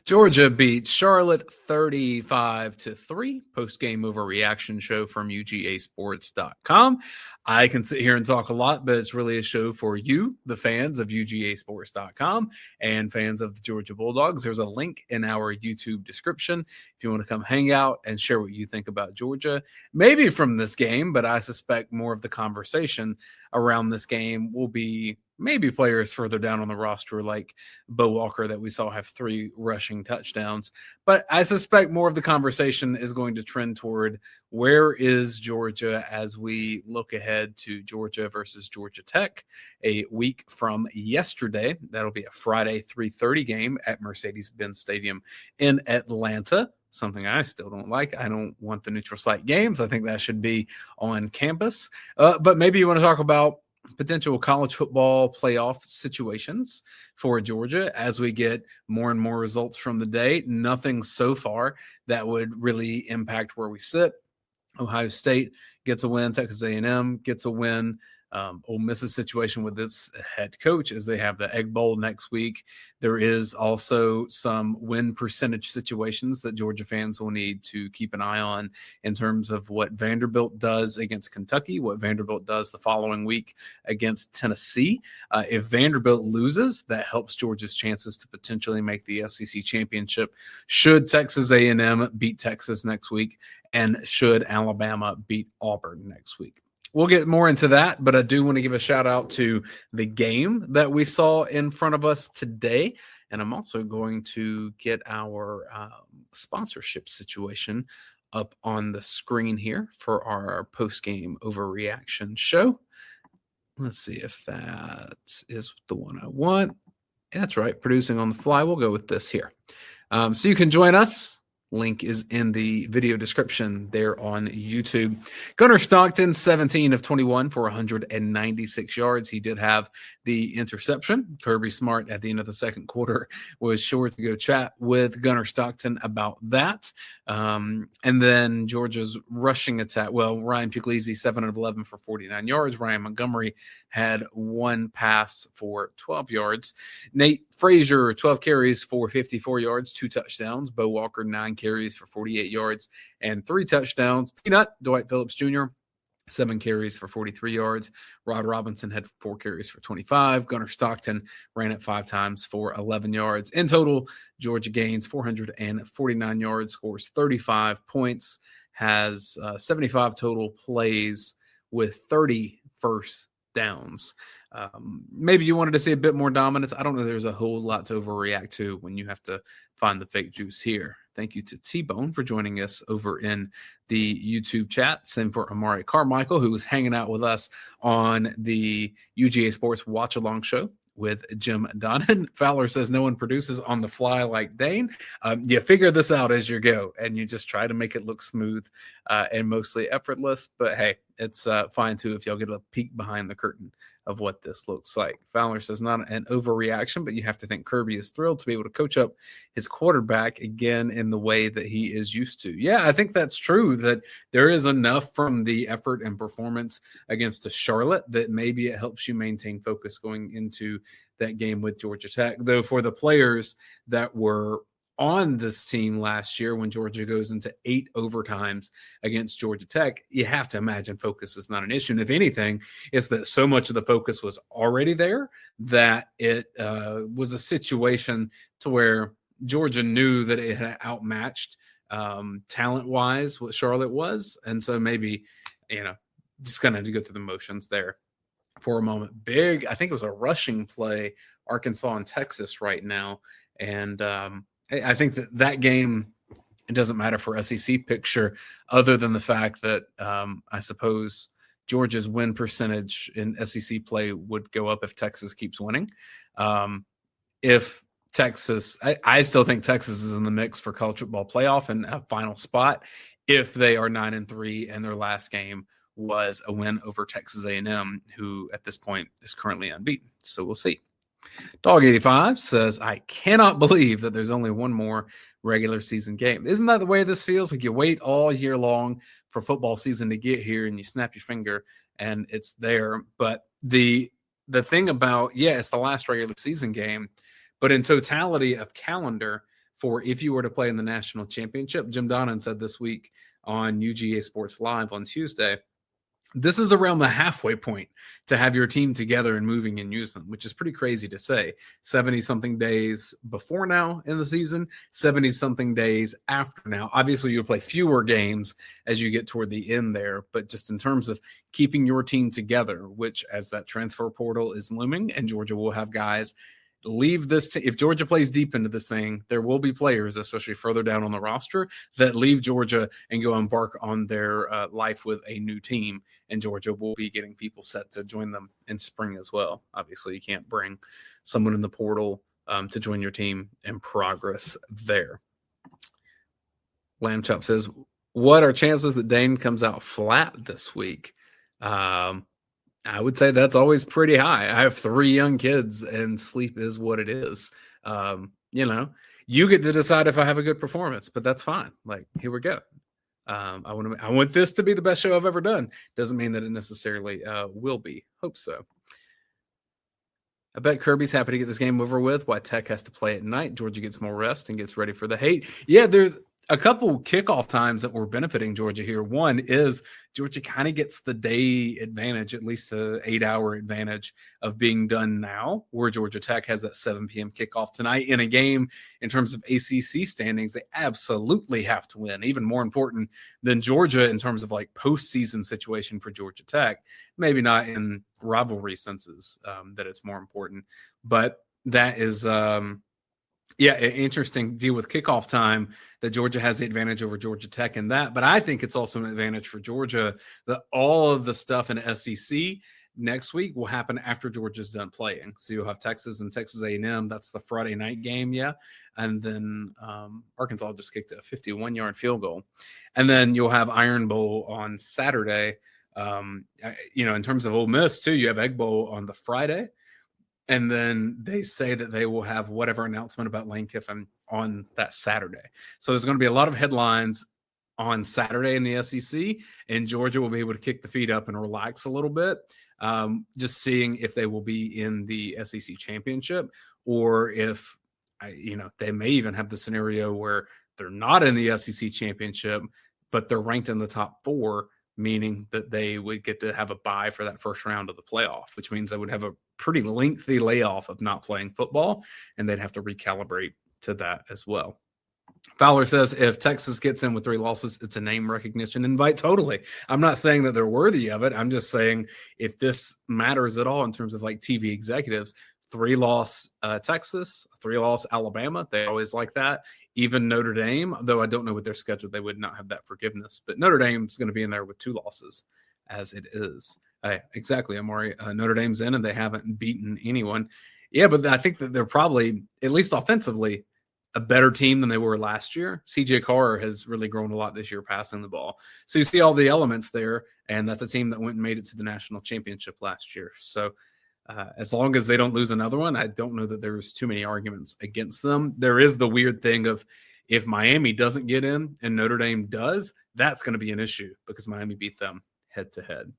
Georgia beats Charlotte 35-3. Post-game overreaction show from UGAsports.com. I can sit here and talk a lot, but it's really a show for you, the fans of UGAsports.com and fans of the Georgia Bulldogs. There's a link in our YouTube description if you want to come hang out and share what you think about Georgia, maybe from this game, but I suspect more of the conversation around this game will be maybe players further down on the roster like Bo Walker that we saw have 3 rushing touchdowns. But I suspect more of the conversation is going to trend toward where is Georgia as we look ahead to Georgia versus Georgia Tech a week from yesterday. That'll be a Friday 3:30 game at Mercedes-Benz Stadium in Atlanta. Something I still don't like. I don't want the neutral site games. I think that should be on campus. But maybe you want to talk about potential college football playoff situations for Georgia as we get more and more results from the day. Nothing so far that would really impact where we sit. Ohio State gets a win. Texas A&M gets a win. Ole Miss's situation with its head coach is they have the Egg Bowl next week. There is also some win percentage situations that Georgia fans will need to keep an eye on in terms of what Vanderbilt does against Kentucky, what Vanderbilt does the following week against Tennessee. If Vanderbilt loses, that helps Georgia's chances to potentially make the SEC championship should Texas A&M beat Texas next week and should Alabama beat Auburn next week. We'll get more into that, but I do want to give a shout out to the game that we saw in front of us today. And I'm also going to get our sponsorship situation up on the screen here for our post-game overreaction show. Let's see if that is the one I want. That's right, producing on the fly. We'll go with this here. So you can join us. Link is in the video description there on YouTube. Gunnar Stockton, 17 of 21 for 196 yards. He did have the interception. Kirby Smart at the end of the second quarter was sure to go chat with Gunnar Stockton about that. And then Georgia's rushing attack. Well, Ryan Puglisi, 7 of 11 for 49 yards. Ryan Montgomery had 1 pass for 12 yards. Nate Frazier, 12 carries for 54 yards, 2 touchdowns. Bo Walker, 9 carries for 48 yards and 3 touchdowns. Peanut, Dwight Phillips Jr., 7 carries for 43 yards. Rod Robinson had 4 carries for 25. Gunnar Stockton ran it 5 times for 11 yards. In total, Georgia gains 449 yards, scores 35 points, has 75 total plays with 30 first downs. Maybe you wanted to see a bit more dominance. I don't know. There's a whole lot to overreact to when you have to find the fake juice here. Thank you to T-Bone for joining us over in the YouTube chat. Same for Amari Carmichael, who was hanging out with us on the UGA Sports Watch Along show with Jim Donnan. Fowler says no one produces on the fly like Dane. You figure this out as you go, and you just try to make it look smooth and mostly effortless. But hey, it's fine too if y'all get a peek behind the curtain of what this looks like. Fowler says not an overreaction, but you have to think Kirby is thrilled to be able to coach up his quarterback again in the way that he is used to. Yeah, I think that's true, that there is enough from the effort and performance against a Charlotte that maybe it helps you maintain focus going into that game with Georgia Tech. Though for the players that were on this team last year when Georgia goes into 8 overtimes against Georgia Tech, you have to imagine focus is not an issue. And if anything, it's that so much of the focus was already there that it was a situation to where Georgia knew that it had outmatched talent-wise what Charlotte was. And so maybe, just kind of to go through the motions there for a moment. Big, I think it was a rushing play, Arkansas and Texas right now. And I think that game, it doesn't matter for SEC picture other than the fact that I suppose Georgia's win percentage in SEC play would go up if Texas keeps winning. If Texas, I still think Texas is in the mix for college football playoff and a final spot if they are 9-3 and their last game was a win over Texas A&M, who at this point is currently unbeaten. So we'll see. Dog85 says, I cannot believe that there's only one more regular season game. Isn't that the way this feels? Like you wait all year long for football season to get here and you snap your finger and it's there. But the thing about, it's the last regular season game, but in totality of calendar for if you were to play in the national championship. Jim Donnan said this week on UGA Sports Live on Tuesday, this is around the halfway point to have your team together and moving in unison, which is pretty crazy to say. 70-something days before now in the season, 70-something days after now. Obviously, you'll play fewer games as you get toward the end there, but just in terms of keeping your team together, which as that transfer portal is looming, and Georgia will have guys leave this. If Georgia plays deep into this thing, there will be players, especially further down on the roster, that leave Georgia and go embark on their life with a new team. And Georgia will be getting people set to join them in spring as well. Obviously, you can't bring someone in the portal to join your team in progress there. Lamb Chop says, what are chances that Dane comes out flat this week? I would say that's always pretty high. I have 3 young kids, and sleep is what it is. You get to decide if I have a good performance, but that's fine. Like, here we go. I want this to be the best show I've ever done. Doesn't mean that it necessarily will be. Hope so. I bet Kirby's happy to get this game over with. Why Tech has to play at night. Georgia gets more rest and gets ready for the hate. Yeah, there's a couple kickoff times that were benefiting Georgia here. One is Georgia kind of gets the day advantage, at least the 8-hour advantage of being done now, where Georgia Tech has that 7 p.m. kickoff tonight in a game in terms of ACC standings. They absolutely have to win, even more important than Georgia in terms of like postseason situation for Georgia Tech. Maybe not in rivalry senses that it's more important, but that is an interesting deal with kickoff time that Georgia has the advantage over Georgia Tech in that. But I think it's also an advantage for Georgia that all of the stuff in SEC next week will happen after Georgia's done playing. So you'll have Texas and Texas A&M. That's the Friday night game, and then Arkansas just kicked a 51-yard field goal. And then you'll have Iron Bowl on Saturday. In terms of Ole Miss, too, you have Egg Bowl on the Friday. And then they say that they will have whatever announcement about Lane Kiffin on that Saturday. So there's going to be a lot of headlines on Saturday in the SEC, and Georgia will be able to kick the feet up and relax a little bit, just seeing if they will be in the SEC championship, or if, they may even have the scenario where they're not in the SEC championship, but they're ranked in the top 4, meaning that they would get to have a bye for that first round of the playoff, which means they would have a pretty lengthy layoff of not playing football, and they'd have to recalibrate to that as well. Fowler says, if Texas gets in with 3 losses, it's a name recognition invite. Totally. I'm not saying that they're worthy of it. I'm just saying if this matters at all in terms of like TV executives, 3-loss Texas, 3-loss Alabama. They always like that. Even Notre Dame, though I don't know what their schedule, they would not have that forgiveness. But Notre Dame's going to be in there with 2 losses as it is. Exactly, Amari. Notre Dame's in, and they haven't beaten anyone. Yeah, but I think that they're probably, at least offensively, a better team than they were last year. CJ Carr has really grown a lot this year passing the ball. So you see all the elements there, and that's a team that went and made it to the national championship last year. So as long as they don't lose another one, I don't know that there's too many arguments against them. There is the weird thing of if Miami doesn't get in and Notre Dame does, that's going to be an issue because Miami beat them head-to-head.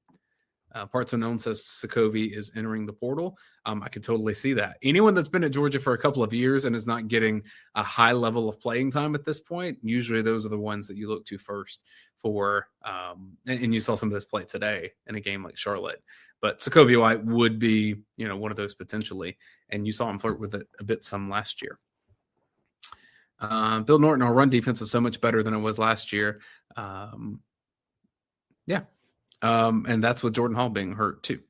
Parts Unknown says Sokovie is entering the portal. I can totally see that. Anyone that's been at Georgia for a couple of years and is not getting a high level of playing time at this point, usually those are the ones that you look to first for. And you saw some of this play today in a game like Charlotte. But Sokovie White would be, one of those potentially. And you saw him flirt with it a bit some last year. Bill Norton, our run defense is so much better than it was last year. And that's with Jordan Hall being hurt too.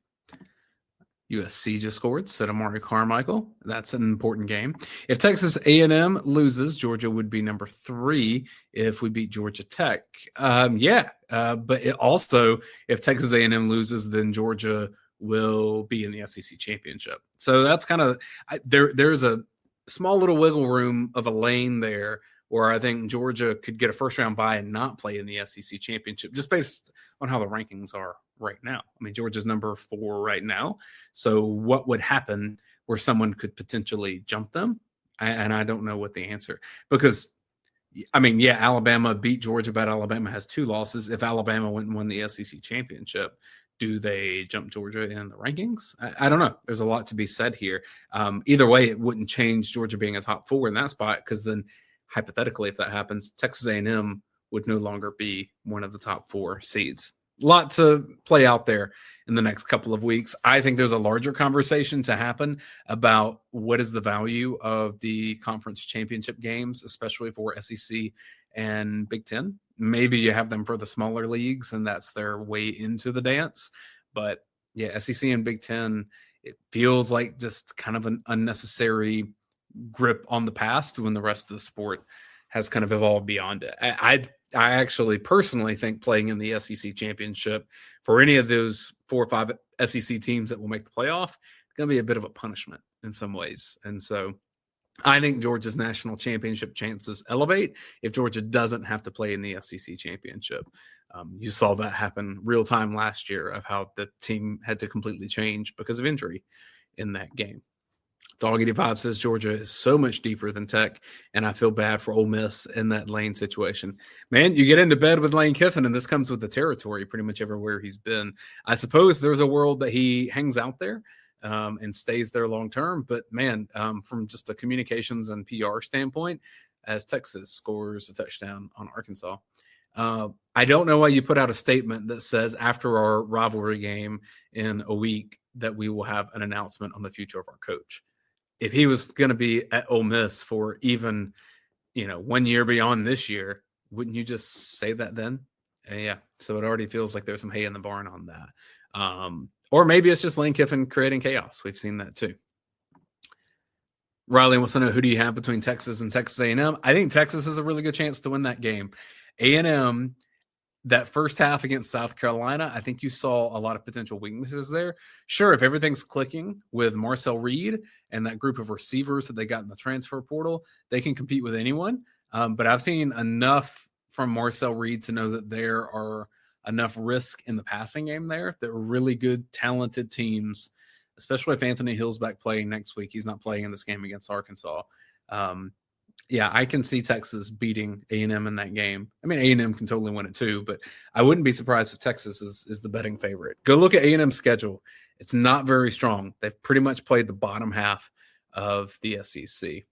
USC just scored, said Amari Carmichael. That's an important game. If Texas A&M loses, Georgia would be number 3 if we beat Georgia Tech. But it also, if Texas A&M loses, then Georgia will be in the SEC championship. So that's kind of there's a small little wiggle room of a lane there where I think Georgia could get a first-round bye and not play in the SEC championship, just based on how the rankings are right now. I mean, Georgia's number 4 right now. So what would happen where someone could potentially jump them? And I don't know what the answer. Because, Alabama beat Georgia, but Alabama has 2 losses. If Alabama went and won the SEC championship, do they jump Georgia in the rankings? I don't know. There's a lot to be said here. Either way, it wouldn't change Georgia being a top 4 in that spot, because then hypothetically, if that happens, Texas A&M would no longer be one of the top 4 seeds. A lot to play out there in the next couple of weeks. I think there's a larger conversation to happen about what is the value of the conference championship games, especially for SEC and Big Ten. Maybe you have them for the smaller leagues, and that's their way into the dance. But yeah, SEC and Big Ten, it feels like just kind of an unnecessary grip on the past when the rest of the sport has kind of evolved beyond it. I actually personally think playing in the SEC championship for any of those 4 or 5 SEC teams that will make the playoff, it's going to be a bit of a punishment in some ways. And so I think Georgia's national championship chances elevate if Georgia doesn't have to play in the SEC championship. You saw that happen real time last year of how the team had to completely change because of injury in that game. Dog85 says Georgia is so much deeper than Tech, and I feel bad for Ole Miss in that Lane situation. Man, you get into bed with Lane Kiffin, and this comes with the territory pretty much everywhere he's been. I suppose there's a world that he hangs out there and stays there long term, but man, from just a communications and PR standpoint, as Texas scores a touchdown on Arkansas, I don't know why you put out a statement that says after our rivalry game in a week that we will have an announcement on the future of our coach. If he was going to be at Ole Miss for even, 1 year beyond this year, wouldn't you just say that then? Yeah. So it already feels like there's some hay in the barn on that. Or maybe it's just Lane Kiffin creating chaos. We've seen that too. Riley wants to know, who do you have between Texas and Texas A&M? I think Texas has a really good chance to win that game. A&M, that first half against South Carolina, I think you saw a lot of potential weaknesses there. Sure, if everything's clicking with Marcel Reed and that group of receivers that they got in the transfer portal, they can compete with anyone. But I've seen enough from Marcel Reed to know that there are enough risk in the passing game there that really good, talented teams, especially if Anthony Hill's back playing next week. He's not playing in this game against Arkansas. Yeah, I can see Texas beating A&M in that game. I mean, A&M can totally win it too, but I wouldn't be surprised if Texas is the betting favorite. Go look at A&M's schedule. It's not very strong. They've pretty much played the bottom half of the SEC.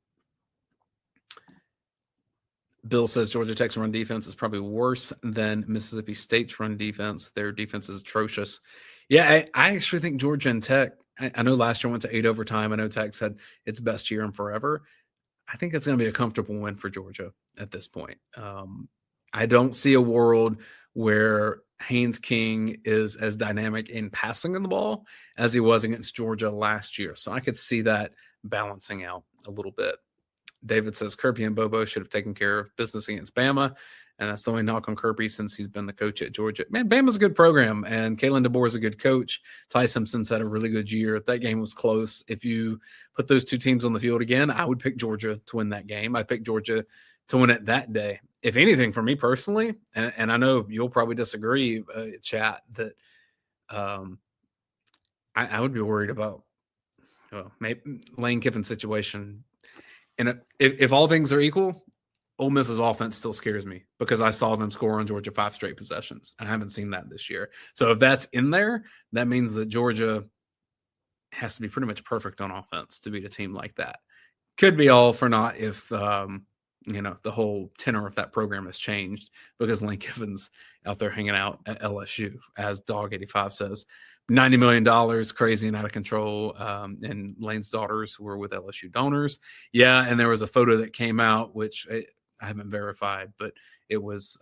Bill says Georgia Tech's run defense is probably worse than Mississippi State's run defense. Their defense is atrocious. Yeah, I actually think Georgia and Tech, I know last year went to 8 overtime. I know Tech's had its best year in forever. I think it's going to be a comfortable win for Georgia at this point. I don't see a world where Haynes King is as dynamic in passing the ball as he was against Georgia last year. So I could see that balancing out a little bit. David says Kirby and Bobo should have taken care of business against Bama. And that's the only knock on Kirby since he's been the coach at Georgia. Man, Bama's a good program, and Kalen DeBoer is a good coach. Ty Simpson's had a really good year. That game was close. If you put those two teams on the field again, I would pick Georgia to win that game. I'd pick Georgia to win it that day. If anything, for me personally, and I know you'll probably disagree, chat, that I would be worried about maybe Lane Kiffin's situation. And if all things are equal, Ole Miss's offense still scares me because I saw them score on Georgia 5 straight possessions. And I haven't seen that this year. So if that's in there, that means that Georgia has to be pretty much perfect on offense to beat a team like that. Could be all for naught if, the whole tenor of that program has changed because Lane Kiffin's out there hanging out at LSU, as Dog85 says. $90 million, crazy and out of control. And Lane's daughters were with LSU donors. Yeah, and there was a photo that came out, which I haven't verified, but it was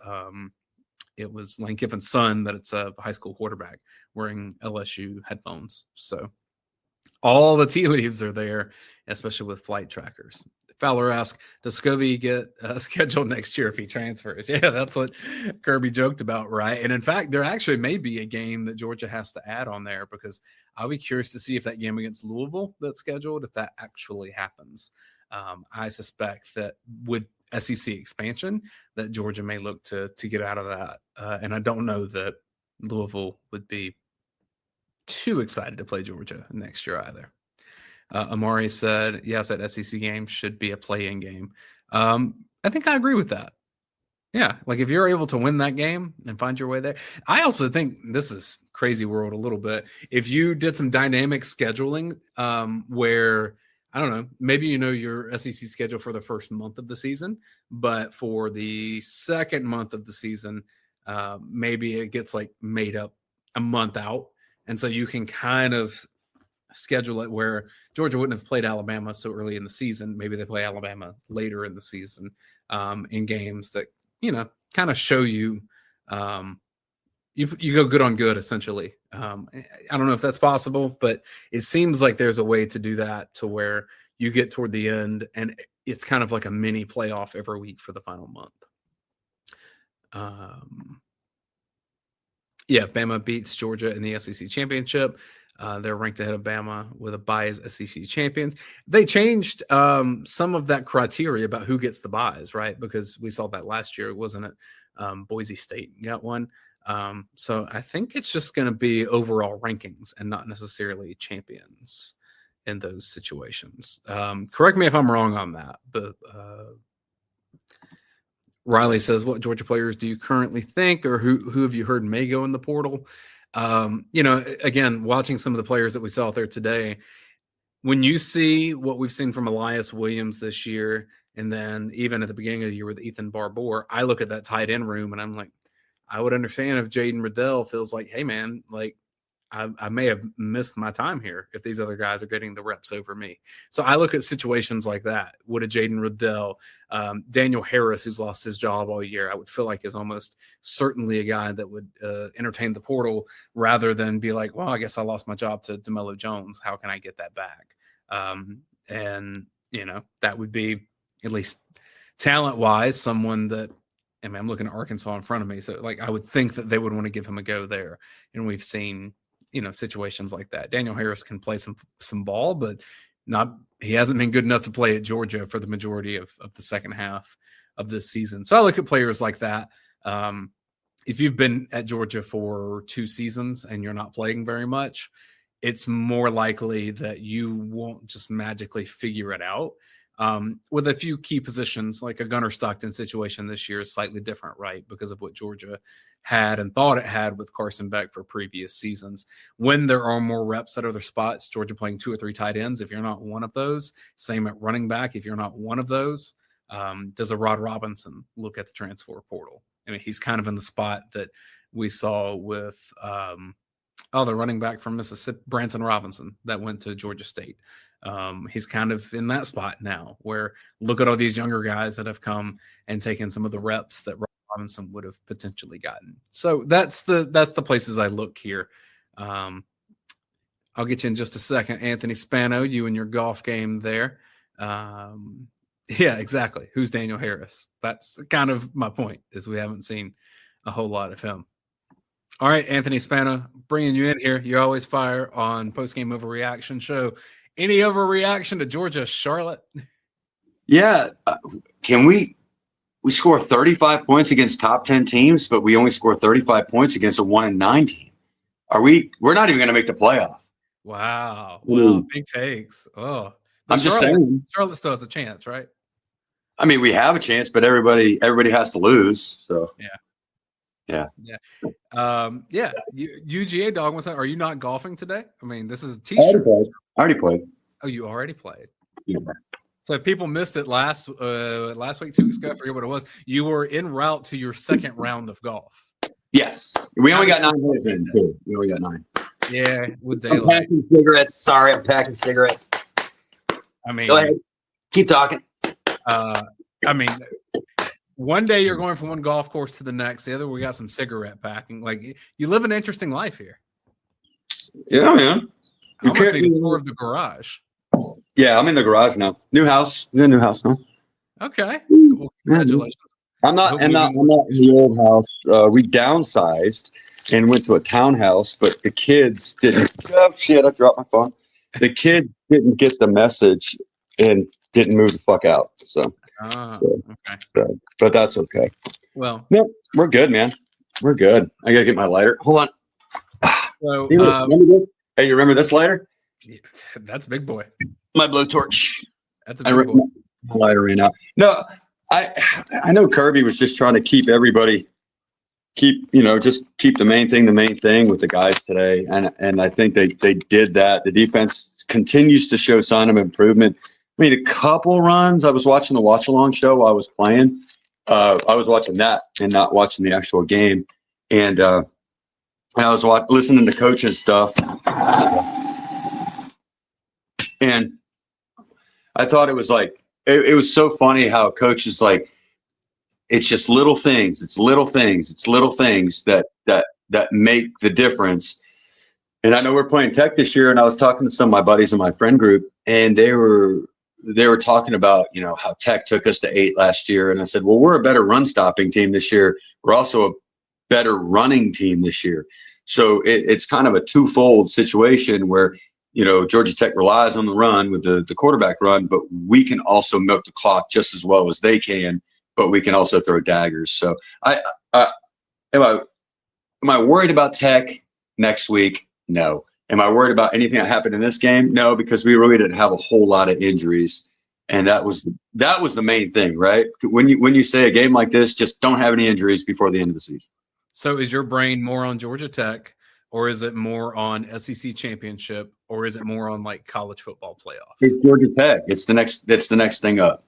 Lane Kiffin's son that it's a high school quarterback wearing LSU headphones. So all the tea leaves are there, especially with flight trackers. Fowler asks, does Scovey get scheduled next year if he transfers? Yeah, that's what Kirby joked about, right? And in fact, there actually may be a game that Georgia has to add on there because I'll be curious to see if that game against Louisville that's scheduled, if that actually happens. I suspect that with SEC expansion that Georgia may look to get out of that. And I don't know that Louisville would be too excited to play Georgia next year either. Amari said, yes, that SEC game should be a play-in game. I think I agree with that. Yeah, like if you're able to win that game and find your way there. I also think this is crazy world a little bit. If you did some dynamic scheduling where I don't know, maybe you know your SEC schedule for the first month of the season, but for the second month of the season, maybe it gets like made up a month out. And so you can kind of schedule it where Georgia wouldn't have played Alabama so early in the season. Maybe they play Alabama later in the season in games that, kind of show you, you go good on good, essentially. I don't know if that's possible, but it seems like there's a way to do that to where you get toward the end and it's kind of like a mini playoff every week for the final month. Bama beats Georgia in the SEC championship. They're ranked ahead of Bama with a bye as SEC champions. They changed some of that criteria about who gets the byes, right? Because we saw that last year, wasn't it? Boise State got one. So I think it's just going to be overall rankings and not necessarily champions in those situations. Correct me if I'm wrong on that, but Riley says, what Georgia players do you currently think, or who have you heard may go in the portal? Again, watching some of the players that we saw out there today, when you see what we've seen from Elias Williams this year, and then even at the beginning of the year with Ethan Barbour, I look at that tight end room and I'm like, I would understand if Jaden Riddell feels like, hey man, like I may have missed my time here if these other guys are getting the reps over me. So I look at situations like that. Would a Jaden Riddell, Daniel Harris, who's lost his job all year, I would feel like is almost certainly a guy that would entertain the portal rather than be like, well, I guess I lost my job to DeMello Jones. How can I get that back? And that would be, at least talent-wise, someone that, I'm looking at Arkansas in front of me. So like, I would think that they would want to give him a go there. And we've seen, situations like that. Daniel Harris can play some ball, but he hasn't been good enough to play at Georgia for the majority of the second half of this season. So I look at players like that. If you've been at Georgia for 2 seasons and you're not playing very much, it's more likely that you won't just magically figure it out. With a few key positions, like a Gunnar Stockton situation this year is slightly different, right? Because of what Georgia had and thought it had with Carson Beck for previous seasons. When there are more reps at other spots, Georgia playing 2 or 3 tight ends, if you're not one of those, same at running back, if you're not one of those, does a Rod Robinson look at the transfer portal? He's kind of in the spot that we saw with the running back from Mississippi, Branson Robinson, that went to Georgia State. He's kind of in that spot now where look at all these younger guys that have come and taken some of the reps that Robinson would have potentially gotten. So that's the places I look here. I'll get you in just a second. Anthony Spano, you and your golf game there. Yeah, exactly. Who's Daniel Harris? That's kind of my point, is we haven't seen a whole lot of him. All right, Anthony Spano, bringing you in here. You always fire on Postgame Overreaction show. Any overreaction to Georgia, Charlotte? Yeah. Can we score 35 points against top 10 teams, but we only score 35 points against a 1-9 team? We're not even going to make the playoff. Wow. Big takes. Oh, I'm just saying. Charlotte still has a chance, right? We have a chance, but everybody has to lose. So yeah. UGA dog, what's that? Are you not golfing today? This is a t-shirt. I already played. Oh, you already played. Yeah. So if people missed it last week, 2 weeks ago, I forget what it was. You were en route to your second round of golf. Yes, we only got 9 holes in. Too. We only got 9. Yeah, with daylight. I'm packing cigarettes. Sorry, I'm packing cigarettes. Go ahead. Keep talking. One day you're going from one golf course to the next. The other, we got some cigarette packing. Like, you live an interesting life here. Yeah, man. I almost need a tour of the garage. Yeah, I'm in the garage now. New house. We're in a new house now. Okay. Well, congratulations. I'm not in the old house. We downsized and went to a townhouse, but the kids didn't. Oh, shit, I dropped my phone. The kids didn't get the message and didn't move the fuck out. Okay. But that's okay. Well, no, we're good, man. We're good. I got to get my lighter. Hold on. So, hey, you remember this lighter? Yeah, that's big boy. My blowtorch. That's a big boy. My lighter ran out. No, I know Kirby was just trying to keep everybody, keep the main thing with the guys today, and I think they did that. The defense continues to show sign of improvement. Made a couple runs. I was watching the watch along show while I was playing. I was watching that and not watching the actual game. And I was listening to coaching stuff. And I thought it was like, it was so funny how coach is like, it's just little things. It's little things. It's little things that make the difference. And I know we're playing Tech this year, and I was talking to some of my buddies in my friend group, and they were talking about, how Tech took us to 8 last year. And I said, well, we're a better run stopping team this year. We're also a better running team this year. So it's kind of a twofold situation where, Georgia Tech relies on the run with the quarterback run, but we can also milk the clock just as well as they can, but we can also throw daggers. So am I worried about Tech next week? No. Am I worried about anything that happened in this game? No, because we really didn't have a whole lot of injuries. And that was the main thing, right? When you say a game like this, just don't have any injuries before the end of the season. So is your brain more on Georgia Tech, or is it more on SEC championship, or is it more on like college football playoff? It's Georgia Tech. It's the next thing up.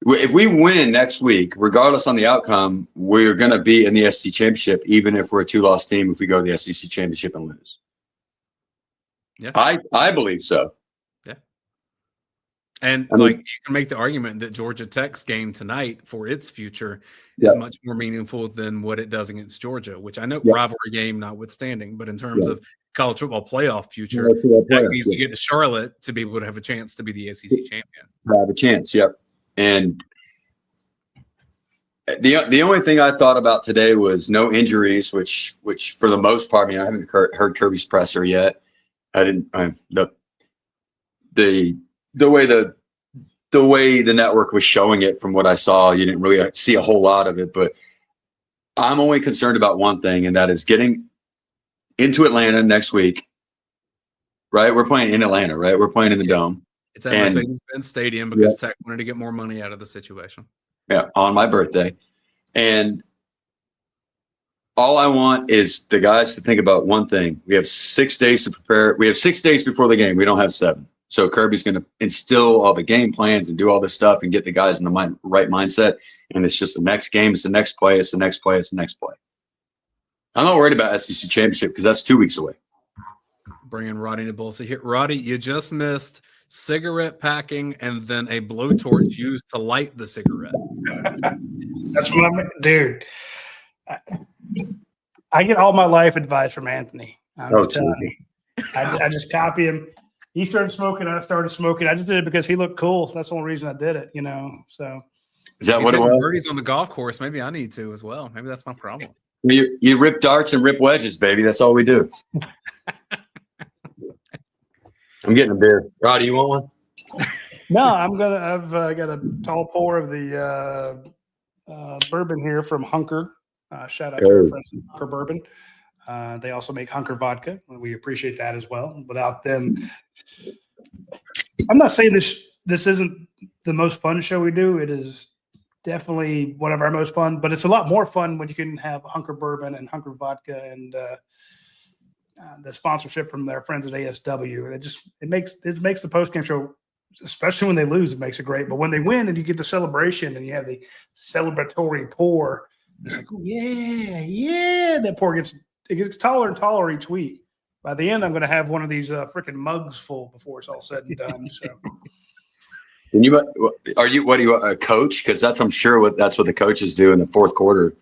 If we win next week, regardless on the outcome, we're going to be in the SEC championship, even if we're a 2-loss team, if we go to the SEC championship and lose. Yeah, I believe so. Yeah. And you can make the argument that Georgia Tech's game tonight for its future is much more meaningful than what it does against Georgia, which I know rivalry game notwithstanding, but in terms of college football playoff future, Tech needs to get to Charlotte to be able to have a chance to be the SEC champion. Have a chance, yep. And the only thing I thought about today was no injuries, which for the most part, I haven't heard Kirby's presser yet. I didn't. The way the network was showing it, from what I saw, you didn't really see a whole lot of it. But I'm only concerned about one thing, and that is getting into Atlanta next week. Right, we're playing in Atlanta. Right, we're playing in the Dome. It's at Mercedes-Benz Stadium because Tech wanted to get more money out of the situation. Yeah, on my birthday. And all I want is the guys to think about one thing. We have 6 days to prepare. We have 6 days before the game. We don't have 7. So Kirby's going to instill all the game plans and do all this stuff and get the guys in the right mindset. And it's just the next game. It's the next play. It's the next play. It's the next play. I'm not worried about SEC championship because that's 2 weeks away. Bringing Roddy Nabulsi here. Roddy, you just missed cigarette packing and then a blowtorch used to light the cigarette. That's my dude. I get all my life advice from Anthony. I'm just telling you. I just copy him. He started smoking. I started smoking. I just did it because he looked cool. That's the only reason I did it, So is that what it was? Birdies on the golf course. Maybe I need to as well. Maybe that's my problem. You rip darts and rip wedges, baby. That's all we do. I'm getting a beer. Roddy, you want one? No, I've got a tall pour of the bourbon here from Hunker. Shout out to our friends at Hunker Bourbon. They also make Hunker vodka. We appreciate that as well. Without them, I'm not saying this isn't the most fun show we do. It is definitely one of our most fun, but it's a lot more fun when you can have Hunker Bourbon and Hunker Vodka and the sponsorship from their friends at ASW. It makes the postgame show, especially when they lose, it makes it great. But when they win and you get the celebration and you have the celebratory pour, it's like, oh, yeah. That pour gets taller and taller each week. By the end, I'm going to have one of these freaking mugs full before it's all said and done. So, and are you a coach? Because I'm sure that's what the coaches do in the fourth quarter.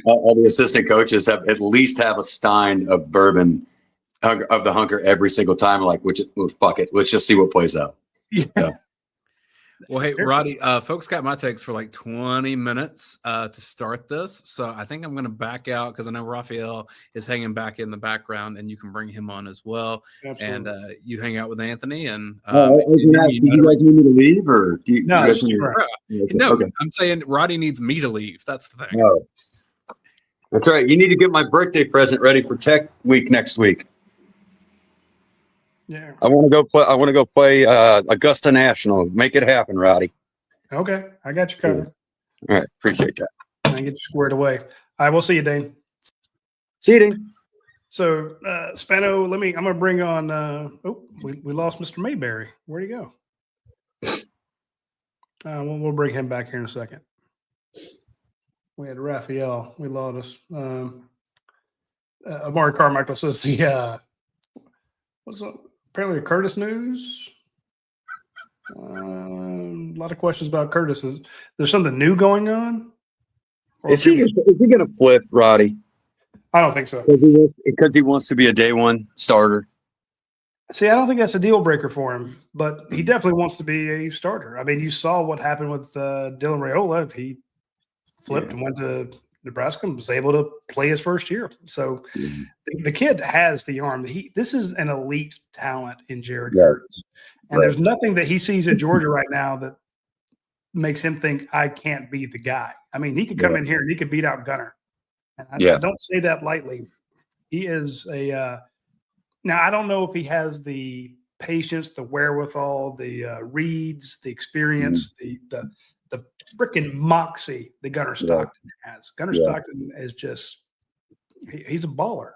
All the assistant coaches at least have a stein of bourbon of the Hunker every single time. Like, fuck it, let's just see what plays out. Yeah. So. Well, hey, Roddy, folks got my takes for like 20 minutes to start this. So I think I'm going to back out because I know Raphael is hanging back in the background and you can bring him on as well. Absolutely. And you hang out with Anthony. And do you guys need me to leave? Or no, okay. I'm saying Roddy needs me to leave. That's the thing. No. That's right. You need to get my birthday present ready for Tech Week next week. Yeah. I want to go play Augusta National. Make it happen, Roddy. Okay. I got you covered. All right. Appreciate that. I get you squared away. All right. We'll see you, Dane. See you, Dane. So, Spano, I'm going to bring on, we lost Mr. Mayberry. Where'd he go? We'll bring him back here in a second. We had Raphael. We lost us. Amari Carmichael says apparently the Curtis news. A lot of questions about Curtis. There's something new going on? Is he going to flip, Roddy? I don't think so. Because he wants to be a day one starter. See, I don't think that's a deal breaker for him, but he definitely wants to be a starter. I mean, you saw what happened with Dylan Raiola. He flipped and went to Nebraska and was able to play his first year. So the kid has the arm. This is an elite talent in Jared Curtis. And there's nothing that he sees at Georgia right now that makes him think I can't be the guy. I mean, he could come in here and he could beat out Gunner. And I don't say that lightly. He is now I don't know if he has the patience, the wherewithal, the reads, the experience, the freaking moxie that Gunner Stockton has. Gunner Stockton is just he's a baller.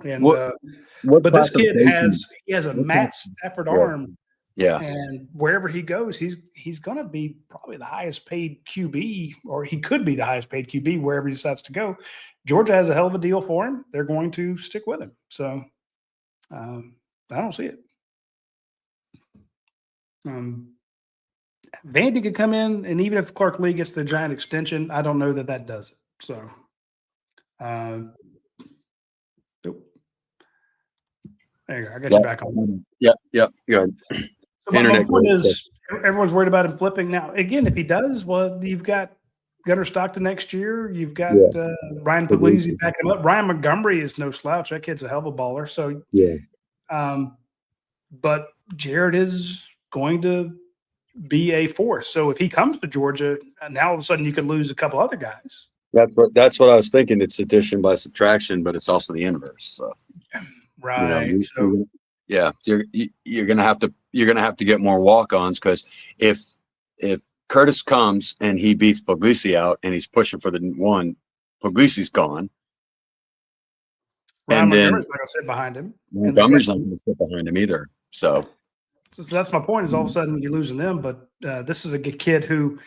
And but this kid has a Matt Stafford arm. Yeah. And wherever he goes, he's going to be probably the highest paid QB, or he could be the highest paid QB wherever he decides to go. Georgia has a hell of a deal for him. They're going to stick with him. So I don't see it. Vandy could come in, and even if Clark Lee gets the giant extension, I don't know that does it. So there you go. I got you back on. Yep. Good. So my point is, everyone's worried about him flipping. Now, again, if he does, well, you've got Gunner Stockton next year. You've got Ryan Puglisi backing him up. Ryan Montgomery is no slouch. That kid's a hell of a baller. So, but Jared is going to be a force. So if he comes to Georgia, now all of a sudden you could lose a couple other guys. That's what I was thinking. It's addition by subtraction, but it's also the inverse. So. Right. You're gonna have to get more walk-ons, because if Curtis comes and he beats Puglisi out and he's pushing for the one, Puglisi's gone. Ryan and then Montgomery's not gonna sit behind him. Montgomery's not gonna sit behind him either. So that's my point, is all of a sudden you're losing them. But this is a good kid who,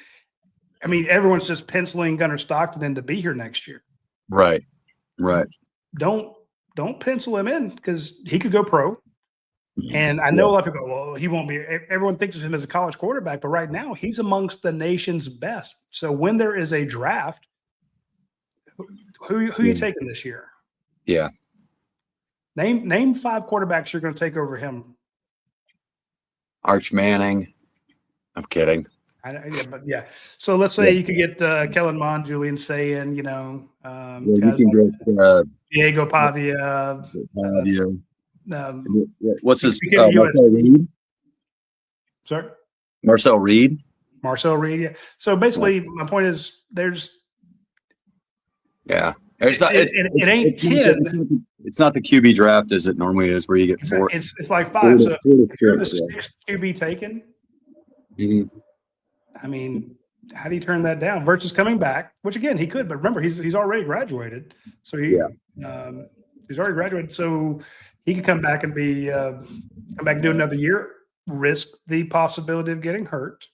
I mean, everyone's just penciling Gunner Stockton in to be here next year. Right. Don't pencil him in, because he could go pro. And I know a lot of people go, well, he won't be. Everyone thinks of him as a college quarterback, but right now he's amongst the nation's best. So when there is a draft, who are you taking this year? Yeah. Name 5 quarterbacks you're going to take over him. Arch Manning. I'm kidding. So let's say you could get Kellen Mond, Julian Sayin, you can get Diego Pavia. What's his Marcel Reed? Sorry? Marcel Reed. Marcel Reed, yeah. So basically, my point is, there's not. It ain't 10. It's not the QB draft as it normally is, where you get 4. It's like 5. So if you're the 6th QB taken, I mean, how do you turn that down versus coming back? Which again, he could, but remember, he's already graduated, so he's already graduated, so he could come back and do another year, risk the possibility of getting hurt,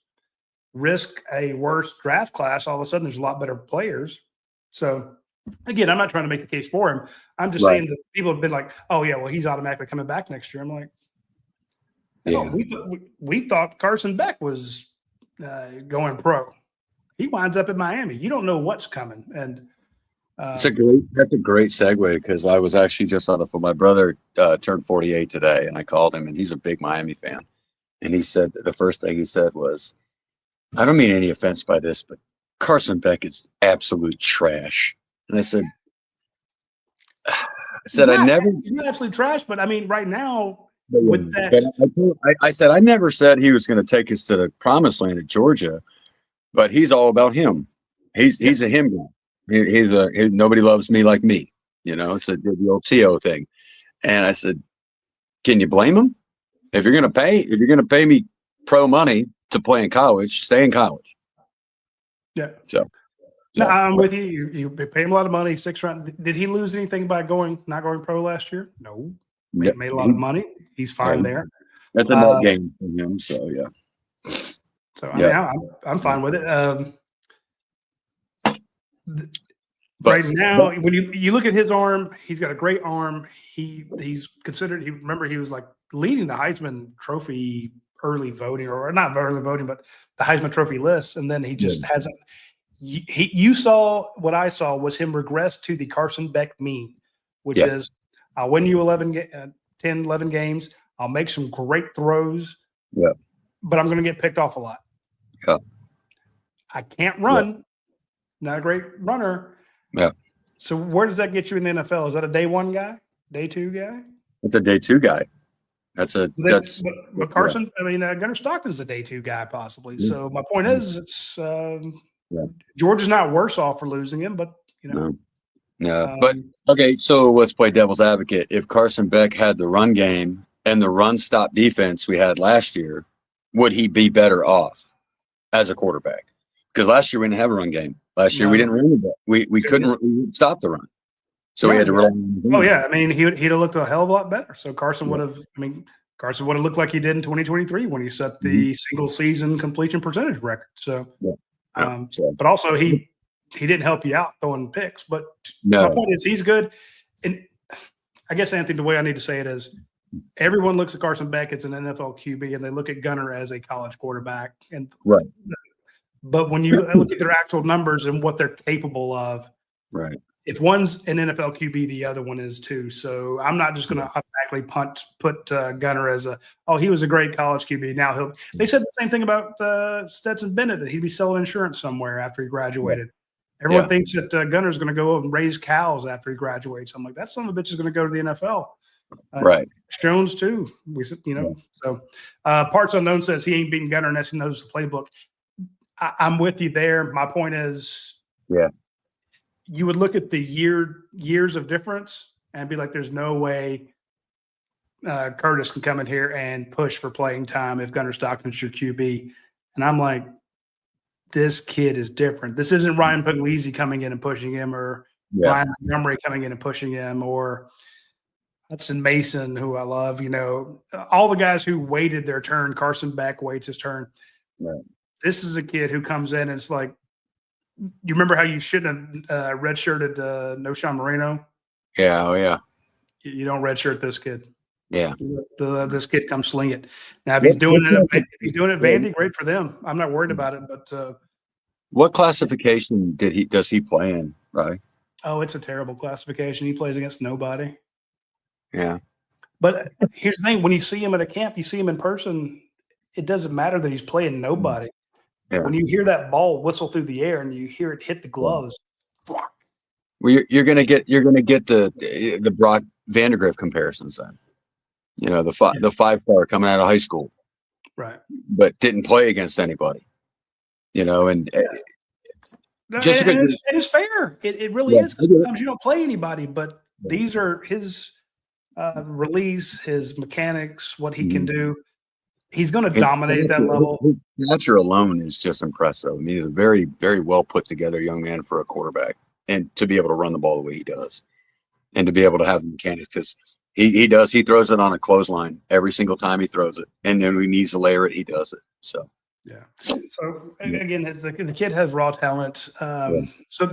risk a worse draft class. All of a sudden, there's a lot better players. So again, I'm not trying to make the case for him. I'm just saying that people have been like, "Oh yeah, well, he's automatically coming back next year." I'm like, we thought Carson Beck was going pro. He winds up in Miami. You don't know what's coming. And that's a great segue, because I was actually just on the phone. My brother turned 48 today, and I called him, and he's a big Miami fan. And he said, the first thing he said was, "I don't mean any offense by this, but Carson Beck is absolute trash." And I said, he's not absolutely trash, but I mean, right now, with that, I said, I never said he was going to take us to the promised land at Georgia, but he's all about him. He's a him guy. Nobody loves me like me. It's the old T.O. thing. And I said, can you blame him? If you're going to pay me pro money to play in college, stay in college. Yeah. So No, I'm with you. You pay him a lot of money. 6th round. Did he lose anything by not going pro last year? No. Made a lot of money. He's fine there. That's a net gain for him. So yeah. So I mean, I'm fine with it. Right now, when you look at his arm, he's got a great arm. He's considered. Remember he was like leading the Heisman Trophy early voting, or not early voting, but the Heisman Trophy list, and then he just hasn't. You saw what I saw was him regress to the Carson Beck mean, which is I'll win you 10, 11 games. I'll make some great throws, but I'm going to get picked off a lot. Yeah. I can't run. Not a great runner. Yeah. So where does that get you in the NFL? Is that a day 1 guy? Day 2 guy? It's a day 2 guy. But Carson, I mean, Gunnar Stockton's a day 2 guy possibly. Yeah. So my point is, it's George is not worse off for losing him, but but okay. So let's play devil's advocate. If Carson Beck had the run game and the run stop defense we had last year, would he be better off as a quarterback? Because last year we didn't have a run game. Last year we didn't run the ball. We couldn't stop the run. So we had to rely on the run. Oh yeah, I mean he'd have looked a hell of a lot better. So Carson would have. I mean Carson would have looked like he did in 2023 when he set the single season completion percentage record. So, but also he didn't help you out throwing picks. But my point is he's good. And I guess Anthony, the way I need to say it is, everyone looks at Carson Beck as an NFL QB, and they look at Gunnar as a college quarterback. And but when you look at their actual numbers and what they're capable of, if one's an NFL QB, the other one is too. So I'm not just going to automatically put Gunnar as he was a great college QB. Now they said the same thing about Stetson Bennett, that he'd be selling insurance somewhere after he graduated. Everyone thinks that Gunnar's going to go and raise cows after he graduates. I'm like, that son of a bitch is going to go to the NFL. Jones too. So Parts Unknown says he ain't beating Gunnar unless he knows the playbook. I'm with you there. My point is, you would look at the years of difference and be like, there's no way Curtis can come in here and push for playing time if Gunnar Stockton's your QB. And I'm like, this kid is different. This isn't Ryan Puglisi coming in and pushing him, or Ryan Montgomery coming in and pushing him, or Hudson Mason, who I love. All the guys who waited their turn. Carson Beck waits his turn. This is a kid who comes in and it's like, you remember how you shouldn't have redshirted Noshawn Moreno? Yeah, oh yeah. You don't redshirt this kid. Yeah, this kid comes sling it. Now, if he's doing it, Vandy, great for them. I'm not worried about it. But what classification does he play in? Right? Oh, it's a terrible classification. He plays against nobody. Yeah. But here's the thing: when you see him at a camp, you see him in person. It doesn't matter that he's playing nobody. Yeah. When you hear that ball whistle through the air and you hear it hit the gloves, well, you're gonna get the Brock Vandegrift comparisons then. The 5-star coming out of high school, right? But didn't play against anybody. And it's fair. It really is. Sometimes you don't play anybody, but these are his release, his mechanics, what he can do. He's going to dominate at that level. His stature alone is just impressive. I mean, he's a very, very well put together young man for a quarterback, and to be able to run the ball the way he does, and to be able to have the mechanics, because he throws it on a clothesline every single time he throws it, and then when he needs to layer it, he does it. So So again, the kid has raw talent. So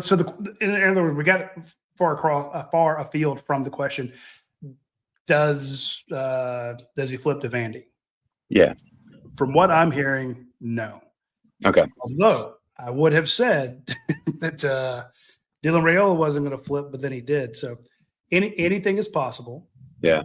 in other words, we got far afield from the question. Does he flip to Vandy? Yeah. From what I'm hearing, no. Okay. Although I would have said that Dylan Raiola wasn't going to flip, but then he did. So anything is possible. Yeah.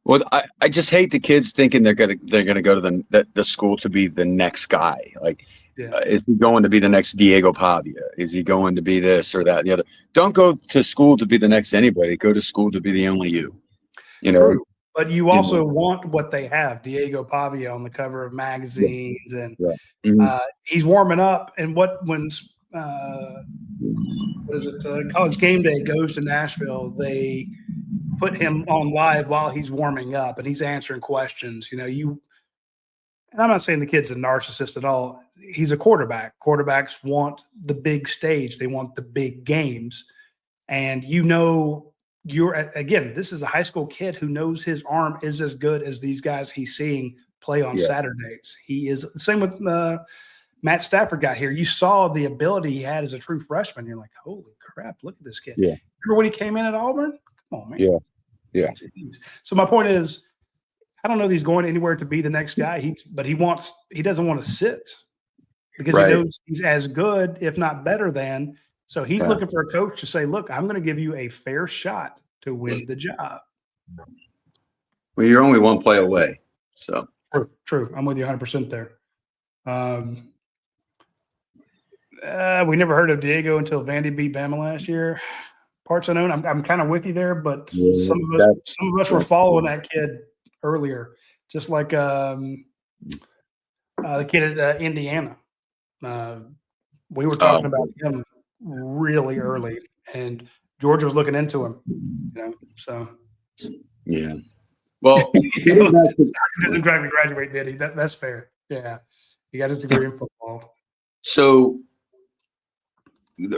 Well, I just hate the kids thinking they're gonna go to the school to be the next guy. Like, is he going to be the next Diego Pavia? Is he going to be this or that and the other? Don't go to school to be the next anybody. Go to school to be the only you. True. But you also want what they have. Diego Pavia on the cover of magazines, and he's warming up. And when College Game Day goes to Nashville, they put him on live while he's warming up, and he's answering questions. And I'm not saying the kid's a narcissist at all. he's a quarterback. Quarterbacks want the big stage. They want the big games. And this is a high school kid who knows his arm is as good as these guys he's seeing play on Saturdays. He is the same with Matt Stafford got here. You saw the ability he had as a true freshman. You're like, holy crap, look at this kid. Yeah. Remember when he came in at Auburn? Come on, man. Yeah. Yeah. Jeez. So my point is, I don't know that he's going anywhere to be the next guy. He doesn't want to sit because he knows he's as good, if not better than. So he's looking for a coach to say, look, I'm going to give you a fair shot to win the job. Well, you're only one play away. So true. I'm with you 100% there. We never heard of Diego until Vandy beat Bama last year. Parts unknown. I'm kind of with you there, but some of us were following that kid earlier, just like the kid at Indiana. We were talking about him really early, and Georgia was looking into him. So yeah. Well, didn't graduate, did he? That's fair. Yeah, he got his degree in football. So,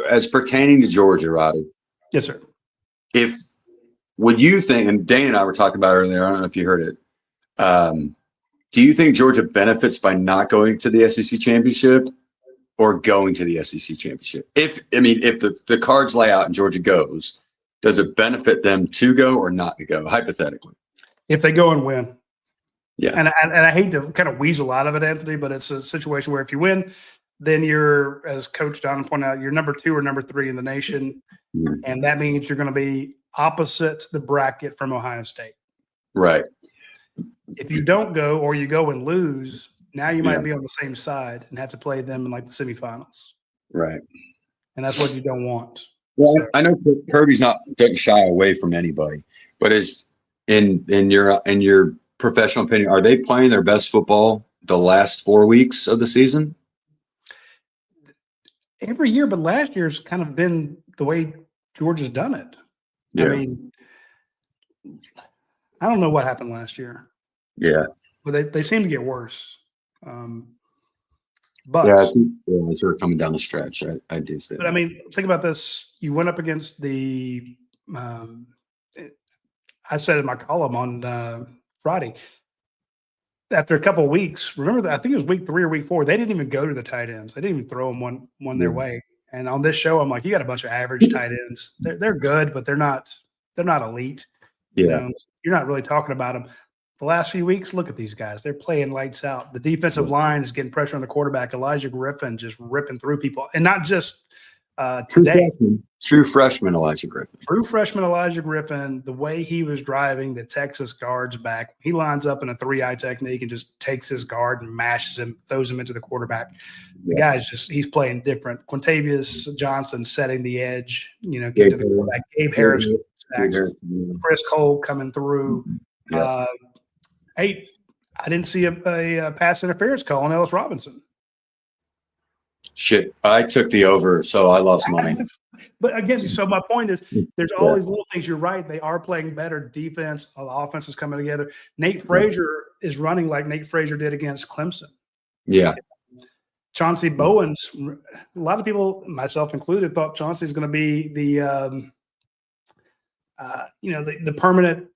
as pertaining to Georgia, Roddy. Yes, sir. Would you think, and Dane and I were talking about earlier, I don't know if you heard it. Do you think Georgia benefits by not going to the SEC championship or going to the SEC championship? If the cards lay out and Georgia goes, does it benefit them to go or not to go, hypothetically? If they go and win. Yeah. And I hate to kind of weasel out of it, Anthony, but it's a situation where if you win, then you're, as Coach Don pointed out, you're number 2 or number 3 in the nation. Mm-hmm. And that means you're going to be opposite the bracket from Ohio State. Right. If you don't go or you go and lose, now you might be on the same side and have to play them in like the semifinals. Right. And that's what you don't want. Well, so. I know Kirby's doesn't shy away from anybody, but is in your professional opinion, are they playing their best football the last 4 weeks of the season? Every year, but last year's kind of been the way Georgia's done it. Yeah. I mean, I don't know what happened last year. Yeah. But they seem to get worse. But as they're coming down the stretch, I do say that. I mean, think about this. You went up against the I said in my column on Friday, after a couple of weeks, remember that I think it was week 3 or week 4, they didn't even go to the tight ends. They didn't even throw them one their way. And on this show, I'm like, you got a bunch of average tight ends. They're good, but they're not elite. Yeah. You're not really talking about them. The last few weeks, look at these guys. They're playing lights out. The defensive line is getting pressure on the quarterback. Elijah Griffin just ripping through people. And not just today. True freshman Elijah Griffin. True freshman Elijah Griffin, the way he was driving the Texas guards back, he lines up in a 3-eye technique and just takes his guard and mashes him, throws him into the quarterback. The guy's he's playing different. Quintavious Johnson setting the edge, getting to the quarterback. Gabe Harris, Chris Cole coming through. Yeah. Hey, I didn't see a pass interference call on Ellis Robinson. Shit, I took the over, so I lost money. But again, so my point is there's all these little things. You're right. They are playing better defense. The offense is coming together. Nate Frazier is running like Nate Frazier did against Clemson. Yeah. Chauncey Bowens, a lot of people, myself included, thought Chauncey's going to be the permanent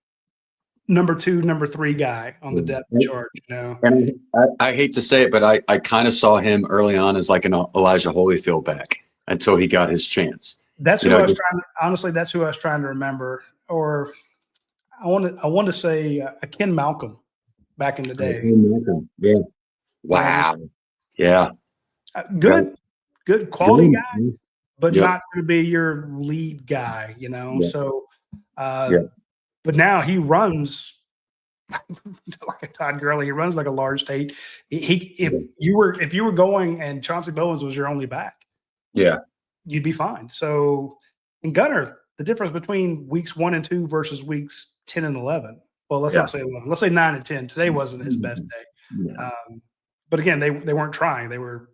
number 2, number 3 guy on the depth chart. And I hate to say it, but I kind of saw him early on as like an Elijah Holyfield back until he got his chance. That's who I was trying to. Honestly, that's who I was trying to remember. Or I want to say Ken Malcolm back in the day. Yeah. Wow. Yeah. Good quality guy, but not going to be your lead guy. So. But now he runs like a Todd Gurley. He runs like a large state. If you were going and Chauncey Bowens was your only back, you'd be fine. So in Gunner, the difference between weeks 1 and 2 versus weeks 10 and 11. Well, let's not say 11. Let's say 9 and 10. Today wasn't his best day. Yeah. But again, they weren't trying. They were.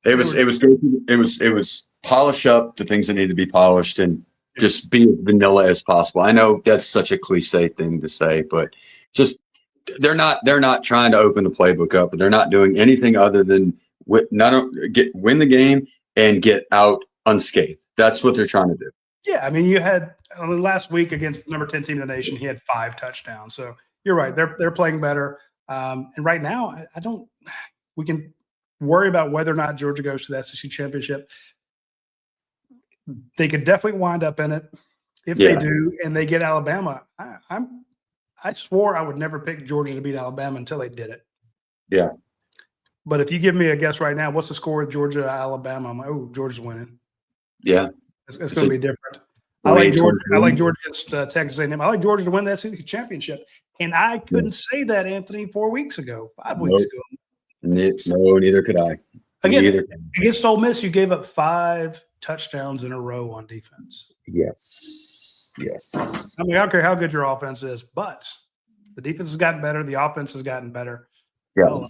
It was polish up the things that need to be polished and just be as vanilla as possible. I know that's such a cliche thing to say, but just they're not trying to open the playbook up, but they're not doing anything other than win the game and get out unscathed. That's what they're trying to do. Yeah, I mean, last week against the number 10 team in the nation, he had 5 touchdowns. So you're right; they're playing better. And right now, we can worry about whether or not Georgia goes to the SEC championship. They could definitely wind up in it if they do, and they get Alabama. I swore I would never pick Georgia to beat Alabama until they did it. Yeah. But if you give me a guess right now, what's the score of Georgia Alabama? I'm like, oh, Georgia's winning. Yeah. It's going to be different. I like Georgia. I like Georgia against Texas A&M. I like Georgia to win the SEC championship, and I couldn't say that, Anthony, 4 weeks ago, 5 weeks ago. No, neither could I. Again, against Ole Miss, you gave up 5 touchdowns in a row on defense. Yes. I mean, I don't care how good your offense is, but the defense has gotten better. The offense has gotten better. Yeah. Well,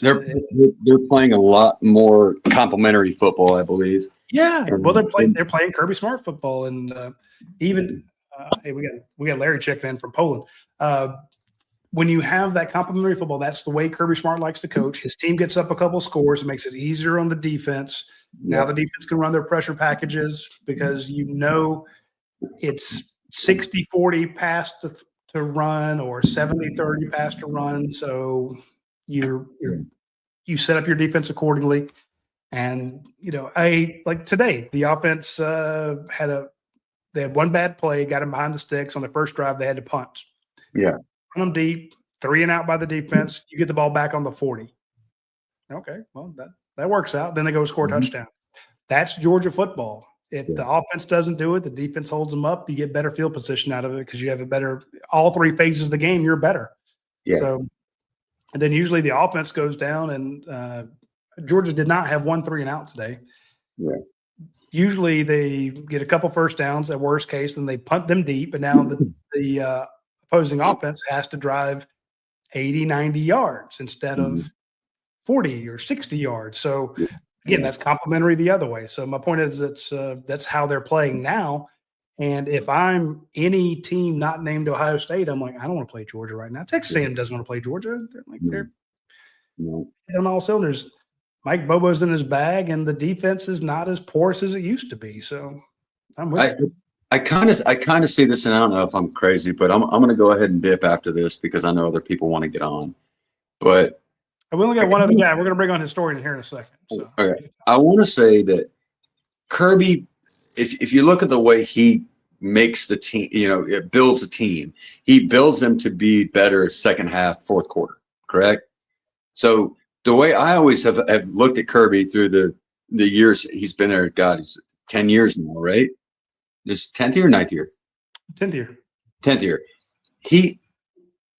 they're playing a lot more complimentary football, I believe. Yeah. Well, they're playing Kirby Smart football, and even hey, we got Larry checking in from Poland. When you have that complimentary football, that's the way Kirby Smart likes to coach. His team gets up a couple scores. It makes it easier on the defense. Now the defense can run their pressure packages because it's 60-40 pass to run or 70-30 pass to run. So you set up your defense accordingly. And like today, the offense they had one bad play, got him behind the sticks on the first drive. They had to punt. Yeah, run them deep, 3 and out by the defense. You get the ball back on the 40. Okay, well that works out. Then they go score a touchdown. That's Georgia football. If the offense doesn't do it, the defense holds them up. You get better field position out of it because you have all 3 phases of the game. You're better. Yeah. So, and then usually the offense goes down, and Georgia did not have 1 3 and out today. Yeah. Usually they get a couple first downs at worst case, and they punt them deep. And now the opposing offense has to drive 80, 90 yards instead of 40 or 60 yards. So again, that's complementary the other way. So my point is that's how they're playing now. And if I'm any team not named Ohio State, I'm like, I don't want to play Georgia right now. Texas A&M doesn't want to play Georgia. They're on all cylinders. Mike Bobo's in his bag, and the defense is not as porous as it used to be. So I'm with you. I kind of see this, and I don't know if I'm crazy, but I'm going to go ahead and dip after this because I know other people want to get on. But we only got one other guy. We're going to bring on historian here in a second. So. Okay. I want to say that Kirby, if you look at the way he makes the team, it builds a team. He builds them to be better second half, fourth quarter, correct? So the way I always have looked at Kirby through the years he's been there, God, he's 10 years now, right? This 10th year or 9th year? 10th year. 10th year.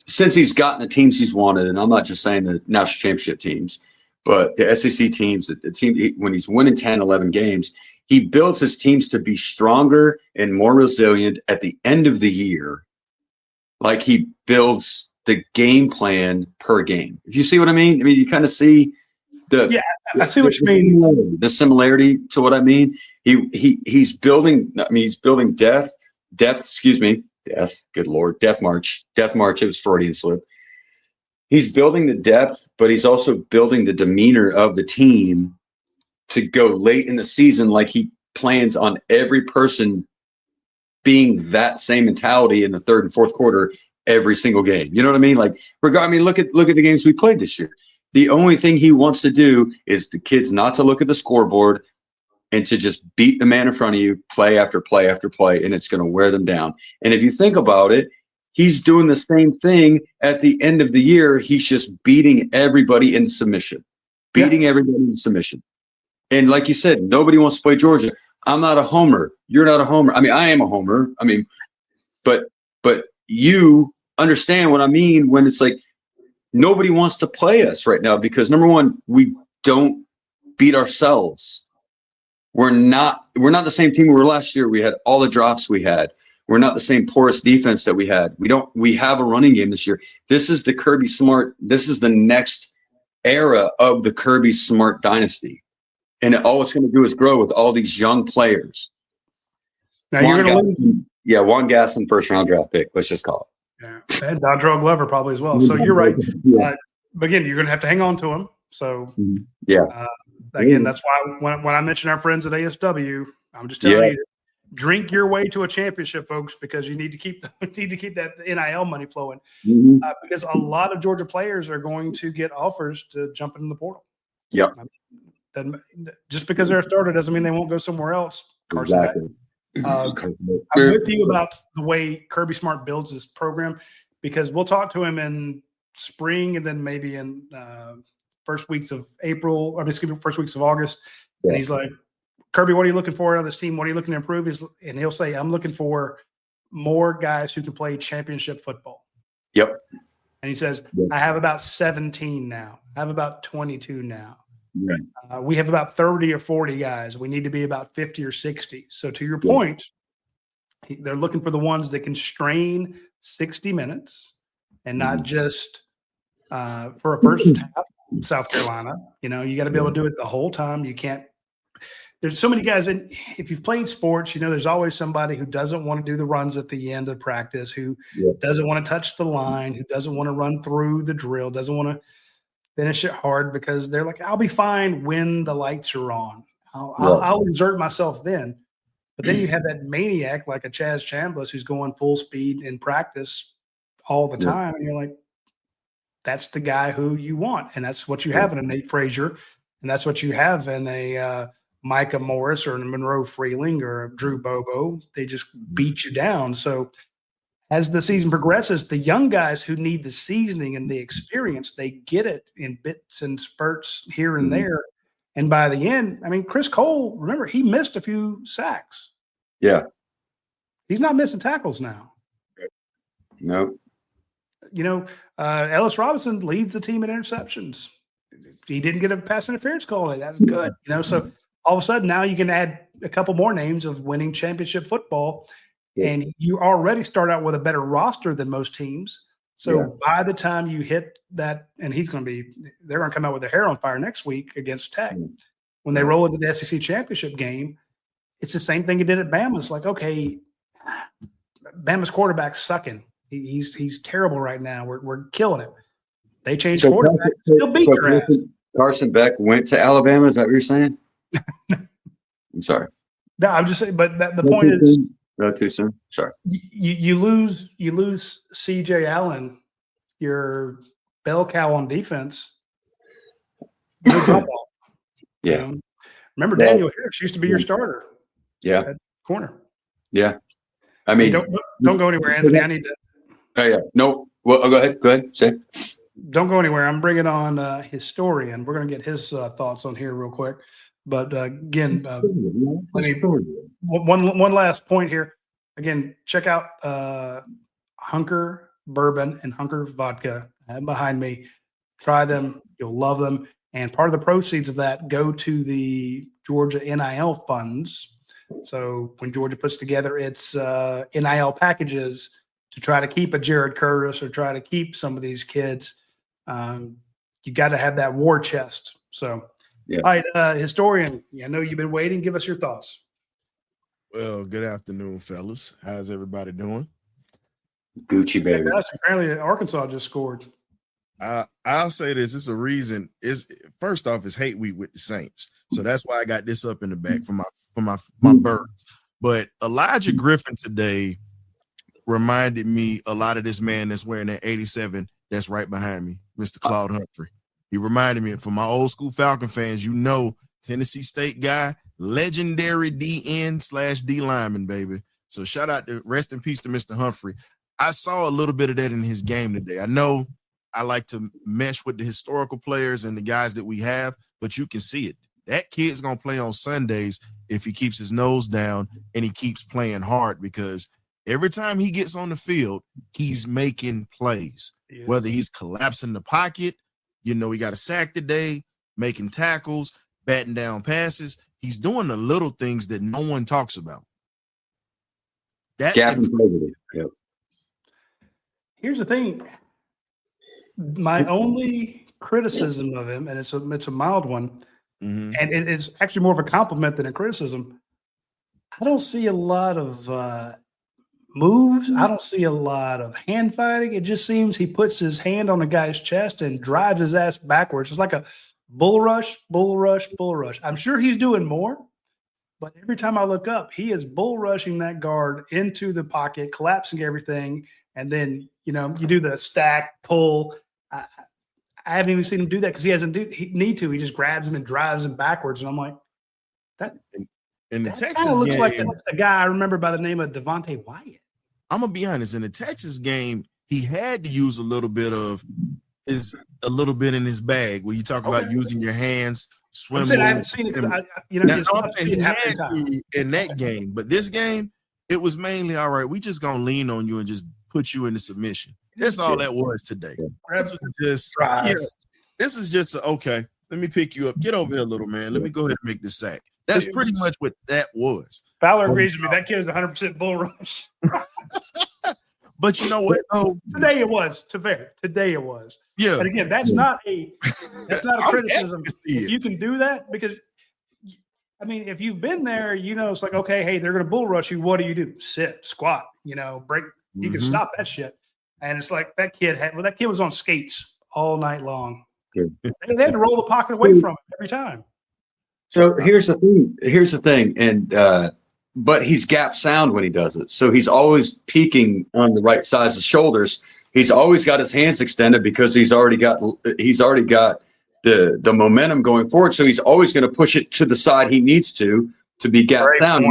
Since he's gotten the teams he's wanted, and I'm not just saying the national championship teams, but the SEC teams, the team, when he's winning 10, 11 games, he builds his teams to be stronger and more resilient at the end of the year. Like he builds the game plan per game. If you see what I mean? You kind of see I see what you mean. The similarity to what I mean. He's building. He's building death. Good Lord, Death March. It was Freudian slip. He's building the depth, but he's also building the demeanor of the team to go late in the season. Like he plans on every person being that same mentality in the third and fourth quarter every single game. You know what I mean? Like, look at the games we played this year. The only thing he wants to do is the kids not to look at the scoreboard and to just beat the man in front of you, play after play after play, and it's going to wear them down. And if you think about it, he's doing the same thing at the end of the year. He's just beating everybody in submission. And like you said, nobody wants to play Georgia. I'm not a homer. You're not a homer. I am a homer. But you understand what I mean when it's like nobody wants to play us right now because, number one, we don't beat ourselves. We're not the same team we were last year. We had all the drops we had. We're not the same porous defense that we had. We have a running game this year. This is the Kirby Smart. This is the next era of the Kirby Smart dynasty. And all it's going to do is grow with all these young players. Now you're going to lose. Yeah, Juan Gasson, first round draft pick. Let's just call it. Yeah, and Dontrell Glover probably as well. So you're right. But again, you're going to have to hang on to him. So, yeah. Again, that's why when I mention our friends at ASW, I'm just telling you, drink your way to a championship, folks, because you need to keep that NIL money flowing. Because a lot of Georgia players are going to get offers to jump into the portal. Yep. Just because they're a starter doesn't mean they won't go somewhere else. Carson Beck. I'm with you about the way Kirby Smart builds this program, because we'll talk to him in spring and then maybe in first weeks of August. And he's like, Kirby, what are you looking for out of this team? What are you looking to improve? And he'll say, I'm looking for more guys who can play championship football. Yep. And he says, I have about 17 now. I have about 22 now. Right. We have about 30 or 40 guys. We need to be about 50 or 60. So to your point, they're looking for the ones that can strain 60 minutes and not just for a first half. South Carolina, you got to be able to do it the whole time. You can't. There's so many guys, and if you've played sports, there's always somebody who doesn't want to do the runs at the end of practice, who doesn't want to touch the line, who doesn't want to run through the drill, doesn't want to finish it hard, because they're like, I'll be fine when the lights are on. I'll exert myself then. But then you have that maniac like a Chaz Chambliss who's going full speed in practice all the time. And you're like, that's the guy who you want. And that's what you have in a Nate Frazier. And that's what you have in a Micah Morris or a Monroe Freeling or a Drew Bobo. They just beat you down. So as the season progresses, the young guys who need the seasoning and the experience, they get it in bits and spurts here and there. And by the end, Chris Cole, remember, he missed a few sacks. Yeah. He's not missing tackles now. Nope. Ellis Robinson leads the team in interceptions. He didn't get a pass interference call. That's good. So all of a sudden now you can add a couple more names of winning championship football. And you already start out with a better roster than most teams. So by the time you hit that, and they're going to come out with their hair on fire next week against Tech. When they roll into the SEC championship game, it's the same thing you did at Bama. It's like, okay, Bama's quarterback's sucking. He's terrible right now. We're killing him. They changed quarterback. Still beat your ass. Carson Beck went to Alabama. Is that what you're saying? I'm sorry. No, I'm just saying. But the point is, not too soon. Sorry. You lose C.J. Allen, your bell cow on defense. No drop off. Yeah. Remember, Daniel Harris used to be your starter. Yeah. At corner. Yeah. Hey, don't go anywhere, Anthony. I need to. Oh yeah. No. Well, go ahead. Go ahead. Say. Don't go anywhere. I'm bringing on historian. We're going to get his thoughts on here real quick. But again, one last point here. Again, check out Hunker Bourbon and Hunker Vodka behind me. Try them. You'll love them. And part of the proceeds of that go to the Georgia NIL funds. So when Georgia puts together its NIL packages to try to keep a Jared Curtis or try to keep some of these kids, you got to have that war chest. So, all right, historian, I know you've been waiting. Give us your thoughts. Well, good afternoon, fellas. How's everybody doing? Gucci, baby. Apparently, Arkansas just scored. I'll say this. It's a reason. First off, it's hate week with the Saints. So that's why I got this up in the back for my birds. But Elijah Griffin today reminded me a lot of this man that's wearing that 87 that's right behind me, Mr. Claude Humphrey. He reminded me, for my old school Falcon fans, Tennessee State guy, legendary DN/D lineman, baby. So shout out to rest in peace to Mr. Humphrey. I saw a little bit of that in his game today. I know I like to mesh with the historical players and the guys that we have, but you can see it. That kid's going to play on Sundays if he keeps his nose down and he keeps playing hard, because every time he gets on the field, he's making plays, whether he's collapsing the pocket, he got a sack today, making tackles, batting down passes. He's doing the little things that no one talks about. Here's the thing. My only criticism of him, and it's a mild one, and it is actually more of a compliment than a criticism. I don't see a lot of moves. I don't see a lot of hand fighting. It just seems he puts his hand on a guy's chest and drives his ass backwards. It's like a bull rush, bull rush, bull rush. I'm sure he's doing more, but every time I look up, he is bull rushing that guard into the pocket, collapsing everything, and then you do the stack pull. I haven't even seen him do that because he need to. He just grabs him and drives him backwards, and I'm like, that. In the That Texas kind of looks game, like a guy I remember by the name of Devontae Wyatt. I'm gonna be honest. In the Texas game, he had to use a little bit in his bag. Where you talk about using your hands, swim. I haven't seen it because he had to in that game, but this game, it was mainly all right. We just gonna lean on you and just put you into submission. That's all that was today. This was just okay. Let me pick you up. Get over here, little man. Let me go ahead and make this sack. That's pretty much what that was. Fowler agrees with me. That kid is 100% bull rush. But you know what? Today it was. Today it was. Yeah. And again, that's not a criticism. If you can do that, because I mean, if you've been there, it's like, okay, hey, they're going to bull rush you. What do? Sit, squat, break. You can stop that shit. And it's like that kid was on skates all night long. Yeah. They had to roll the pocket away from it every time. So here's the thing, and but he's gap sound when he does it. So he's always peaking on the right size of shoulders. He's always got his hands extended because he's already got the momentum going forward. So he's always going to push it to the side he needs to be gap sound.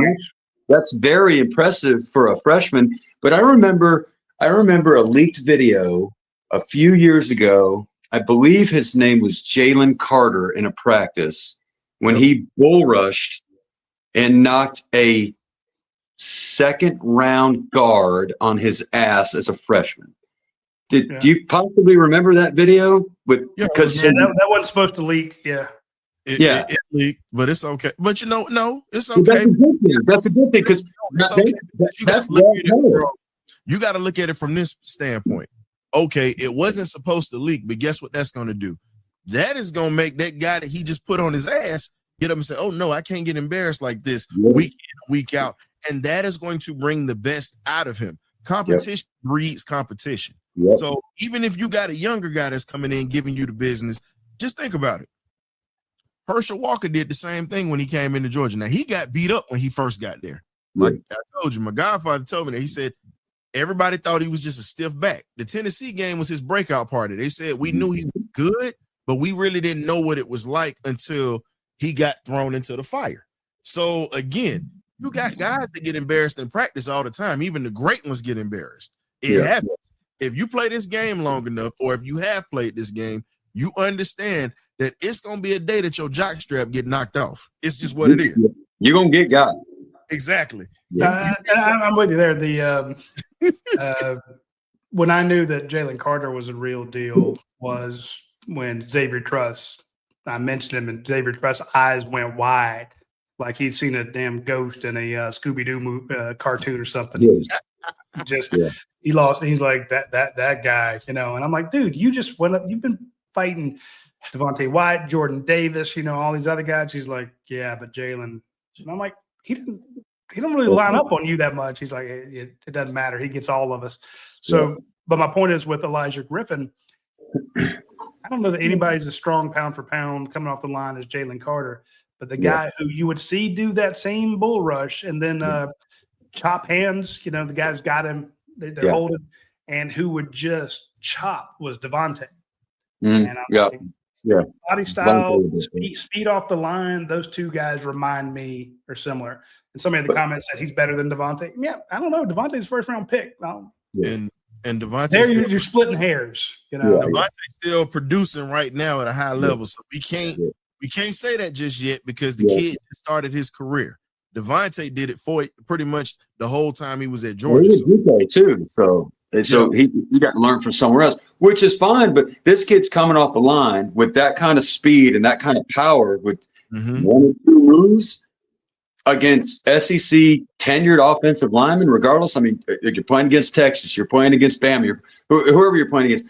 That's very impressive for a freshman. But I remember a leaked video a few years ago. I believe his name was Jalen Carter in a practice when he bull rushed and knocked a second round guard on his ass as a freshman. Do you possibly remember that video? Because that wasn't supposed to leak. Yeah. It leaked, but it's okay. But no, it's okay. That's a good thing because you got to look at it from this standpoint. Okay, it wasn't supposed to leak, but guess what that's going to do? That is going to make that guy that he just put on his ass get up and say, oh, no, I can't get embarrassed like this week in, week out. And that is going to bring the best out of him. Competition breeds competition. Yep. So even if you got a younger guy that's coming in giving you the business, just think about it. Herschel Walker did the same thing when he came into Georgia. Now, he got beat up when he first got there. Like I told you, my godfather told me that. He said, everybody thought he was just a stiff back. The Tennessee game was his breakout party. They said we knew he was good, but we really didn't know what it was like until he got thrown into the fire. So, again, you got guys that get embarrassed in practice all the time. Even the great ones get embarrassed. It happens. If you play this game long enough, or if you have played this game, you understand that it's going to be a day that your jockstrap get knocked off. It's just what it is. You're going to get got. Exactly. I'm with you there. When I knew that Jalen Carter was a real deal was when Xavier Truss, I mentioned him, and Xavier Truss' eyes went wide, like he'd seen a damn ghost in a Scooby-Doo cartoon or something. He lost. He's like that guy, and I'm like, dude, you just went up. You've been fighting Devontae Wyatt, Jordan Davis, all these other guys. He's like, yeah, but Jalen. And I'm like, he didn't really line up on you that much. He's like, it doesn't matter. He gets all of us. So, but my point is with Elijah Griffin, I don't know that anybody's as strong pound for pound coming off the line as Jalen Carter, but the guy who you would see do that same bull rush and then chop hands, the guy's got him, they're holding, and who would just chop was Devontae. And I'm like, body style, speed off the line, those two guys remind me are similar. And somebody in the comments said he's better than Devontae. Yeah, I don't know. Devontae's first round pick. And Devontae, there you're splitting hairs. Devontae's still producing right now at a high level, so we can't say that just yet because the kid just started his career. Devontae did it for pretty much the whole time he was at Georgia. So he got to learn from somewhere else, which is fine. But this kid's coming off the line with that kind of speed and that kind of power with 1 or 2 moves against SEC tenured offensive linemen, regardless. I mean, you're playing against Texas, you're playing against Bama, whoever you're playing against.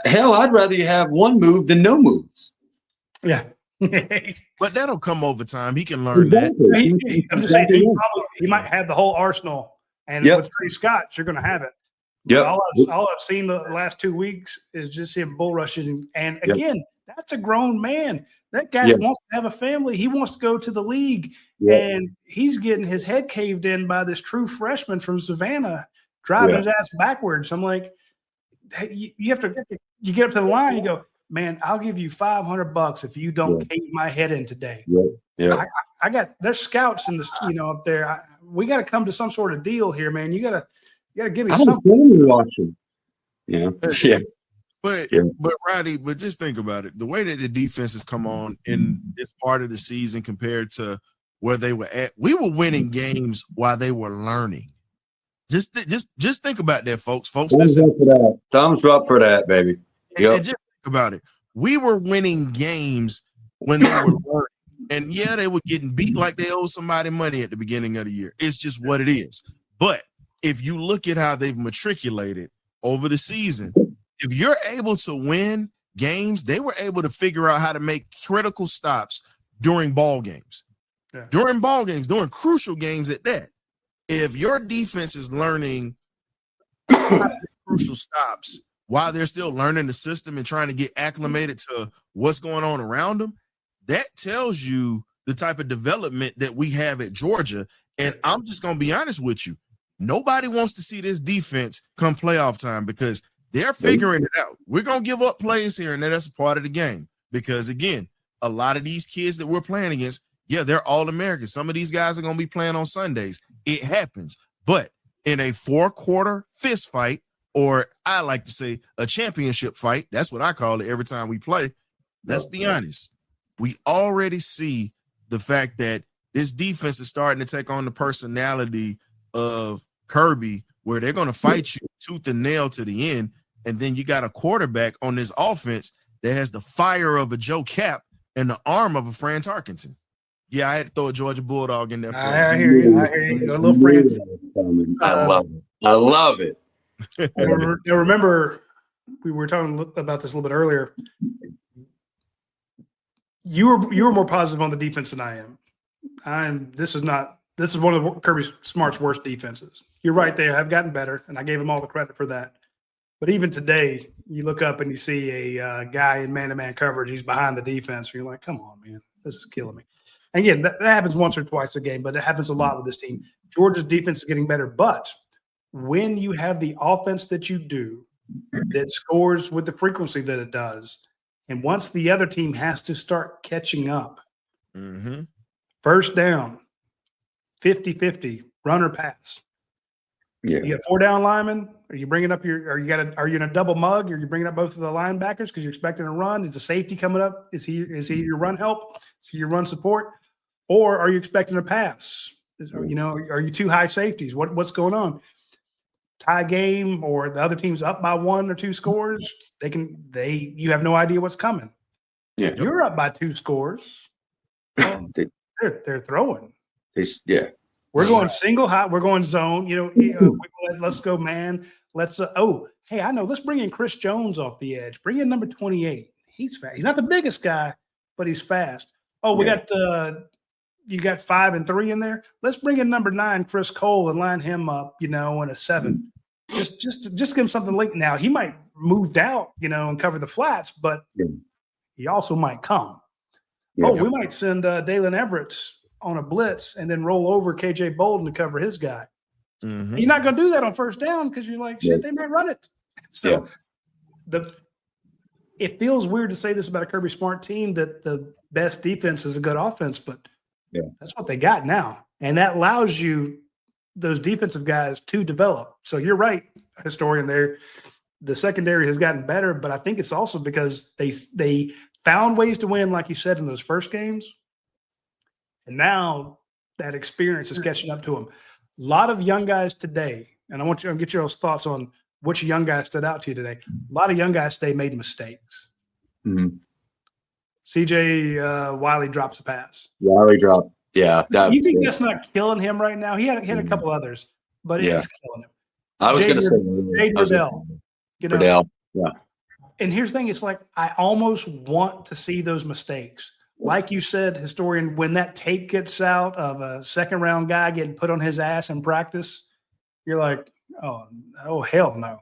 Hell, I'd rather you have one move than no moves. Yeah. But that'll come over time. He can learn that. I'm just saying he might have the whole arsenal. And with Trey Scott, you're going to have it. All I've seen the last 2 weeks is just him bull rushing. And again, That's a grown man. That guy Yeah. wants to have a family. He wants to go to the league, Yeah. and he's getting his head caved in by this true freshman from Savannah driving his ass backwards. I'm like, hey, you have to. You get up to the line, you go, man, I'll give you $500 if you don't cave my head in today. Yeah. I got there's scouts in this, up there. We got to come to some sort of deal here, man. You gotta give me something. Watching. Yeah. But Roddy, but just think about it. The way that the defense has come on in this part of the season compared to where they were at, we were winning games while they were learning. Just think about that, folks. Thumbs up for that. Thumbs up for that, baby. And just think about it. We were winning games when they were learning. And yeah, they were getting beat like they owed somebody money at the beginning of the year. It's just what it is. But if you look at how they've matriculated over the season, if you're able to win games, they were able to figure out how to make critical stops during ball games. Yeah. During ball games, during crucial games at that. If your defense is learning crucial stops while they're still learning the system and trying to get acclimated to what's going on around them, that tells you the type of development that we have at Georgia. And I'm just going to be honest with you. Nobody wants to see this defense come playoff time because they're figuring it out. We're going to give up plays here, and that's a part of the game. Because, again, a lot of these kids that we're playing against, yeah, they're All-Americans. Some of these guys are going to be playing on Sundays. It happens. But in a 4-quarter fist fight, or I like to say a championship fight, that's what I call it every time we play, let's be honest. We already see the fact that this defense is starting to take on the personality of Kirby, where they're going to fight you tooth and nail to the end. And then you got a quarterback on this offense that has the fire of a Joe Cap and the arm of a Fran Tarkenton. Yeah, I had to throw a Georgia Bulldog in there. I hear you. A little Fran. I love it. I remember we were talking about this a little bit earlier. You were more positive on the defense than I am. This is one of Kirby Smart's worst defenses. You're right, they have gotten better, and I gave him all the credit for that. But even today, you look up and you see a guy in man-to-man coverage. He's behind the defense. And you're like, come on, man, this is killing me. And again, that happens once or twice a game, but it happens a lot with this team. Georgia's defense is getting better, but when you have the offense that you do that scores with the frequency that it does, and once the other team has to start catching up, first down, 50-50, run or pass. Yeah. You got 4 down linemen. Are you bringing up are you in a double mug? Are you bringing up both of the linebackers because you're expecting a run? Is the safety coming up? Is he your run help? Is he your run support? Or are you expecting a pass? Are you two high safeties? What's going on? Tie game, or the other team's up by 1 or 2 scores. You have no idea what's coming. Yeah. You're up by 2 scores. They're throwing. We're going single high. We're going zone. Let's go man. Let's. Hey, I know. Let's bring in Chris Jones off the edge. Bring in number 28. He's fast. He's not the biggest guy, but he's fast. We got you got 5 and 3 in there. Let's bring in number 9, Chris Cole, and line him up. In a 7. Just give him something late. Now he might move out, and cover the flats, but he also might come. Yeah. We might send Dalen Everett on a blitz and then roll over KJ Bolden to cover his guy. You're not going to do that on first down because you're like, shit, they might run it. So it feels weird to say this about a Kirby Smart team, that the best defense is a good offense, but that's what they got now. And that allows you, those defensive guys, to develop. So you're right, historian there. The secondary has gotten better, but I think it's also because they found ways to win, like you said, in those first games. And now that experience is catching up to them. A lot of young guys today, and I want you to get your thoughts on which young guys stood out to you today. A lot of young guys today made mistakes. CJ Wiley drops a pass. Wiley dropped. Yeah. You think that's not killing him right now? He had a couple others, but it's killing him. I was going to say Jade Riddell. Riddell. Yeah. And here's the thing. It's like I almost want to see those mistakes. Like you said, historian, when that tape gets out of a second-round guy getting put on his ass in practice, you're like, oh hell no.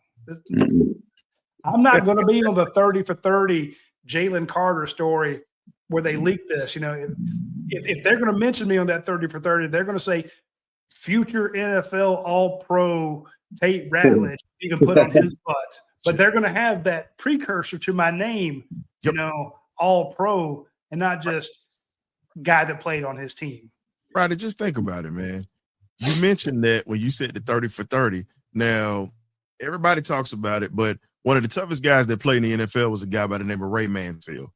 I'm not going to be on the 30 for 30 Jalen Carter story where they leaked this. You know, if they're going to mention me on that 30 for 30, they're going to say future NFL All-Pro Tate Ratledge you can put on his butt. But they're going to have that precursor to my name, you know, All-Pro, and not just guy that played on his team. Ryder, just think about it, man. You mentioned that when you said the 30 for 30. Now, everybody talks about it, but one of the toughest guys that played in the NFL was a guy by the name of Ray Mansfield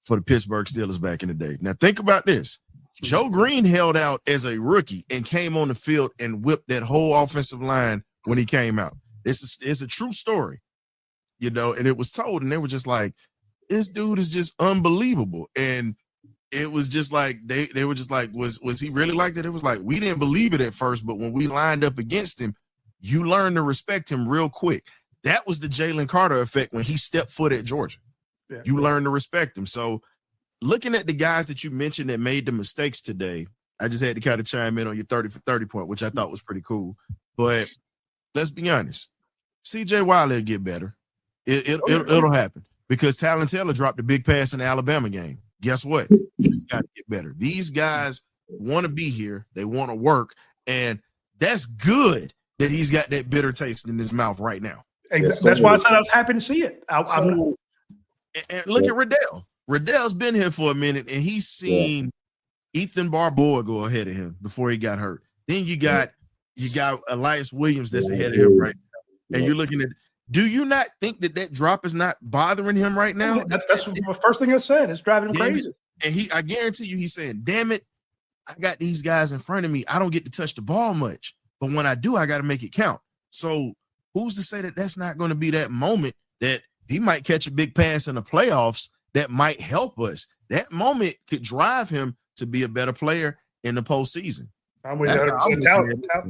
for the Pittsburgh Steelers back in the day. Now, think about this. Joe Green held out as a rookie and came on the field and whipped that whole offensive line when he came out. It's a true story, you know, and it was told, and they were just like, this dude is just unbelievable. And it was just like, they were just like, was he really like that? It was like, we didn't believe it at first, but when we lined up against him, you learn to respect him real quick. That was the Jalen Carter effect when he stepped foot at Georgia. Yeah, you learn to respect him. So looking at the guys that you mentioned that made the mistakes today, I just had to kind of chime in on your 30 for 30 point, which I thought was pretty cool. But let's be honest. CJ Wiley will get better. It'll happen because Talon Taylor dropped a big pass in the Alabama game. Guess what? He's got to get better. These guys want to be here. They want to work. And that's good that he's got that bitter taste in his mouth right now. Exactly. That's why I said I was happy to see it. And look at Riddell. Riddell's been here for a minute, and he's seen Ethan Barbour go ahead of him before he got hurt. Then you got Elias Williams that's ahead of him right now. And you're looking at, do you not think that drop is not bothering him right now? That's the first thing I said. It's driving him crazy. And I guarantee you, he's saying, damn it, I got these guys in front of me. I don't get to touch the ball much. But when I do, I got to make it count. So who's to say that that's not going to be that moment that he might catch a big pass in the playoffs that might help us? That moment could drive him to be a better player in the postseason. I'm with you.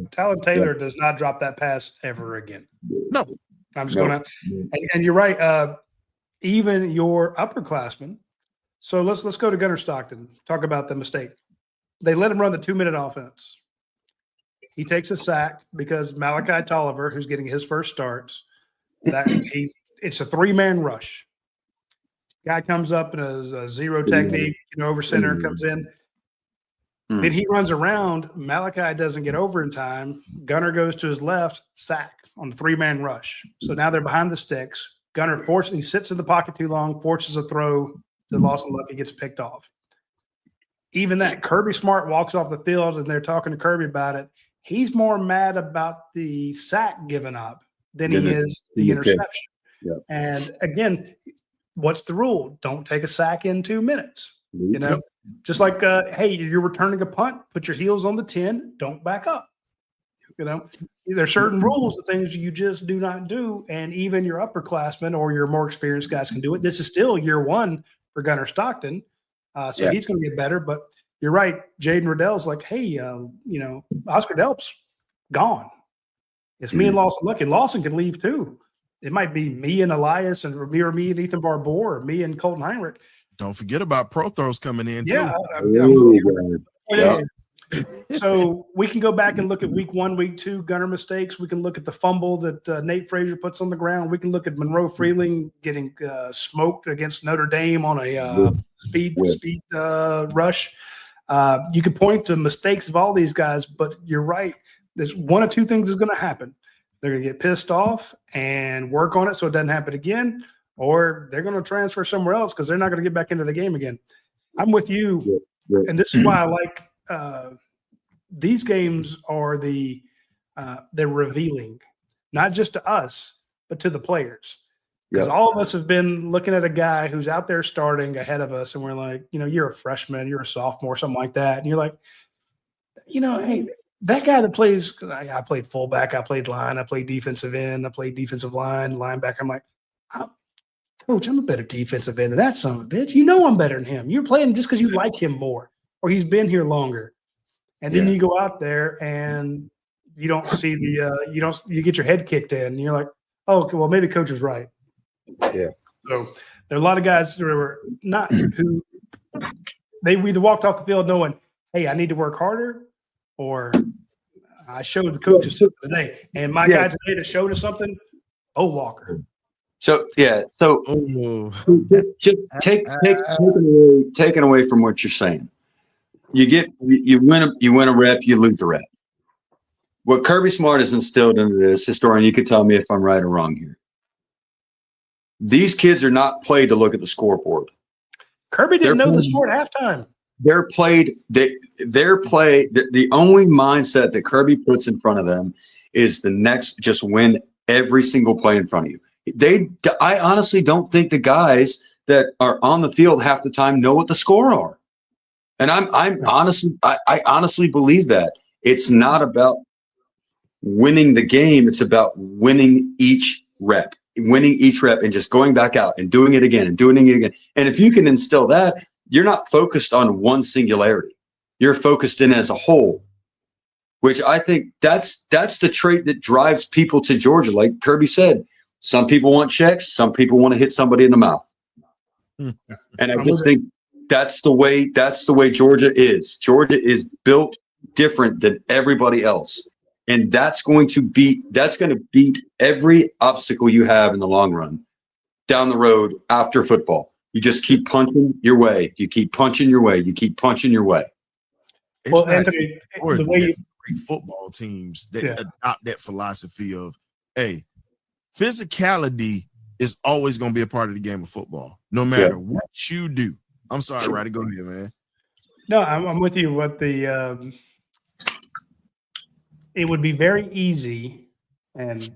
Talon Taylor does not drop that pass ever again. No. I'm just going to – and you're right. Even your upperclassmen. So let's go to Gunnar Stockton, talk about the mistake. They let him run the 2-minute offense. He takes a sack because Malachi Tolliver, who's getting his first starts, it's a 3-man rush. Guy comes up in a zero technique, over center, comes in. Then he runs around. Malachi doesn't get over in time. Gunnar goes to his left, sack on the 3-man rush. So now they're behind the sticks. Gunnar he sits in the pocket too long, forces a throw to Lawson Luck. He gets picked off. Even that, Kirby Smart walks off the field, and they're talking to Kirby about it. He's more mad about the sack given up than he is the interception. Yeah. And again, what's the rule? Don't take a sack in 2 minutes. Just like, hey, you're returning a punt, put your heels on the 10, don't back up. There are certain rules of things you just do not do, and even your upperclassmen or your more experienced guys can do it. This is still year one for Gunnar Stockton, so he's going to get better. But you're right, Jaden Riddell's like, hey, Oscar Delp's gone. It's me and Lawson Luck, and Lawson can leave too. It might be me and Elias and me and Ethan Barbour, or me and Colton Heinrich. Don't forget about Pro Throws coming in too. So we can go back and look at week 1, week 2 Gunnar mistakes. We can look at the fumble that Nate Frazier puts on the ground. We can look at Monroe Freeling getting smoked against Notre Dame on a speed rush. You could point to mistakes of all these guys, but you're right. There's one of two things is going to happen. They're going to get pissed off and work on it so it doesn't happen again, or they're going to transfer somewhere else because they're not going to get back into the game again. I'm with you, and this is why I like these games are they're revealing, not just to us, but to the players. Because all of us have been looking at a guy who's out there starting ahead of us, and we're like, you're a freshman, you're a sophomore, something like that. And you're like, hey, that guy that plays – I played fullback, I played line, I played defensive end, I played defensive line, linebacker. I'm like, Coach, I'm a better defensive end than that son of a bitch. I'm better than him. You're playing just because you like him more or he's been here longer. And then you go out there and you don't see you get your head kicked in. And you're like, oh, okay, well, maybe Coach is right. Yeah. So there are a lot of guys who are not who they either walked off the field knowing, hey, I need to work harder, or I showed the coaches something today. And my guy today that showed us something, Walker. So Oh, just taken away from what you're saying. You win a rep, you lose a rep. What Kirby Smart has instilled into this, historian, you could tell me if I'm right or wrong here. These kids are not played to look at the scoreboard. Kirby didn't know the score at halftime. The only mindset that Kirby puts in front of them is the next, just win every single play in front of you. I honestly don't think the guys that are on the field half the time know what the score are. And I honestly believe that it's not about winning the game. It's about winning each rep and just going back out and doing it again and doing it again. And if you can instill that, you're not focused on one singularity. You're focused in as a whole, which I think that's the trait that drives people to Georgia. Like Kirby said, some people want checks. Some people want to hit somebody in the mouth. And I just think that's the way Georgia is. Georgia is built different than everybody else. And that's going to beat every obstacle you have in the long run down the road after football. You just keep punching your way. You keep punching your way. You keep punching your way. Well, Anthony, the way great football teams that adopt that philosophy of, hey, physicality is always going to be a part of the game of football, no matter what you do. I'm sorry, Ryder, go ahead, man. No, I'm with you. What it would be very easy, and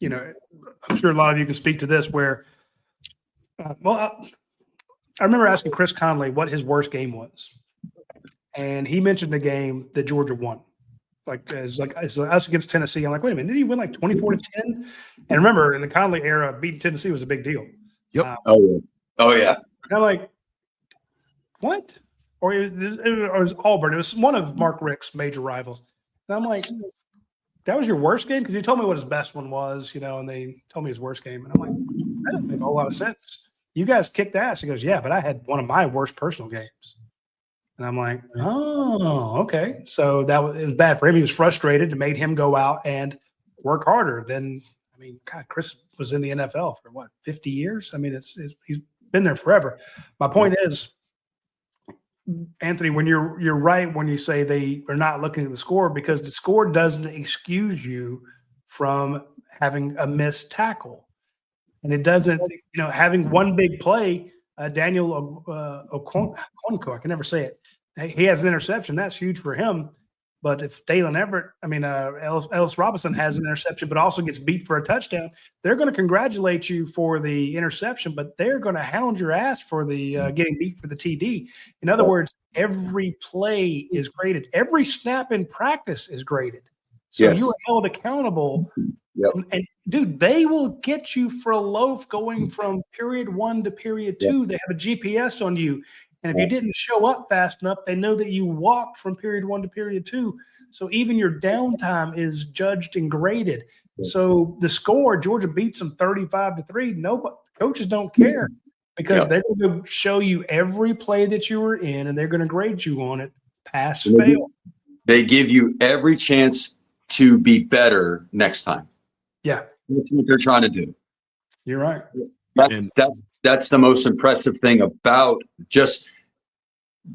I'm sure a lot of you can speak to this. Where, I remember asking Chris Conley what his worst game was, and he mentioned the game that Georgia won. As us against Tennessee. I'm like, wait a minute, did he win like 24-10? And remember, in the Conley era, beating Tennessee was a big deal. Yep. Oh yeah. I'm like, what? Or it was Auburn. It was one of Mark Richt's major rivals. And I'm like, that was your worst game? Because he told me what his best one was, and they told me his worst game. And I'm like, that doesn't make a whole lot of sense. You guys kicked ass. He goes, yeah, but I had one of my worst personal games. And I'm like, oh, okay. So it was bad for him. He was frustrated. It made him go out and work harder. God, Chris was in the NFL for 50 years? I mean, he's been there forever. My point is, Anthony, when you're right when you say they are not looking at the score, because the score doesn't excuse you from having a missed tackle. And it doesn't, having one big play, Daniel Okonkwo, I can never say it. He has an interception. That's huge for him. But if Dalen Ellis Robinson has an interception, but also gets beat for a touchdown, they're going to congratulate you for the interception, but they're going to hound your ass for the getting beat for the TD. In other words, every play is graded. Every snap in practice is graded. So you are held accountable. Yep. And dude, they will get you for a loaf going from period 1 to period 2. They have a GPS on you. And if you didn't show up fast enough, they know that you walked from period 1 to period 2. So even your downtime is judged and graded. So the score, Georgia beats them 35-3. Nobody, coaches don't care, because they're going to show you every play that you were in, and they're going to grade you on it, pass, fail. They give you every chance to be better next time. Yeah. That's what they're trying to do. You're right. That's the most impressive thing about just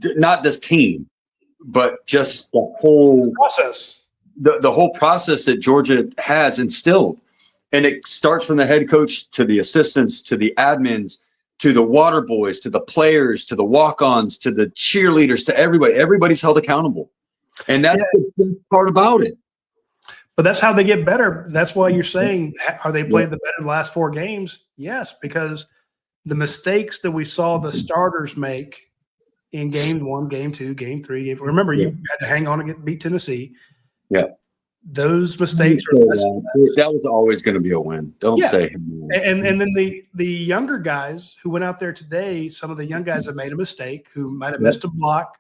not this team, but just the whole process. The whole process that Georgia has instilled. And it starts from the head coach to the assistants, to the admins, to the water boys, to the players, to the walk-ons, to the cheerleaders, to everybody. Everybody's held accountable. And that's the best part about it. But that's how they get better. That's why you're saying, are they played the better the last 4 games? Yes, because the mistakes that we saw the starters make in game 1, game 2, game 3, remember, you had to hang on and beat Tennessee. Yeah. Those mistakes are that was always going to be a win. Don't say him. And then the younger guys who went out there today, some of the young guys have made a mistake, who might have missed a block,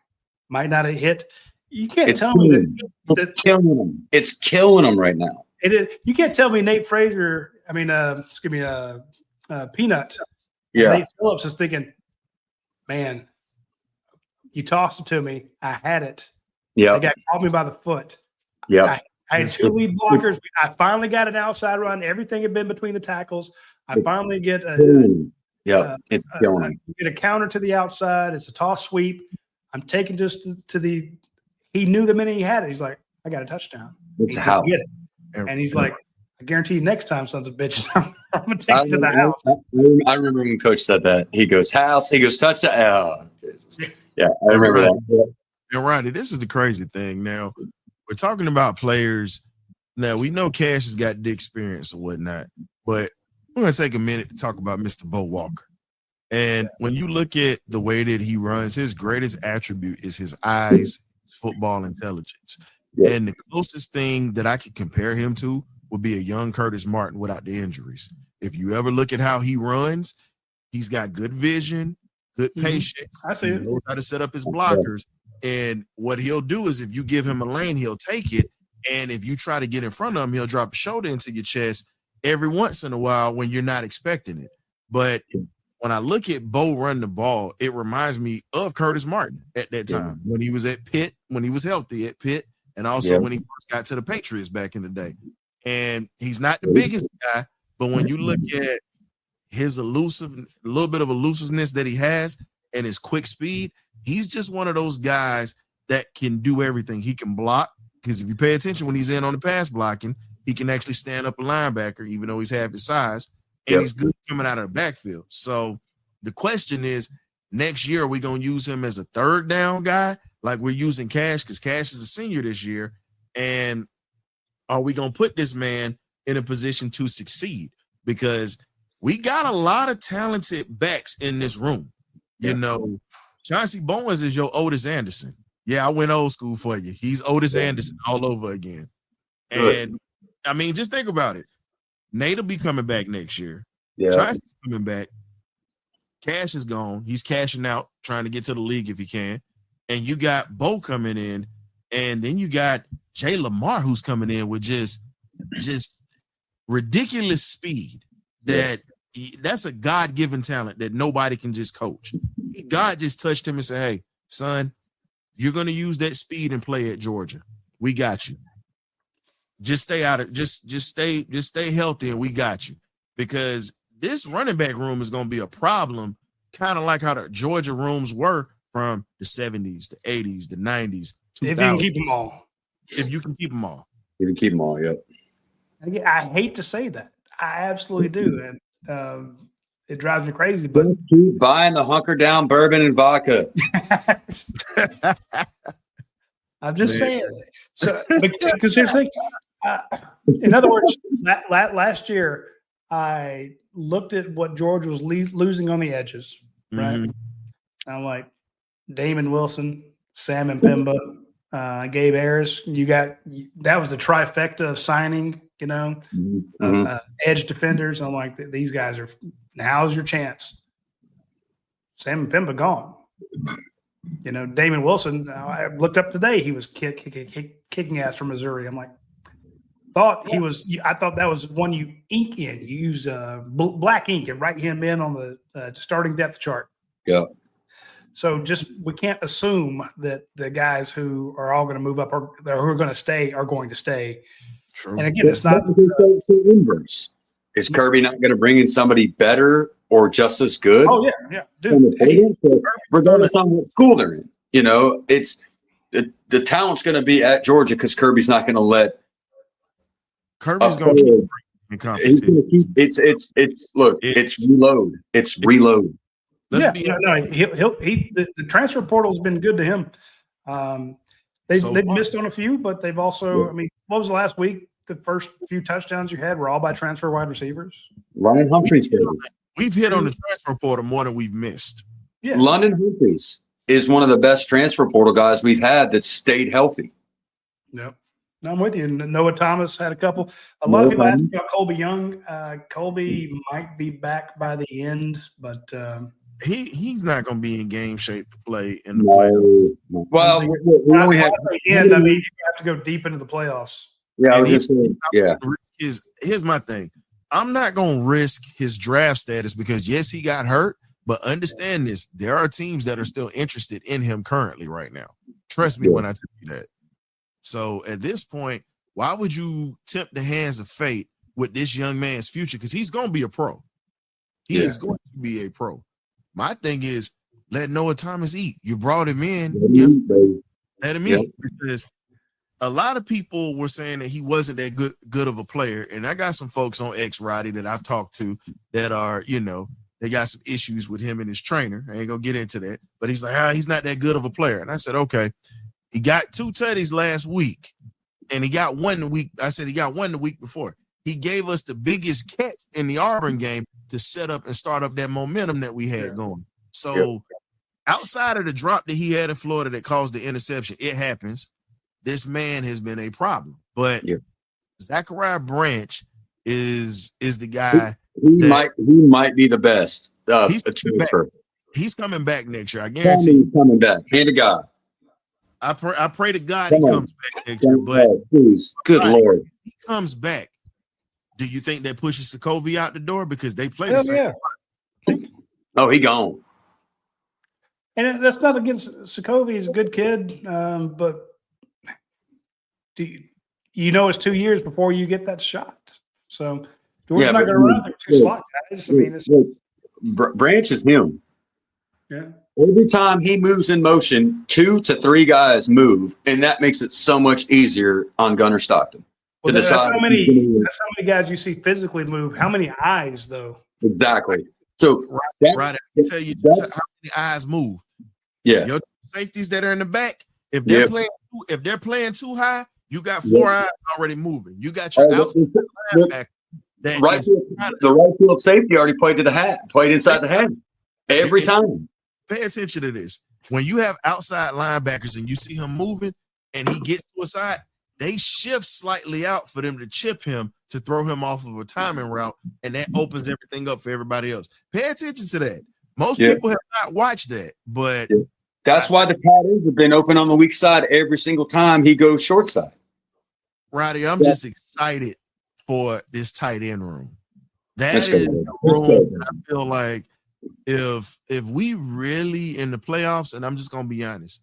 might not have hit. You can't tell me that it's killing them. It's killing them right now. It is. You can't tell me Nate Frazier. Peanut. Yeah. Nate Phillips is thinking, man, you tossed it to me. I had it. Yeah. They caught me by the foot. Yeah. I had 2 lead blockers. I finally got an outside run. Everything had been between the tackles. I finally get a it's killing. get a counter to the outside. It's a toss sweep. I'm taking just to the. He knew the minute he had it. He's like, I got a touchdown. It's He a didn't house. get it, and he's like, I guarantey you next time, sons of bitches, I'm gonna take it to the house. I remember when Coach said that. He goes house. He goes touchdown. Oh, Jesus. Yeah, I And remember Rodney, that. and Rodney, this is the crazy thing. Now we're talking about players. Now we know Cash has got the experience or whatnot, but we're gonna take a minute to talk about Mr. Bo Walker. And when you look at the way that he runs, his greatest attribute is his eyes, his football intelligence. Yeah. And the closest thing that I could compare him to would be a young Curtis Martin without the injuries. If you ever look at how he runs, he's got good vision, good patience. I see He it. knows how to set up his blockers. And what he'll do is if you give him a lane, he'll take it. And if you try to get in front of him, he'll drop a shoulder into your chest every once in a while when you're not expecting it. But when I look at Bo run the ball, it reminds me of Curtis Martin at that time when he was at Pitt, when he was healthy at Pitt, and also when he first got to the Patriots back in the day. And he's not the biggest guy, but when you look at his a little bit of elusiveness that he has and his quick speed, he's just one of those guys that can do everything. He can block, because if you pay attention when he's in on the pass blocking, he can actually stand up a linebacker, even though he's half his size, and he's good coming out of the backfield. So the question is, next year, are we going to use him as a third down guy like we're using Cash, because Cash is a senior this year, and are we going to put this man in a position to succeed? Because we got a lot of talented backs in this room. You know, Chauncey Bowens is your Otis Anderson. Yeah, I went old school for you. He's Otis Anderson all over again. And, I mean, just think about it. Nate will be coming back next year. Yeah. Chauncey's coming back. Cash is gone. He's cashing out, trying to get to the league if he can. And you got Bo coming in. And then you got Jay Lamar, who's coming in with just ridiculous speed. That's a God-given talent that nobody can just coach. God just touched him and said, hey, son, you're going to use that speed and play at Georgia. We got you. Just stay out of just stay healthy, and we got you. Because this running back room is going to be a problem, kind of like how the Georgia rooms were from the 70s, the 80s, the 90s, 2000s. If you can keep them all. If you can keep them all. You can keep them all, I hate to say that. I absolutely do. And it drives me crazy. But keep buying the hunker down bourbon and vodka. I'm just saying. So, because here's the thing. In other words, last year, I looked at what George was losing on the edges, right? Mhm. I'm like, Damon Wilson, Sam Mpemba, Gabe Ayers. That was the trifecta of signing, edge defenders. I'm like, these guys are. Now's your chance. Sam Mpemba gone. Damon Wilson. I looked up today. He was kicking ass from Missouri. I'm like, I thought that was one you ink in. You use black ink and write him in on the starting depth chart. Yeah. So we can't assume that the guys who are all going to move up or who are going to stay are going to stay. True. And again, it's not so inverse. Is Kirby not going to bring in somebody better or just as good? Oh yeah, dude. Regardless on what school they're in, it's the talent's going to be at Georgia because Kirby's not going to let. Kirby's going to keep bringing competition. It's reload. It's reload. The transfer portal's been good to him. They've missed on a few, but they've also. I mean, what was the last week? The first few touchdowns you had were all by transfer wide receivers. London Humphreys. We've hit on the transfer portal more than we've missed. Yeah. London Humphreys is one of the best transfer portal guys we've had that stayed healthy. Yep. I'm with you. Noah Thomas had a couple. A lot of people ask about Colby Young. Colby might be back by the end, but he's not going to be in game shape to play in the playoffs. Well, we have you have to go deep into the playoffs. Yeah, I was just saying. Yeah. Here's my thing. I'm not going to risk his draft status because, yes, he got hurt, but understand this. There are teams that are still interested in him currently right now. Trust me when I tell you that. So at this point, why would you tempt the hands of fate with this young man's future? Because he's going to be a pro. He is going to be a pro. My thing is let Noah Thomas eat. You brought him in. Let him eat. Because a lot of people were saying that he wasn't that good of a player. And I got some folks on X, Roddy, that I've talked to that are, they got some issues with him and his trainer. I ain't going to get into that. But he's like, he's not that good of a player. And I said, okay. He got 2 tutties last week. And he got one the week. I said he got one the week before. He gave us the biggest catch in the Auburn game to set up and start up that momentum that we had going. So outside of the drop that he had in Florida that caused the interception, it happens. This man has been a problem. But Zachariah Branch is the guy. He might be the best. He's coming back next year. I guarantee he's coming back. Hand to God. I pray to God he comes back next year. But please, good Lord, he comes back. Do you think that pushes Sokovia out the door because they play the same? Yeah. Oh, he gone. And that's not against Sokovia. He's a good kid, but it's 2 years before you get that shot. So Georgia's not going to run out there 2 slot guys. I mean, Branch is him. Yeah. Every time he moves in motion, 2 to 3 guys move, and that makes it so much easier on Gunner Stockton to decide. That's how many guys you see physically move. How many eyes, though? Exactly. So, right, I can tell you how many eyes move. Yeah. Your safeties that are in the back, if they're playing too high, you got 4 eyes already moving. You got your outside linebacker. The right field safety already played inside the hat every time. Pay attention to this. When you have outside linebackers and you see him moving and he gets to a side, they shift slightly out for them to chip him to throw him off of a timing route, and that opens everything up for everybody else. Pay attention to that. Most people have not watched that, but that's why the tight ends have been open on the weak side every single time he goes short side. Roddy, I'm just excited for this tight end room. That is the room that I feel like if we really in the playoffs, and I'm just gonna be honest,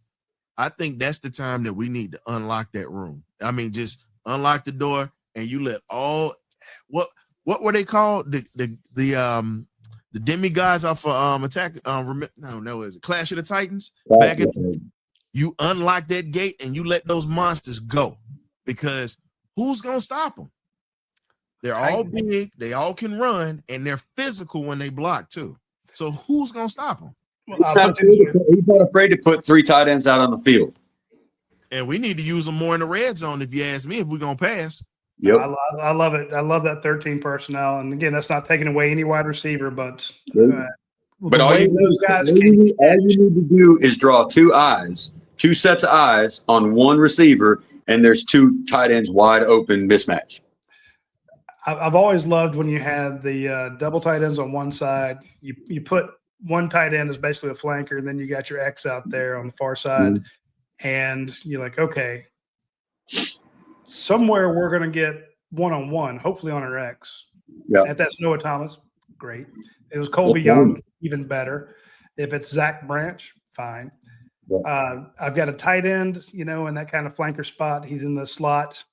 I think that's the time that we need to unlock that room. I mean, just unlock the door and you let all what were they called? The demigods off of Attack. Is it Clash of the Titans? You unlock that gate and you let those monsters go, because who's gonna stop them? They're all big, they all can run, and they're physical when they block too. So who's gonna stop them? He's not afraid to put 3 tight ends out on the field. And we need to use them more in the red zone, if you ask me, if we're gonna pass. Yep. I love it. I love that 13 personnel. And again, that's not taking away any wide receiver, but all you need to do is draw 2 sets of eyes on one receiver, and there's 2 tight ends wide open mismatch. I've always loved when you had the double tight ends on one side. You put one tight end as basically a flanker, and then you got your X out there on the far side. And you're like, okay, somewhere we're going to get one-on-one, hopefully on our X. Yeah. If that's Noah Thomas, great. If it was Colby Young, even better. If it's Zach Branch, fine. Yeah. I've got a tight end, in that kind of flanker spot. He's in the slot.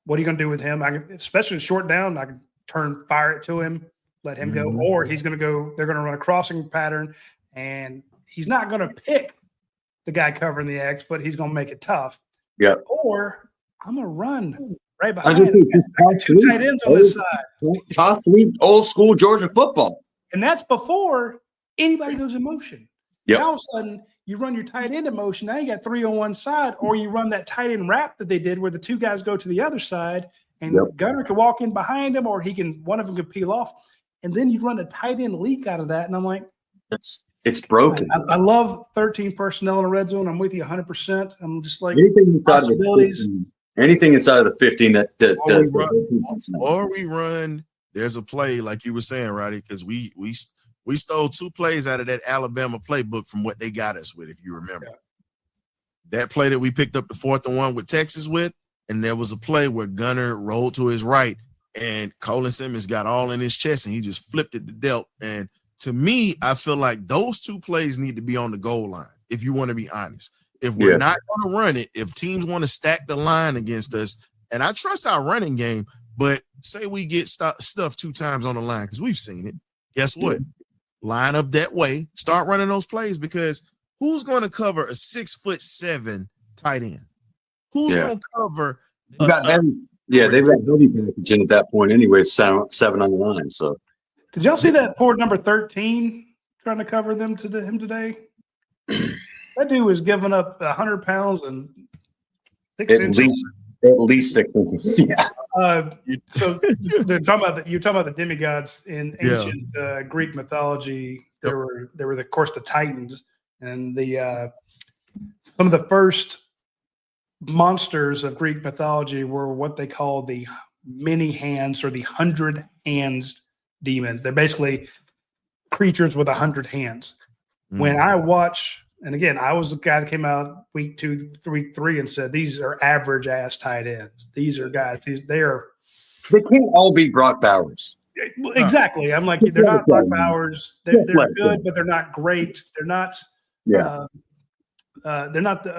What are you going to do with him? Especially in short down, I can fire it to him, let him go. Or he's going to go – they're going to run a crossing pattern, and he's not going to pick the guy covering the X, but he's going to make it tough. Yeah. Or I'm going to run right behind him. I got 2 tight ends on this side. Top 3 old school Georgia football. And that's before anybody goes in motion. Yep. Now all of a sudden – you run your tight end in motion. Now you got 3 on one side, or you run that tight end wrap that they did where the 2 guys go to the other side, and Gunner can walk in behind him, or one of them could peel off, and then you run a tight end leak out of that. And I'm like, it's broken. I love 13 personnel in a red zone. I'm with you 100%. I'm just like anything inside of the 15 or we run. There's a play like you were saying, Roddy, because we stole 2 plays out of that Alabama playbook from what they got us with, if you remember. That play that we picked up the 4th and 1 with Texas with, and there was a play where Gunner rolled to his right, and Colin Simmons got all in his chest, and he just flipped it to Delp. And to me, I feel like those 2 plays need to be on the goal line, if you want to be honest. If we're not going to run it, if teams want to stack the line against us, and I trust our running game, but say we get stuffed 2 times on the line, because we've seen it. guess what? Line up that way, start running those plays, because who's going to cover a 6'7" tight end? Who's going to cover? They've got heavy package in at that point anyway, 7 on the line. So, did y'all see that poor number 13 trying to cover him today? That dude was giving up 100 pounds and 6 inches. At least 6 inches. Yeah. So you're talking about the demigods in ancient Greek mythology. There were, of course, the Titans, and some of the first monsters of Greek mythology were what they call the many hands or the 100 hands demons. They're basically creatures with 100 hands. When I watch, and again, I was the guy that came out week 2, week 3 and said, these are average ass tight ends. These are guys, they can't all be Brock Bowers. Exactly. I'm like, they're not Brock Bowers. They're good, but they're not great. They're not,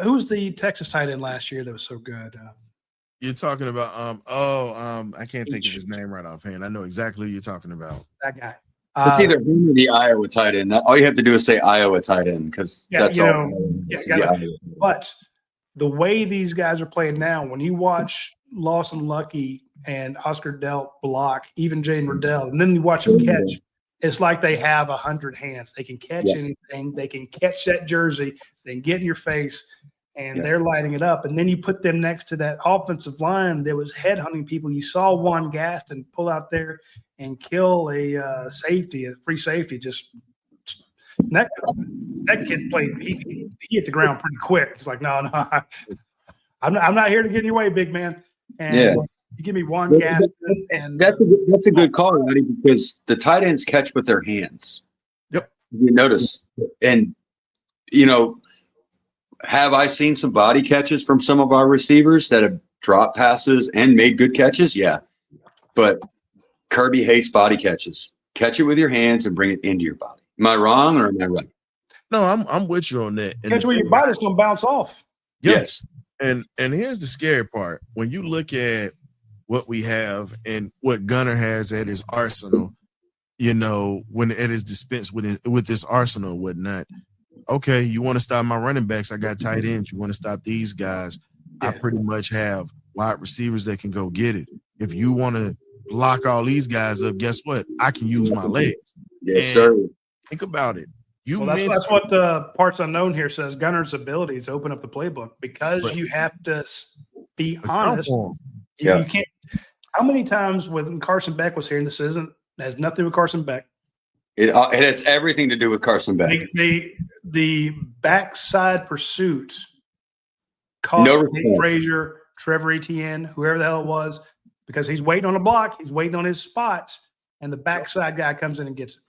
who's the Texas tight end last year that was so good? You're talking about, I can't think of his name right offhand. I know exactly who you're talking about. That guy. It's either him or the Iowa tight end. All you have to do is say Iowa tight end, because that's all. But the way these guys are playing now, when you watch Lawson Lucky and Oscar Delp block, even Jaden Riddell, and then you watch them catch, it's like they have 100 hands. They can catch anything. They can catch that jersey. They can get in your face, and they're lighting it up. And then you put them next to that offensive line that was headhunting people. You saw Juan Gaston pull out there and kill a free safety. Just that kid played. He hit the ground pretty quick. It's like, no, I'm not here to get in your way, big man. And you give me Juan Gaston, and that's a good call, Roddy, because the tight ends catch with their hands. Yep, you notice, and have I seen some body catches from some of our receivers that have dropped passes and made good catches? Yeah, but Kirby hates body catches. Catch it with your hands and bring it into your body. Am I wrong or am I right? No, I'm with you on that. And catch with your body's gonna bounce off. Yes. And here's the scary part. When you look at what we have and what Gunner has at his arsenal, when at his dispense with this arsenal and whatnot. Okay, you want to stop my running backs? I got tight ends. You want to stop these guys? I pretty much have wide receivers that can go get it. If you want to lock all these guys up, guess what? I can use my legs. Yes, sir. Think about it. That's what Parts Unknown here says. Gunner's abilities open up the playbook, because you have to be honest. You can't. How many times when Carson Beck was here, and this has nothing to do with Carson Beck. It has everything to do with Carson Beck. The backside pursuit caught Nate Frazier, Trevor Etienne, whoever the hell it was, because he's waiting on a block, he's waiting on his spots, and the backside guy comes in and gets it.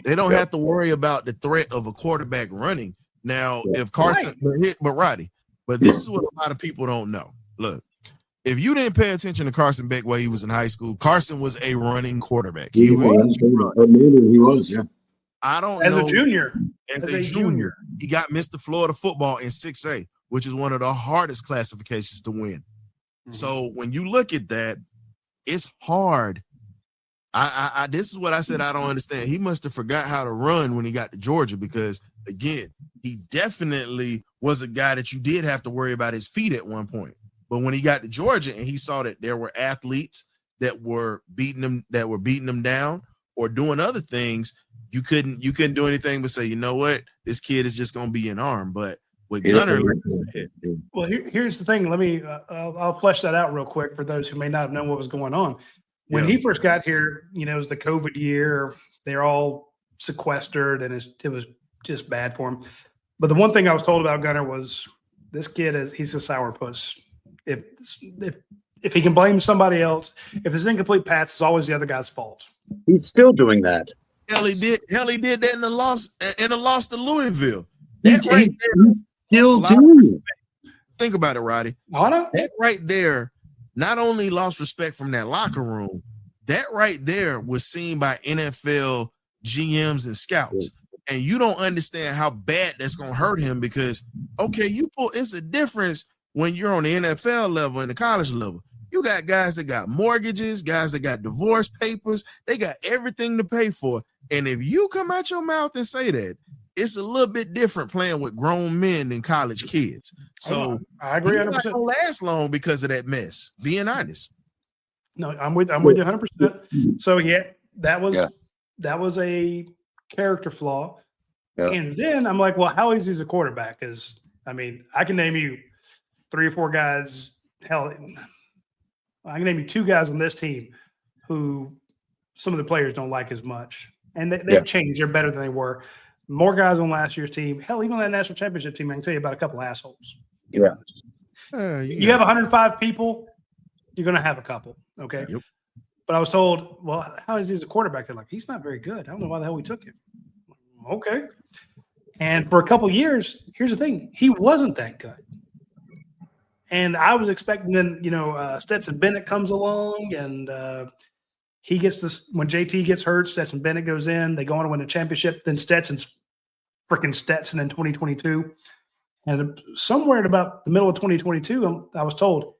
They don't have to worry about the threat of a quarterback running. Now, if Carson, but Roddy, but this is what a lot of people don't know. Look, if you didn't pay attention to Carson Beck while he was in high school, Carson was a running quarterback. He was, yeah. I don't know. As a junior, he got Mr. Florida football in 6A, which is one of the hardest classifications to win. Mm-hmm. So when you look at that, it's hard. This is what I said I don't understand. He must have forgot how to run when he got to Georgia, because, again, he definitely was a guy that you did have to worry about his feet at one point. But when he got to Georgia and he saw that there were athletes that were beating him down or doing other things, you couldn't do anything but say, you know what, this kid is just going to be an arm. But with Gunner, well, here's the thing. Let me I'll flesh that out real quick for those who may not have known what was going on. When he first got here, it was the COVID year. They're all sequestered, and it was just bad for him. But the one thing I was told about Gunner was, this kid he's a sourpuss. If he can blame somebody else, if it's incomplete pass, it's always the other guy's fault. He's still doing that. Hell, he did that in the loss to Louisville. Think about it, Roddy. That right there not only lost respect from that locker room, that right there was seen by NFL GMs and scouts. And you don't understand how bad that's going to hurt him, because, it's a difference when you're on the NFL level and the college level. You got guys that got mortgages, guys that got divorce papers. They got everything to pay for. And if you come out your mouth and say that, it's a little bit different playing with grown men than college kids. So I agree he's 100%. not gonna last long because of that mess. Being honest. No, I'm with you 100%. So that was a character flaw. Yeah. And then I'm like, well, how easy is a quarterback? Because I mean, I can name you 3 or 4 guys. Hell, I can name you 2 guys on this team who some of the players don't like as much. And they've changed. They're better than they were. More guys on last year's team. Hell, even on that national championship team, I can tell you about a couple assholes. Yeah. You have 105 people, you're going to have a couple. Okay. Yep. But I was told, well, how is he as a quarterback? They're like, he's not very good. I don't know why the hell we took him. Okay. And for a couple years, here's the thing. He wasn't that good. And I was expecting then, Stetson Bennett comes along and he gets this when JT gets hurt, Stetson Bennett goes in, they go on to win a championship. Then Stetson's freaking Stetson in 2022. And somewhere at about the middle of 2022, I was told,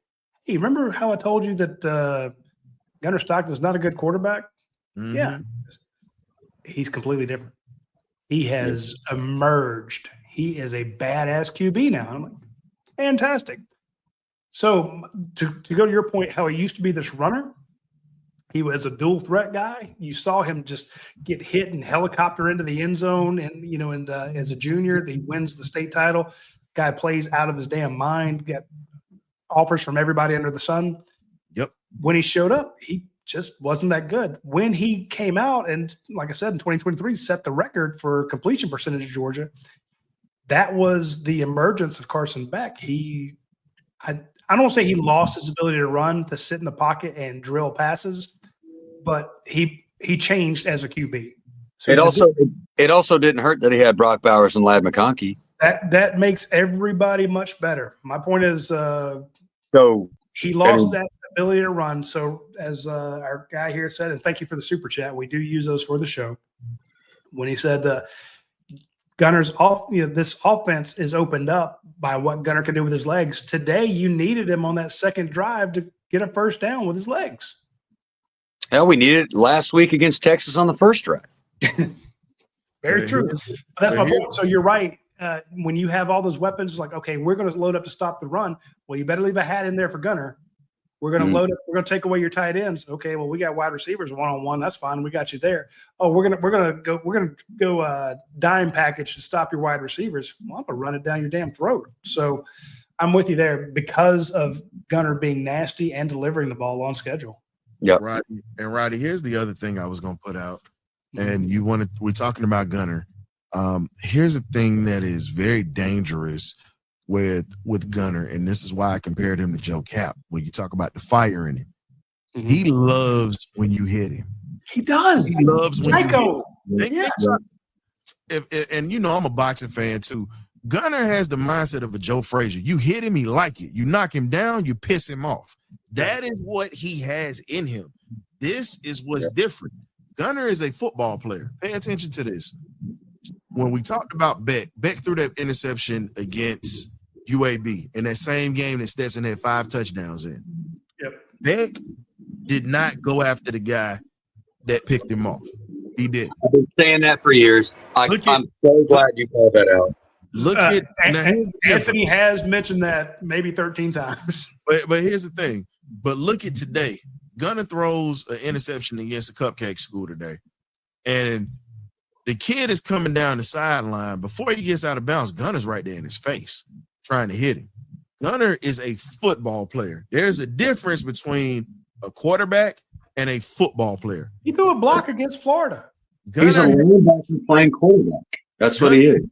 hey, remember how I told you that Gunnar Stockton's not a good quarterback? Mm-hmm. Yeah. He's completely different. He has emerged. He is a badass QB now. I'm like, fantastic. So to go to your point, how he used to be this runner, he was a dual threat guy. You saw him just get hit and helicopter into the end zone. And, as a junior, he wins the state title. Guy plays out of his damn mind, got offers from everybody under the sun. Yep. When he showed up, he just wasn't that good. When he came out and, like I said, in 2023, set the record for completion percentage of Georgia, that was the emergence of Carson Beck. I don't want to say he lost his ability to run, to sit in the pocket and drill passes, but he changed as a QB. So it also didn't hurt that he had Brock Bowers and Ladd McConkey. That makes everybody much better. My point is, he lost that ability to run. So as our guy here said, and thank you for the super chat, we do use those for the show. When he said Gunner's this offense is opened up by what Gunner can do with his legs. Today, you needed him on that second drive to get a first down with his legs. Hell, we needed it last week against Texas on the first drive. Very true. That's my point. So you're right. When you have all those weapons, it's like, okay, we're going to load up to stop the run. Well, you better leave a hat in there for Gunner. We're going to load up. We're going to take away your tight ends. Okay, well, we got wide receivers one-on-one. That's fine. We got you there. Oh, we're gonna go dime package to stop your wide receivers. Well, I'm gonna run it down your damn throat. So I'm with you there because of Gunner being nasty and delivering the ball on schedule. Yeah. Right. And Roddy, here's the other thing I was gonna put out. And we're talking about Gunner. Here's a thing that is very dangerous with Gunner, and this is why I compared him to Joe Cap. When you talk about the fire in him, he loves when you hit him. He does. He loves when you hit him. Yeah. And I'm a boxing fan too. Gunner has the mindset of a Joe Frazier. You hit him, he like it. You knock him down, you piss him off. That is what he has in him. This is what's different. Gunner is a football player. Pay attention to this. When we talked about Beck threw that interception against UAB in that same game that Stetson had 5 touchdowns in. Yep. Beck did not go after the guy that picked him off. He did. I've been saying that for years. I'm so glad you called that out. Look at Anthony has mentioned that maybe 13 times. But here's the thing. But look at today. Gunner throws an interception against a cupcake school today. And the kid is coming down the sideline. Before he gets out of bounds, Gunner's right there in his face trying to hit him. Gunner is a football player. There's a difference between a quarterback and a football player. He threw a block against Florida. He's a linebacker playing quarterback. That's what he is.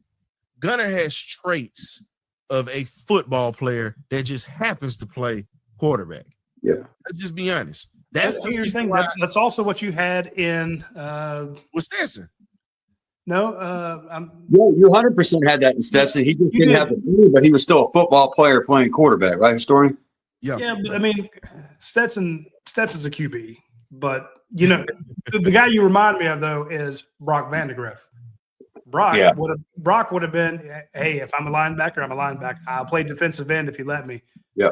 Gunner has traits of a football player that just happens to play quarterback. Yeah. Let's just be honest. That's the thing. That's also what you had in with Stetson. No, you 100% had that in Stetson. He just didn't have the blue, but he was still a football player playing quarterback, right, historian? Yeah. But I mean, Stetson's a QB, but the guy you remind me of though is Brock Vandegrift. Brock would have been, hey, if I'm a linebacker, I'm a linebacker. I'll play defensive end if you let me. Yeah.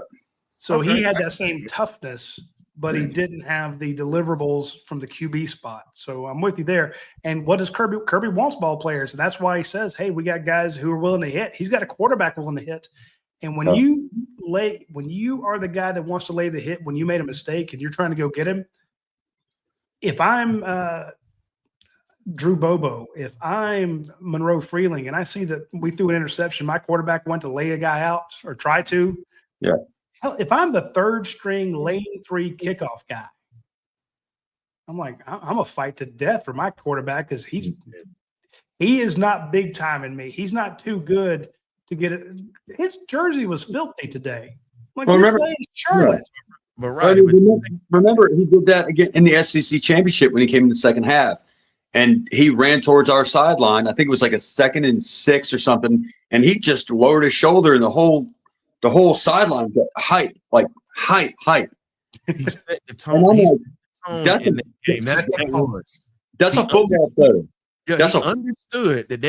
So he had that same toughness, but he didn't have the deliverables from the QB spot. So I'm with you there. And what does Kirby? Kirby wants ball players, and that's why he says, "Hey, we got guys who are willing to hit." He's got a quarterback willing to hit. And when you are the guy that wants to lay the hit when you made a mistake and you're trying to go get him, if I'm Drew Bobo, if I'm Monroe Freeling, and I see that we threw an interception, my quarterback went to lay a guy out or try to. Yeah. Hell, if I'm the third string lane 3 kickoff guy, I'm like, I'm a fight to death for my quarterback because he is not big time in me. He's not too good to get it. His jersey was filthy today. Like, well, remember Charlotte. Yeah. Remember, he did that again in the SEC championship when he came in the second half. And he ran towards our sideline. I think it was like a 2nd and 6 or something. And he just lowered his shoulder, and the whole sideline got hype. He set the tone. That's a football player. Yeah, he understood that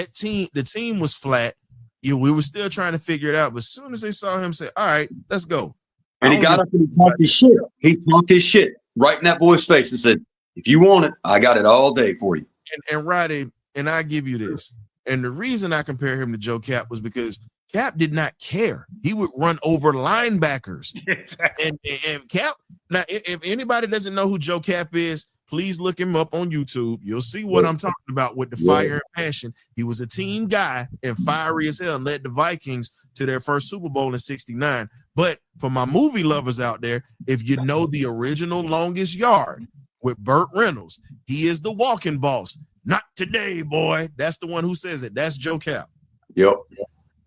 the team was flat. Yeah, we were still trying to figure it out. But as soon as they saw him say, "All right, let's go," and he got up and he talked his shit. He talked his shit right in that boy's face and said, "If you want it, I got it all day for you." And Roddy, and I give you this. And the reason I compare him to Joe Cap was because Cap did not care. He would run over linebackers. Exactly. And Cap, now, if anybody doesn't know who Joe Cap is, please look him up on YouTube. You'll see what I'm talking about with the fire and passion. He was a team guy and fiery as hell and led the Vikings to their first Super Bowl in '69. But for my movie lovers out there, if you know the original Longest Yard with Burt Reynolds, he is the walking boss. Not today, boy. That's the one who says it. That's Joe Cap. Yep.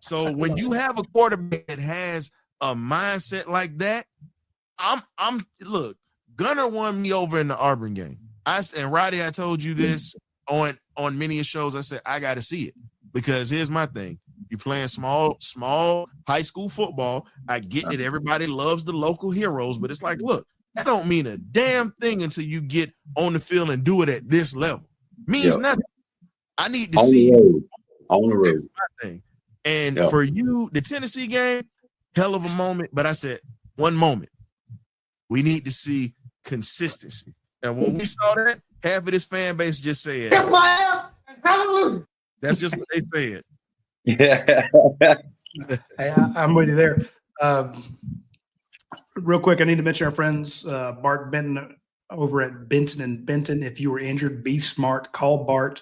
So when you have a quarterback that has a mindset like that, look, Gunner won me over in the Auburn game. And Roddy, I told you this on many shows. I said, I got to see it because here's my thing. You're playing small high school football. I get that everybody loves the local heroes, but it's like, look, that don't mean a damn thing until you get on the field and do it at this level. Means nothing. I need to see on the road. That's my thing. And for you, the Tennessee game, hell of a moment. But I said, one moment. We need to see consistency. And when we saw that, half of this fan base just said, "Kiss my ass and hallelujah." That's just what they said. Hey, I'm with you there. Real quick, I need to mention our friends, Bart Benton over at Benton and Benton. If you were injured, be smart, call Bart.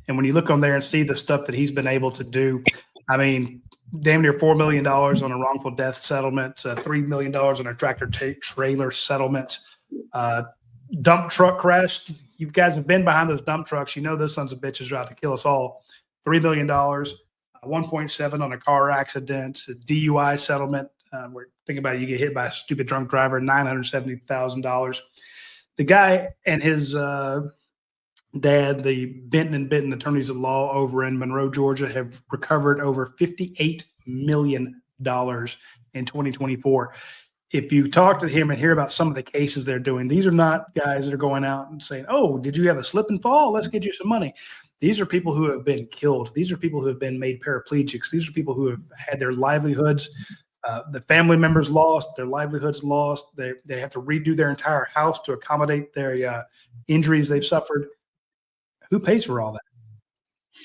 And when you look on there and see the stuff that he's been able to do, I mean, damn near $4 million on a wrongful death settlement, $3 million on a tractor trailer settlement. Dump truck crash. You guys have been behind those dump trucks. You know those sons of bitches are out to kill us all. $3 million, 1.7 on a car accident, a DUI settlement. We're thinking about it, you get hit by a stupid drunk driver, $970,000. The guy and his dad, the Benton and Benton attorneys at law over in Monroe, Georgia, have recovered over $58 million in 2024. If you talk to him and hear about some of the cases they're doing, these are not guys that are going out and saying, "Oh, did you have a slip and fall? Let's get you some money." These are people who have been killed. These are people who have been made paraplegics. These are people who have had their livelihoods, the family members lost, their livelihoods lost. They have to redo their entire house to accommodate their injuries they've suffered. Who pays for all that?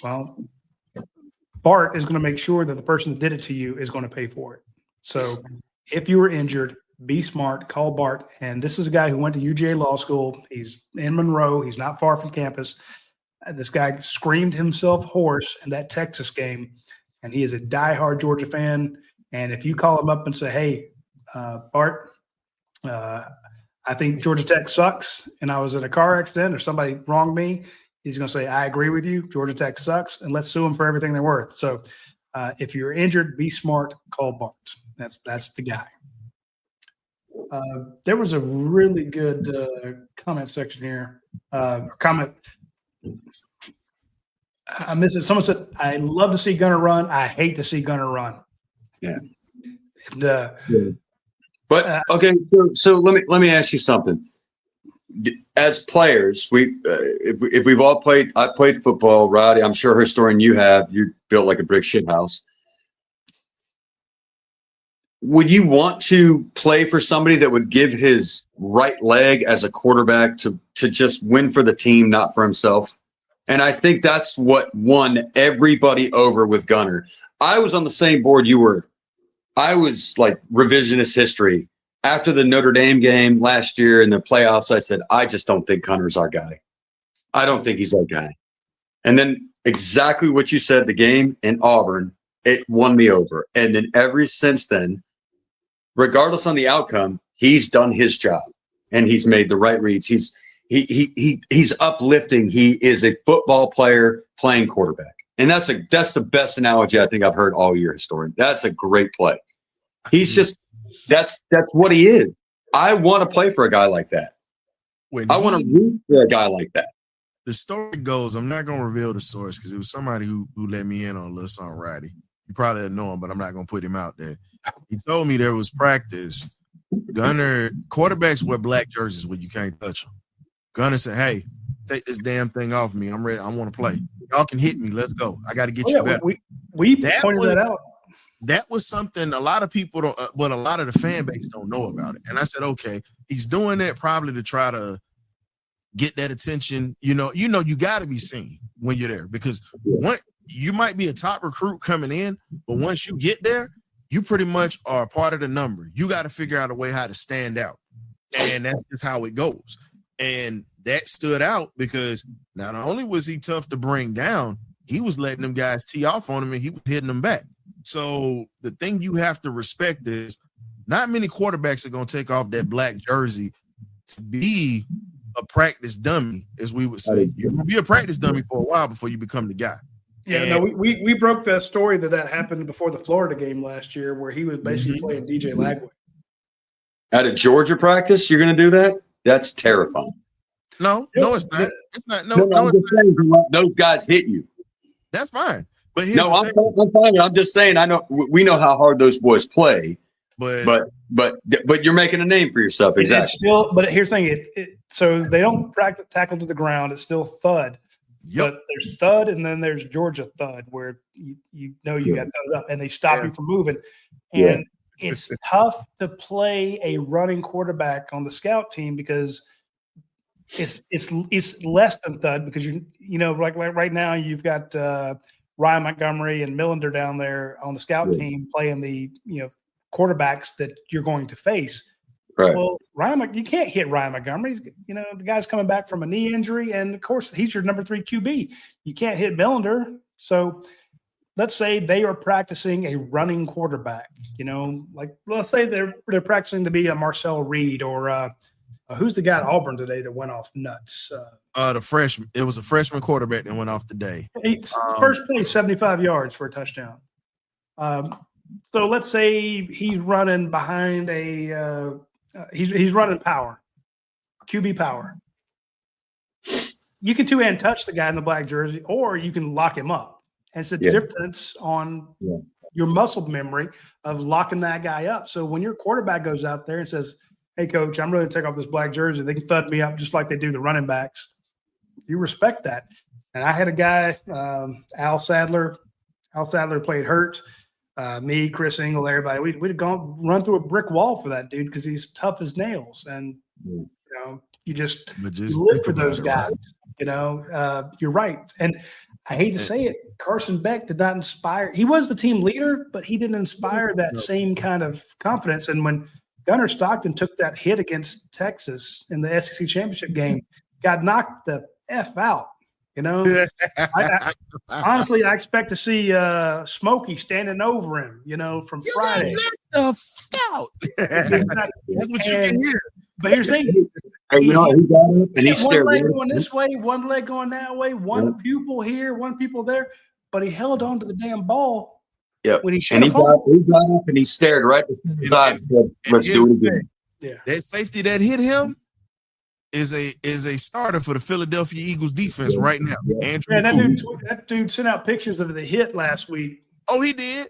Well, Bart is going to make sure that the person that did it to you is going to pay for it. So if you were injured, be smart, call Bart. And this is a guy who went to UGA Law School. He's in Monroe. He's not far from campus. This guy screamed himself hoarse in that Texas game, and he is a diehard Georgia fan. And if you call him up and say, "Hey, Bart, I think Georgia Tech sucks, and I was in a car accident or somebody wronged me," he's going to say, "I agree with you. Georgia Tech sucks, and let's sue them for everything they're worth." So if you're injured, be smart, call Bart. That's the guy. There was a really good comment section here. Comment. I missed it. Someone said, "I love to see Gunner run. I hate to see Gunner run." Yeah. And, but okay, so let me ask you something. As players, if we've all played, I played football, Roddy. I'm sure historian you have. You built like a brick shit house. would you want to play for somebody that would give his right leg as a quarterback to just win for the team, not for himself? And I think that's what won everybody over with Gunner. I was on the same board you were. I was like revisionist history. After the Notre Dame game last year in the playoffs, I said, I just don't think Gunner's our guy. I don't think he's our guy. And then exactly what you said, the game in Auburn, it won me over. And then ever since then, regardless on the outcome, he's done his job and he's made the right reads. He's uplifting. He is a football player playing quarterback. And that's the best analogy I think I've heard all year, historian. That's a great play. He's just that's what he is. I want to play for a guy like that. I want to root for a guy like that. The story goes, I'm not going to reveal the source because it was somebody who let me in on a little something ratty. You probably didn't know him, but I'm not going to put him out there. He told me there was practice. Gunner, quarterbacks wear black jerseys where you can't touch them. Gunner said, hey, take this damn thing off me. I'm ready. I want to play. Y'all can hit me. Let's go. I got to get you better. We pointed that out. That was something a lot of people don't, but a lot of the fan base don't know about it. And I said, okay, he's doing that probably to try to get that attention. You got to be seen when you're there because you might be a top recruit coming in, but once you get there, you pretty much are a part of the number. You got to figure out a way how to stand out. And that's just how it goes. And that stood out because not only was he tough to bring down, he was letting them guys tee off on him and he was hitting them back. So the thing you have to respect is not many quarterbacks are going to take off that black jersey to be a practice dummy, as we would say. You're going to be a practice dummy for a while before you become the guy. Yeah, no, we broke the story that happened before the Florida game last year where he was basically playing DJ Lagway. At a Georgia practice, you're going to do that? That's terrifying. No, it's not. It's not. I'm just saying, those guys hit you. That's fine. But I'm fine. I'm just saying. I know we know how hard those boys play, but you're making a name for yourself. Exactly. It's still, but here's the thing. So they don't practice tackle to the ground. It's still thud. Yep. But there's thud, and then there's Georgia thud, where you got thudded up, and they stop you from moving. And it's tough to play a running quarterback on the scout team because it's less than thud because like right now you've got Ryan Montgomery and Millender down there on the scout team playing the quarterbacks that you're going to face. Right. Well, you can't hit Ryan Montgomery. The guy's coming back from a knee injury, and of course he's your number 3 QB. You can't hit Millender. So let's say they are practicing a running quarterback. Like let's say they're practicing to be a Marcel Reed or who's the guy at Auburn today that went off nuts? The freshman. It was a freshman quarterback that went off today. First play, 75 yards for a touchdown. So let's say he's running behind he's running power, QB power. You can two-hand touch the guy in the black jersey, or you can lock him up. And it's a difference on your muscle memory of locking that guy up. So when your quarterback goes out there and says, hey, coach, I'm really going to take off this black jersey. They can thud me up just like they do the running backs. You respect that. And I had a guy, Al Sadler. Al Sadler played hurt. Me, Chris Engel, everybody. We'd have run through a brick wall for that dude because he's tough as nails. And, you just live for those guys. You're right. And I hate to say it, Carson Beck did not inspire. He was the team leader, but he didn't inspire that same kind of confidence. And when Gunner Stockton took that hit against Texas in the SEC championship game, got knocked the F out. Honestly, I expect to see Smokey standing over him, from Friday. Out. That's what you can hear. But here's the thing. He got up and he stared. One leg going this way, one leg going that way, one pupil here, one pupil there. But he held on to the damn ball. Yeah. When he got up and he stared right between his eyes. Let's do it again. Yeah. That safety that hit him is a starter for the Philadelphia Eagles defense right now. Andrew that dude sent out pictures of the hit last week. Oh, he did.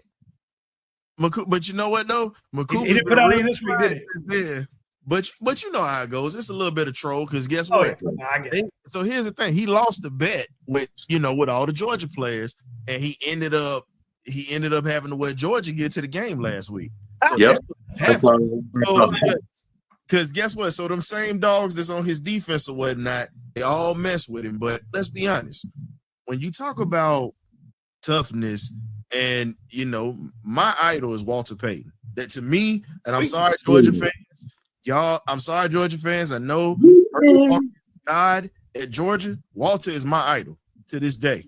But you know what though? He didn't put out any this week, did he? Yeah. But you know how it goes. It's a little bit of troll because guess what? I get it. So here's the thing. He lost the bet with all the Georgia players, and he ended up having to let Georgia get to the game last week. So Yep. that's That's so, not because guess what? So them same dogs that's on his defense or whatnot, they all mess with him. But let's be honest. When you talk about toughness, and my idol is Walter Payton. That to me, and I'm sorry, Georgia fans, y'all. I'm sorry, Georgia fans. I know God at Georgia. Walter is my idol to this day.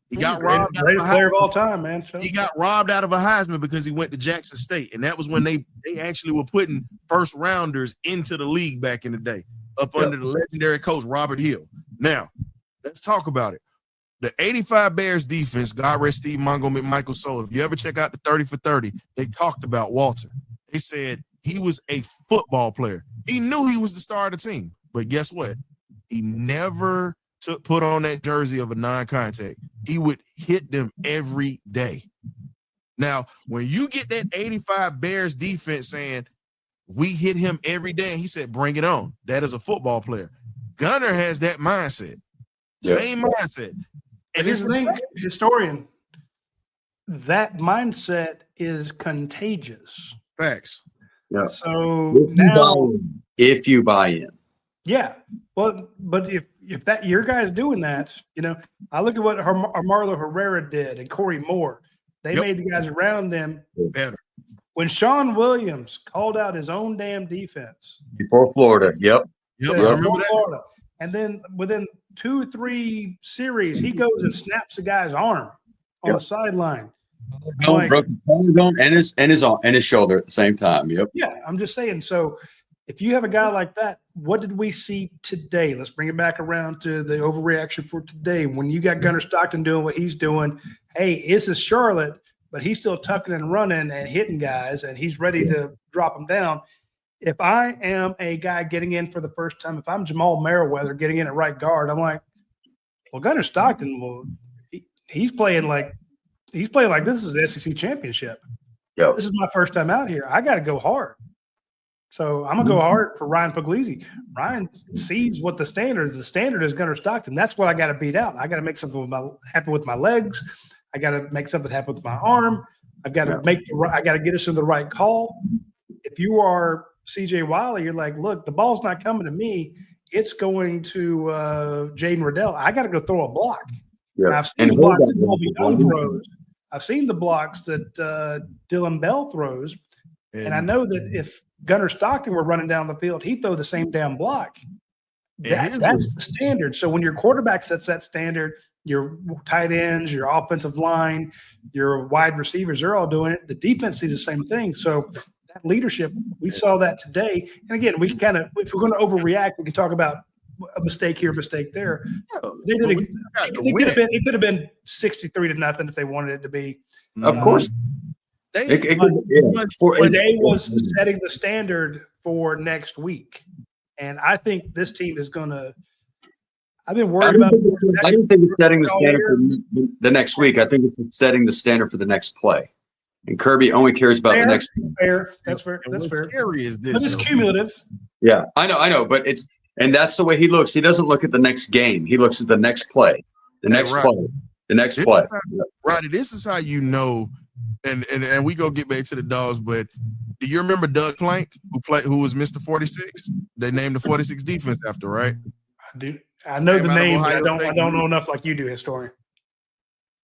He got robbed. Greatest player of all time, man. He got robbed out of a Heisman because he went to Jackson State, and that was when they actually were putting first rounders into the league back in the day, up under the legendary coach Robert Hill. Now, let's talk about it. The 85 Bears defense, God rest Steve Montgomery, Michael Soul. If you ever check out the 30 for 30, they talked about Walter. They said he was a football player. He knew he was the star of the team, but guess what? He never put on that jersey of a non-contact. He would hit them every day. Now, when you get that 85 Bears defense saying we hit him every day, and he said, bring it on. That is a football player. Gunner has that mindset. Same mindset. And here's the thing, historian, that mindset is contagious. Facts. Yeah. So now, if you buy in. Yeah. But if that your guy's doing that, I look at what Marlo Herrera did and Corey Moore. They made the guys around them better. When Sean Williams called out his own damn defense. Before Florida. Yep. I remember that. Florida. And then within 2-3 series, he goes and snaps the guy's arm on the sideline. Broke his and his shoulder at the same time. Yep. Yeah, I'm just saying. So if you have a guy like that, what did we see today? Let's bring it back around to the overreaction for today. When you got Gunnar Stockton doing what he's doing, hey, this is Charlotte, but he's still tucking and running and hitting guys, and he's ready to drop them down. If I am a guy getting in for the first time, if I'm Jamal Merriweather getting in at right guard, I'm like, well, Gunnar Stockton, he's playing like this is the SEC championship. Yep. This is my first time out here. I got to go hard. So I'm going to go hard for Ryan Puglisi. Ryan sees what the standard is. The standard is Gunnar Stockton. That's what I got to beat out. I got to make something happen with my legs. I got to make something happen with my arm. I've got to I got to get us in the right call. If you are CJ Wiley, you're like, look, the ball's not coming to me. It's going to Jaden Riddell. I got to go throw a block. Yeah. I've seen the blocks that Colby Young throws. I've seen the blocks that Dylan Bell throws. And I know that if Gunnar Stockton were running down the field, he'd throw the same damn block. That's the standard. So when your quarterback sets that standard, your tight ends, your offensive line, your wide receivers, they're all doing it. The defense sees the same thing. So that leadership, we saw that today. And again, we can if we're going to overreact, we can talk about a mistake here, mistake there. They did it could have been 63-0 if they wanted it to be. Of course. Today was setting the standard for next week. And I think this team is going to – I've been worried about – I don't think it's setting the standard for the next week. I think it's setting the standard for the next play. And Kirby only cares about the next – Fair. That's fair. That's fair. Scary is this, but it's cumulative. Yeah, I know. But it's – and that's the way he looks. He doesn't look at the next game. He looks at the next play. The next play. Roddy, this is how you know – and we go get back to the Dogs, but do you remember Doug Plank, who was Mr. 46? They named the 46 defense after, right? I know the name, but I don't know enough like you do, historian.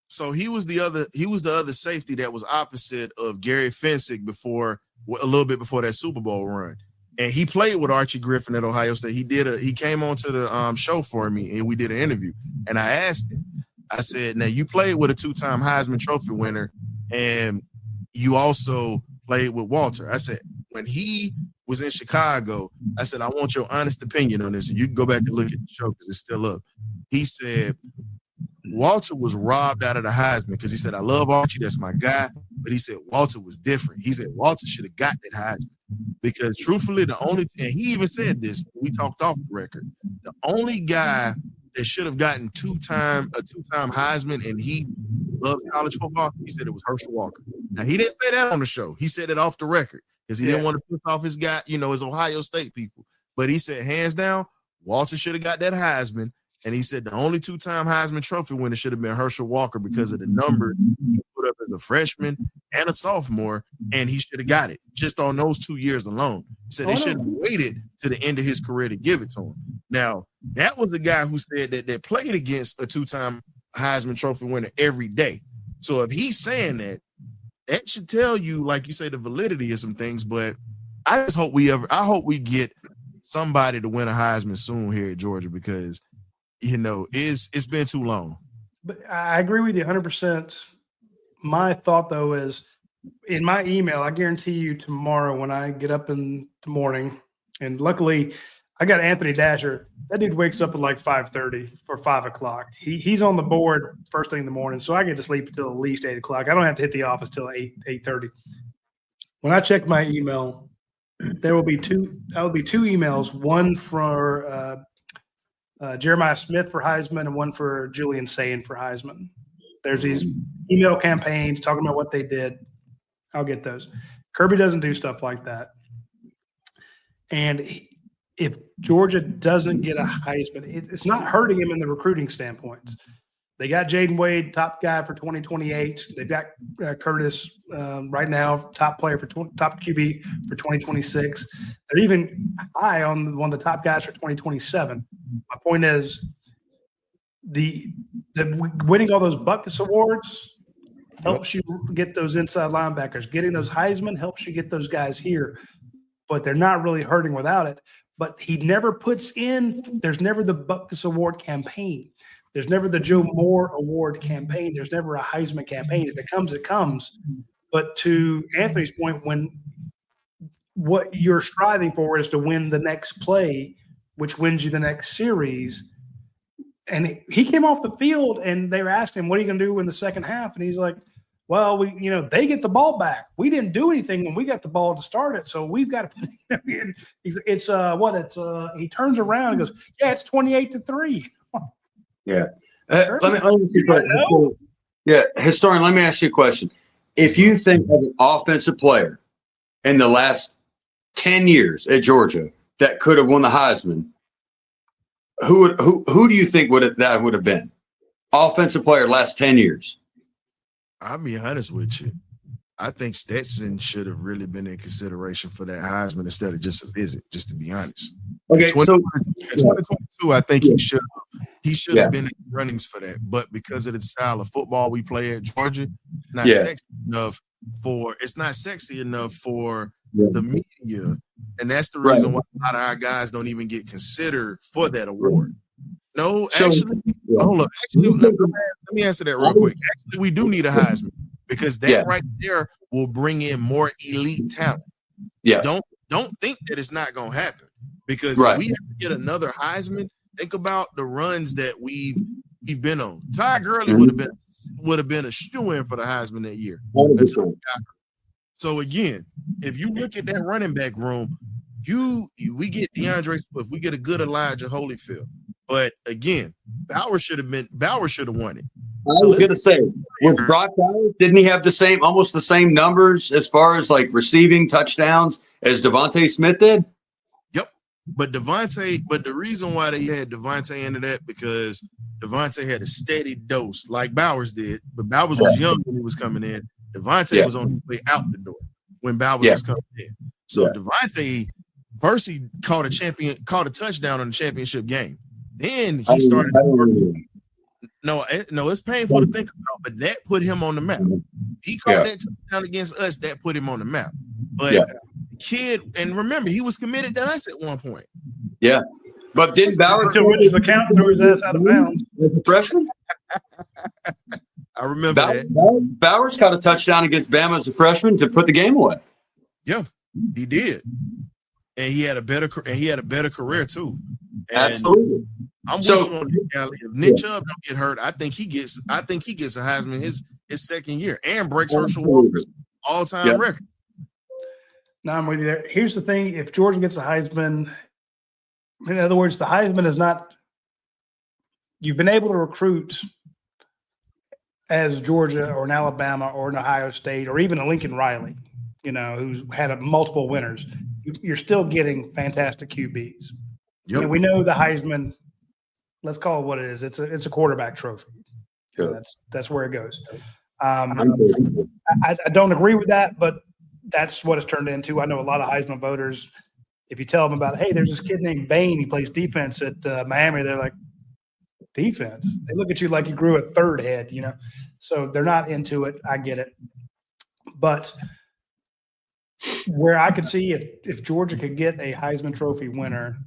So he was the other safety that was opposite of Gary Fensick a little bit before that Super Bowl run. And he played with Archie Griffin at Ohio State. He came onto the show for me and we did an interview. And I asked him, I said, now you played with a 2-time Heisman Trophy winner and you also played with Walter. I said, when he was in Chicago, I said, I want your honest opinion on this. And you can go back and look at the show because it's still up. He said, Walter was robbed out of the Heisman because he said, I love Archie. That's my guy. But he said, Walter was different. He said, Walter should have got that Heisman because truthfully, and he even said this when we talked off the record, the only guy that should have gotten a two-time Heisman and he loves college football, he said it was Herschel Walker. Now, he didn't say that on the show. He said it off the record because he didn't want to piss off his guy, his Ohio State people. But he said, hands down, Walter should have got that Heisman. And he said the only 2-time Heisman Trophy winner should have been Herschel Walker because of the numbers he put up as a freshman and a sophomore, and he should have got it just on those 2 years alone. He said they should have waited to the end of his career to give it to him. Now, that was the guy who said that played against a 2-time Heisman Trophy winner every day. So if he's saying that, that should tell you, like you say, the validity of some things. But I just hope I hope we get somebody to win a Heisman soon here at Georgia, because it's been too long. But I agree with you 100%. My thought, though, is in my email, I guarantee you tomorrow when I get up in the morning, and luckily I got Anthony Dasher. That dude wakes up at like 5:30 or 5 o'clock. He's on the board first thing in the morning, so I get to sleep until at least 8 o'clock. I don't have to hit the office till 8:30. When I check my email, there will be two emails, one for Jeremiah Smith for Heisman and one for Julian Sayin for Heisman. There's these email campaigns talking about what they did. I'll get those. Kirby doesn't do stuff like that. And if Georgia doesn't get a Heisman, it's not hurting him in the recruiting standpoint. They got Jaden Wade, top guy for 2028. They've got Curtis right now, top player for top QB for 2026. They're even high on one of the top guys for 2027. My point is, the winning all those Butkus awards helps you get those inside linebackers. Getting those Heisman helps you get those guys here, but they're not really hurting without it. But he never puts in. There's never the Butkus Award campaign. There's never the Joe Moore Award campaign. There's never a Heisman campaign. If it comes, it comes. But to Anthony's point, when what you're striving for is to win the next play, which wins you the next series, and he came off the field and they were asking him, what are you going to do in the second half? And he's like, well, they get the ball back. We didn't do anything when we got the ball to start it, so we've got to put it in. He turns around and goes, yeah, it's 28-3. Yeah. Historian, let me ask you a question. If you think of an offensive player in the last 10 years at Georgia that could have won the Heisman, who do you think that would have been? Offensive player last 10 years. I'll be honest with you. I think Stetson should have really been in consideration for that Heisman instead of just a visit, just to be honest. Okay, in 2022, I think he should have been in the runnings for that. But because of the style of football we play at Georgia, it's not sexy enough for the media. And that's the reason why a lot of our guys don't even get considered for that award. No, actually, hold up. Actually, let me answer that real quick. Actually, we do need a Heisman because that right there will bring in more elite talent. Yeah. Don't think that it's not going to happen, because if we have to get another Heisman, think about the runs that we've been on. Ty Gurley would have been a shoo-in for the Heisman that year. So again, if you look at that running back room, we get DeAndre Swift, we get a good Elijah Holyfield. But again, Bauer should have won it. I was going to say, with Brock Bowers, didn't he have almost the same numbers as far as like receiving touchdowns as Devontae Smith did? Yep. But the reason why they had Devontae into that, because Devontae had a steady dose like Bowers did, but Bowers was young when he was coming in. Devontae was on his way out the door when Bowers was coming in. So Devontae first he caught a touchdown in the championship game. Then he started. No, it's painful to think about, but that put him on the map. He caught that touchdown against us. That put him on the map. But the kid, and remember, he was committed to us at one point. Yeah, but didn't Bauer threw his ass out of bounds as a freshman? I remember that. Bowers caught a touchdown against Bama as a freshman to put the game away. Yeah, he did, and he had a better career too. And absolutely. I'm with you on that, Callie. If Nick Chubb don't get hurt, I think he gets a Heisman his second year and breaks Herschel Walker's all-time record. No, I'm with you there. Here's the thing: if Georgia gets a Heisman, in other words, the Heisman is not. You've been able to recruit as Georgia or an Alabama or an Ohio State or even a Lincoln Riley, who's had multiple winners. You're still getting fantastic QBs. Yep. And we know the Heisman. Let's call it what it is. It's a quarterback trophy. Sure. That's where it goes. I don't agree with that, but that's what it's turned into. I know a lot of Heisman voters. If you tell them about, hey, there's this kid named Bain, he plays defense at Miami, they're like, defense? They look at you like you grew a third head, So they're not into it. I get it. But where I could see if Georgia could get a Heisman Trophy winner,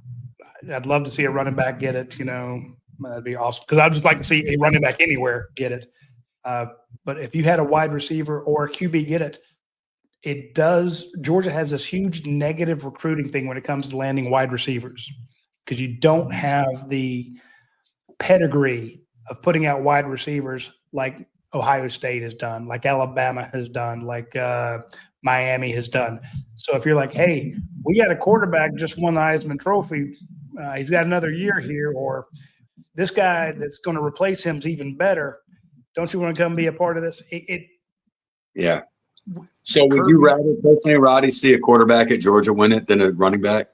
I'd love to see a running back get it, that'd be awesome. Because I'd just like to see a running back anywhere get it. But if you had a wide receiver or a QB get it, Georgia has this huge negative recruiting thing when it comes to landing wide receivers because you don't have the pedigree of putting out wide receivers like Ohio State has done, like Alabama has done, like Miami has done. So if you're like, hey, we got a quarterback just won the Heisman Trophy, he's got another year here, or this guy that's going to replace him is even better. Don't you want to come be a part of this? Yeah. So would you rather personally, Roddy, see a quarterback at Georgia win it than a running back?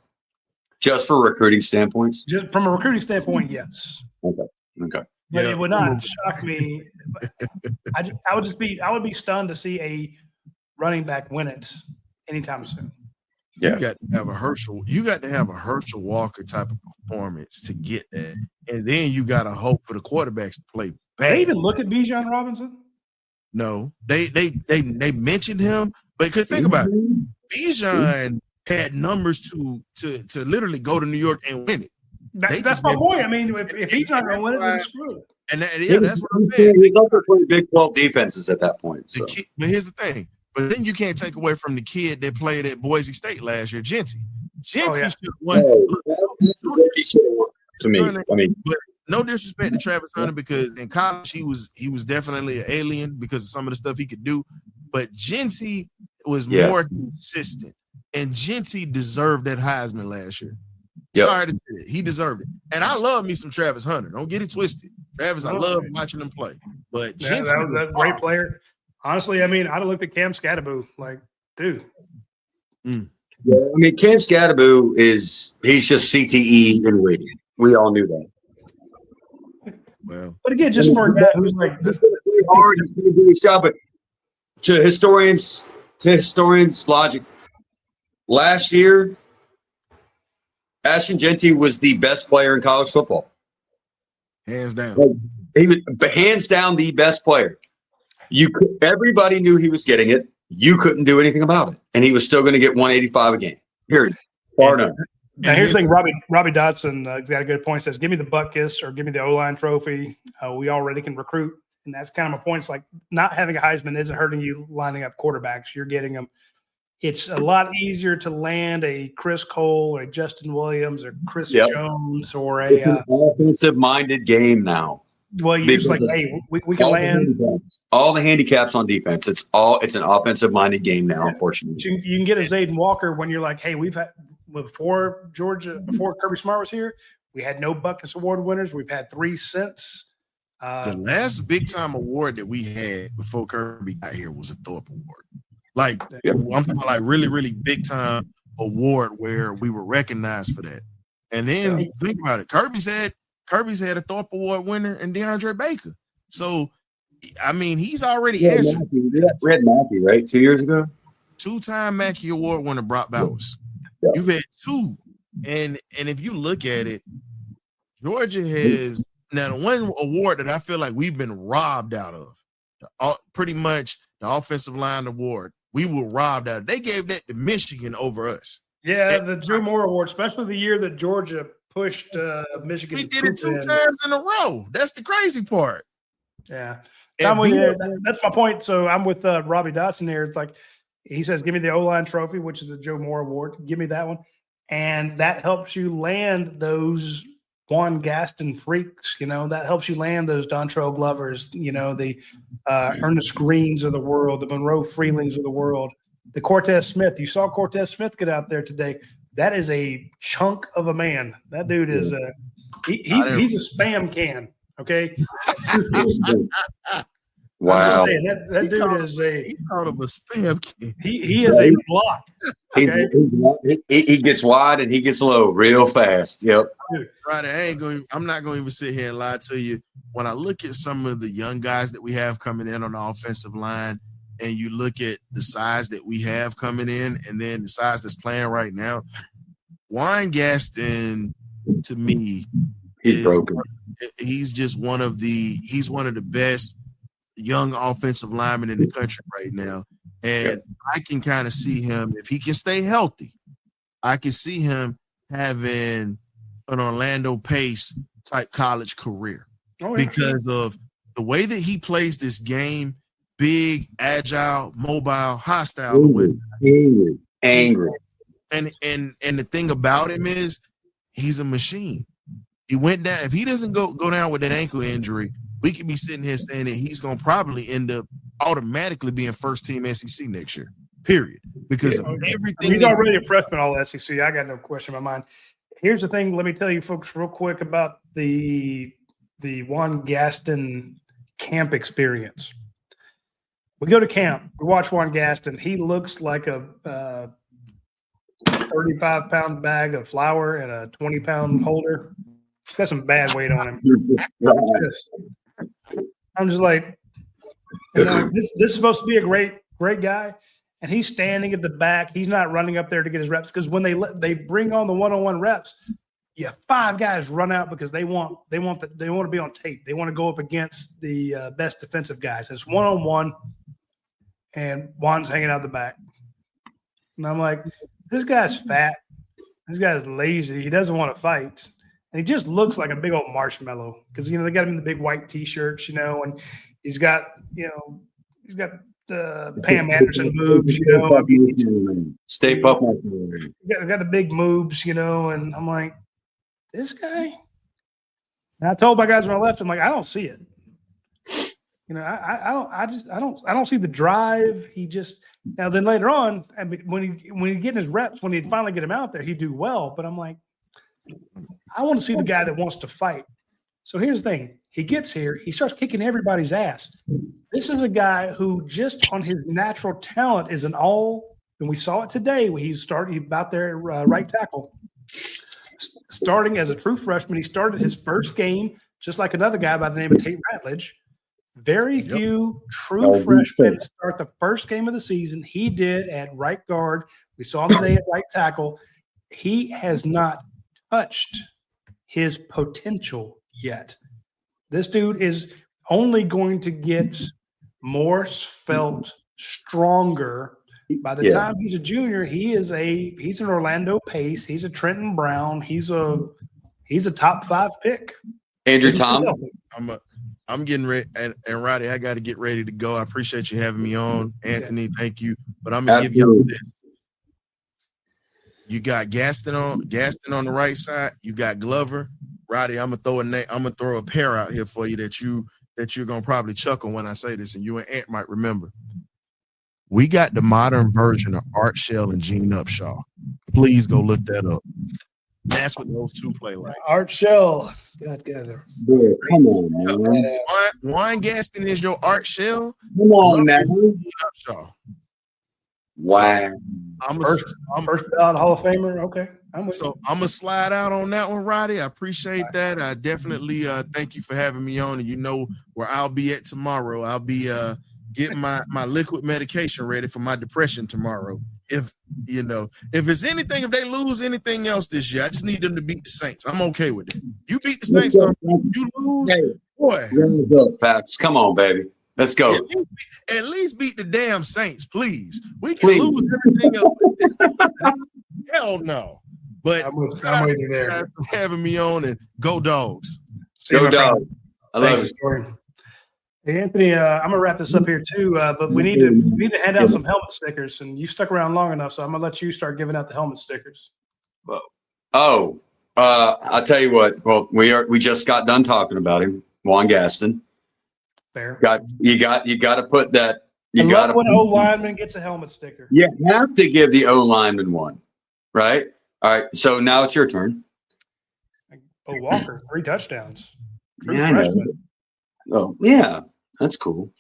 Just for recruiting standpoints? Just from a recruiting standpoint, yes. Okay. But it would not shock me. I would be stunned to see a running back win it anytime soon. Yeah. You got to have a Herschel Walker type of performance to get that. And then you got to hope for the quarterbacks to play bad. They even look at Bijan Robinson? No. They mentioned him, but because think about it, Bijan had numbers to literally go to New York and win it. That's my point. I mean, if he's not going to win it, then screw it. And that's what I'm saying. He's also playing Big 12 defenses at that point. So. But here's the thing. But then you can't take away from the kid that played at Boise State last year, Genty. Should have won. To me, I mean, but no disrespect to Travis Hunter because in college he was definitely an alien because of some of the stuff he could do. But Genty was more consistent, and Genty deserved that Heisman last year. Yep. Sorry to say it. He deserved it. And I love me some Travis Hunter. Don't get it twisted. Travis, I love watching him play. But Genty that was a great player. Honestly, I mean, I'd have looked at Cam Scatterbo like, dude. Yeah, I mean, Cam Scatterbo he's just CTE in waiting. We all knew that. Well, but again, just for a guy who's like this hard, he's going to do his job. But to historians' logic, last year, Ashton Genty was the best player in college football. Hands down. He was hands down the best player. Everybody knew he was getting it. You couldn't do anything about it, and he was still going to get 185 a game. Period. Far none. Now here's the thing: Robbie Dotson got a good point. Says, "Give me the butt kiss or give me the O-line trophy. We already can recruit." And that's kind of my point. It's like not having a Heisman isn't hurting you lining up quarterbacks. You're getting them. It's a lot easier to land a Chris Cole or a Justin Williams or Chris Jones or an offensive-minded game now. Well, you're just like, hey, we can land all the handicaps on defense. It's an offensive-minded game now. Unfortunately, you can get a Zayden Walker when you're like, hey, we've had before Kirby Smart was here, we had no Buckets Award winners. We've had 3 since. The last big time award that we had before Kirby got here was a Thorpe Award. Like I'm talking about like really, really big time award where we were recognized for that. And then think about it. Kirby's had a Thorpe Award winner and DeAndre Baker. So, I mean, he's already answered. We had Mackey, right? 2 years ago? 2-time Mackey Award winner Brock Bowers. Yeah. You've had 2. And if you look at it, Georgia has now the one award that I feel like we've been robbed out of, pretty much the offensive line award. We were robbed out. They gave that to Michigan over us. Yeah, the Joe Moore Award, especially the year that Georgia pushed Michigan. We did it 2 times in a row. That's the crazy part. Yeah. That's my point. So I'm with Robbie Dotson here. It's like he says, give me the O-line trophy, which is a Joe Moore Award. Give me that one. And that helps you land those Juan Gaston freaks, that helps you land those Dontrell Glovers, the Ernest Greens of the world, the Monroe Freelings of the world, the Cortez Smith. You saw Cortez Smith get out there today. That is a chunk of a man. That dude is he's a spam can. Okay. Wow. I'm just saying that dude is he called him a spam king. he is a block. Okay? He gets wide and he gets low real fast. Yep. Right, I'm not going to even sit here and lie to you. When I look at some of the young guys that we have coming in on the offensive line, and you look at the size that we have coming in, and then the size that's playing right now, Juan Gaston, to me, He's broken. He's just one of the best young offensive linemen in the country right now. And I can kind of see him, if he can stay healthy, I can see him having an Orlando Pace type college career because of the way that he plays this game, big, agile, mobile, hostile. Angry. And the thing about him is he's a machine. He went down. If he doesn't go down with that ankle injury, we could be sitting here saying that he's going to probably end up automatically being first team SEC next year, period. Because of everything. He's already a freshman all SEC. I got no question in my mind. Here's the thing. Let me tell you folks real quick about the Juan Gaston camp experience. We go to camp. We watch Juan Gaston. He looks like a 35-pound bag of flour and a 20-pound holder. He's got some bad weight on him. I'm just like, this is supposed to be a great guy, and he's standing at the back. He's not running up there to get his reps because when they bring on the one-on-one reps, five guys run out because they want to be on tape. They want to go up against the best defensive guys. It's one-on-one, and Juan's hanging out the back, and I'm like, this guy's fat. This guy's lazy. He doesn't want to fight. And he just looks like a big old marshmallow because, they got him in the big white T-shirts, and he's got Pam Anderson moves, Stay up. Got the big moves, and I'm like, this guy. And I told my guys when I left, I'm like, I don't see it. I don't see the drive. He just now then later on, when he get his reps, when he finally get him out there, he'd do well. But I'm like, I want to see the guy that wants to fight. So here's the thing. He gets here. He starts kicking everybody's ass. This is a guy who just on his natural talent is an all, and we saw it today when he started about there at right tackle. Starting as a true freshman, he started his first game just like another guy by the name of Tate Ratledge. Very few true freshmen start the first game of the season. He did at right guard. We saw him today at right tackle. He has not touched his potential yet. This dude is only going to get more felt stronger. By the time he's a junior, he's an Orlando Pace. He's a Trenton Brown. He's a top 5 pick. Andrew Tom. I'm getting ready, and Roddy, I got to get ready to go. I appreciate you having me on, Anthony. Thank you. But I'm gonna give you this. You got Gaston on the right side. You got Glover. Roddy, I'm gonna throw a pair out here for you that you're gonna probably chuckle when I say this, and you and Ant might remember. We got the modern version of Art Shell and Gene Upshaw. Please go look that up. That's what those two play like. Art Shell. Together. Come on, man. Juan Gaston is your Art Shell. Come on, man. Upshaw. Wow. I'm first ballot Hall of Famer. Okay. I'm gonna slide out on that one, Roddy. I appreciate that. I definitely thank you for having me on. And you know where I'll be at tomorrow. I'll be getting my liquid medication ready for my depression tomorrow. If it's anything, if they lose anything else this year, I just need them to beat the Saints. I'm okay with it. You beat the Saints, you lose, boy. Facts. Come on, baby. Let's go. At least beat the damn Saints, please. We can lose everything else. Hell no. But I'm with you there. Thanks for having me on, and go Dogs. Go Dogs. I love it. Hey, Anthony, I'm gonna wrap this up here too, but we need to hand out some helmet stickers, and you stuck around long enough, so I'm gonna let you start giving out the helmet stickers. I'll tell you what. Well, we just got done talking about him, Juan Gaston. Fair. You got to put that. You got to when O lineman gets a helmet sticker. You have to give the O lineman one, right? All right. So now it's your turn. Oh, Walker, 3 touchdowns. True Yeah, freshman. Oh, yeah. That's cool.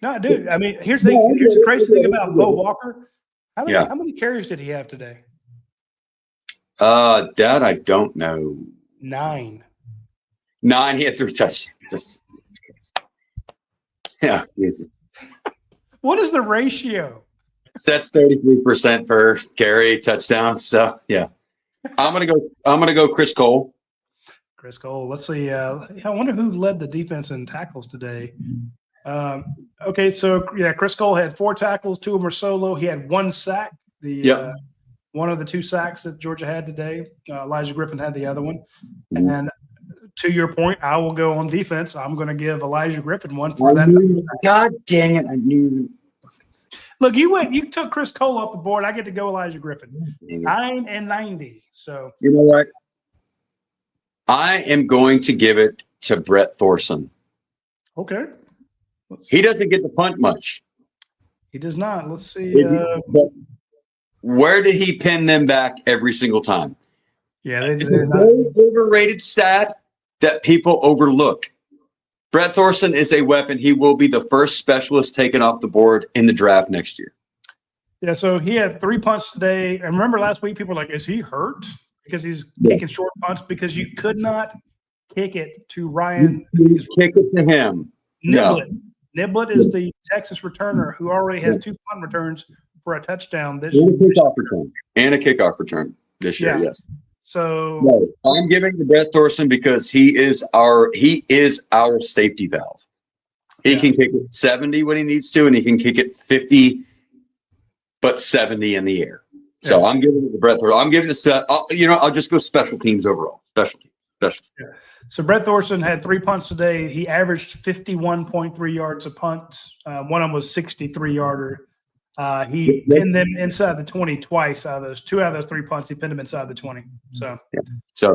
No, dude. I mean, here's the crazy thing about Bo Walker. How many carries did he have today? That I don't know. 9. 9. He had 3 touchdowns. Yeah, Jesus. What is the ratio? Sets 33% per carry touchdowns. So yeah, I'm gonna go Chris Cole. Chris Cole. Let's see. I wonder who led the defense in tackles today. Okay, so yeah, Chris Cole had 4 tackles. 2 of them were solo. He had 1 sack. One of the 2 sacks that Georgia had today. Elijah Griffin had the other one. And to your point, I will go on defense. I'm going to give Elijah Griffin one for that. God dang it! I knew. Look, you took Chris Cole off the board. I get to go Elijah Griffin. 9 and 90. So you know what? I am going to give it to Brett Thorson. Okay. He doesn't get to punt much. He does not. Let's see. But where did he pin them back every single time? Yeah, it's a very overrated stat that people overlook. Brett Thorson is a weapon. He will be the first specialist taken off the board in the draft next year. Yeah, so he had 3 punts today. And remember last week, people were like, is he hurt? Because he's kicking short punts because you could not kick it to Ryan. You kick it to him. Niblett. No. Niblett is the Texas returner who already has 2 punt returns for a touchdown this year. And a kickoff return this year, yes. So no, I'm giving to Brett Thorson because he is our safety valve. He can kick it 70 when he needs to, and he can kick it 50, but 70 in the air. So I'm giving it to Brett Thorson. I'm giving it to I'll just go special teams overall. Special teams. Yeah. So Brett Thorson had 3 punts today. He averaged 51.3 yards a punt. One of them was 63-yarder. He pinned them inside the 20 twice out of those. 2 out of those 3 punts, he pinned them inside the 20. So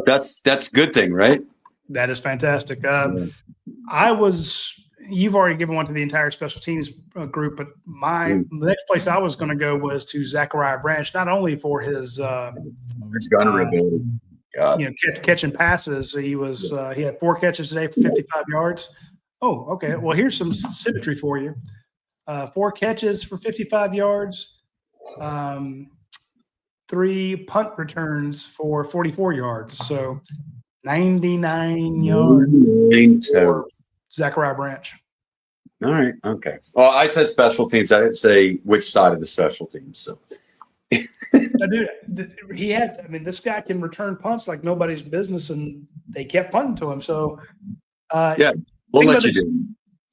that's a good thing, right? That is fantastic. You've already given one to the entire special teams group, but the next place I was going to go was to Zachariah Branch, not only for his gunner ability. Catching passes. He had 4 catches today for 55 yards. Oh, okay. Well, here's some symmetry for you. 4 catches for 55 yards, 3 punt returns for 44 yards. So 99 yards for Zachariah Branch. All right. Okay. Well, I said special teams. I didn't say which side of the special teams. So. Dude, this guy can return punts like nobody's business, and they kept punting to him. So, we'll let you do.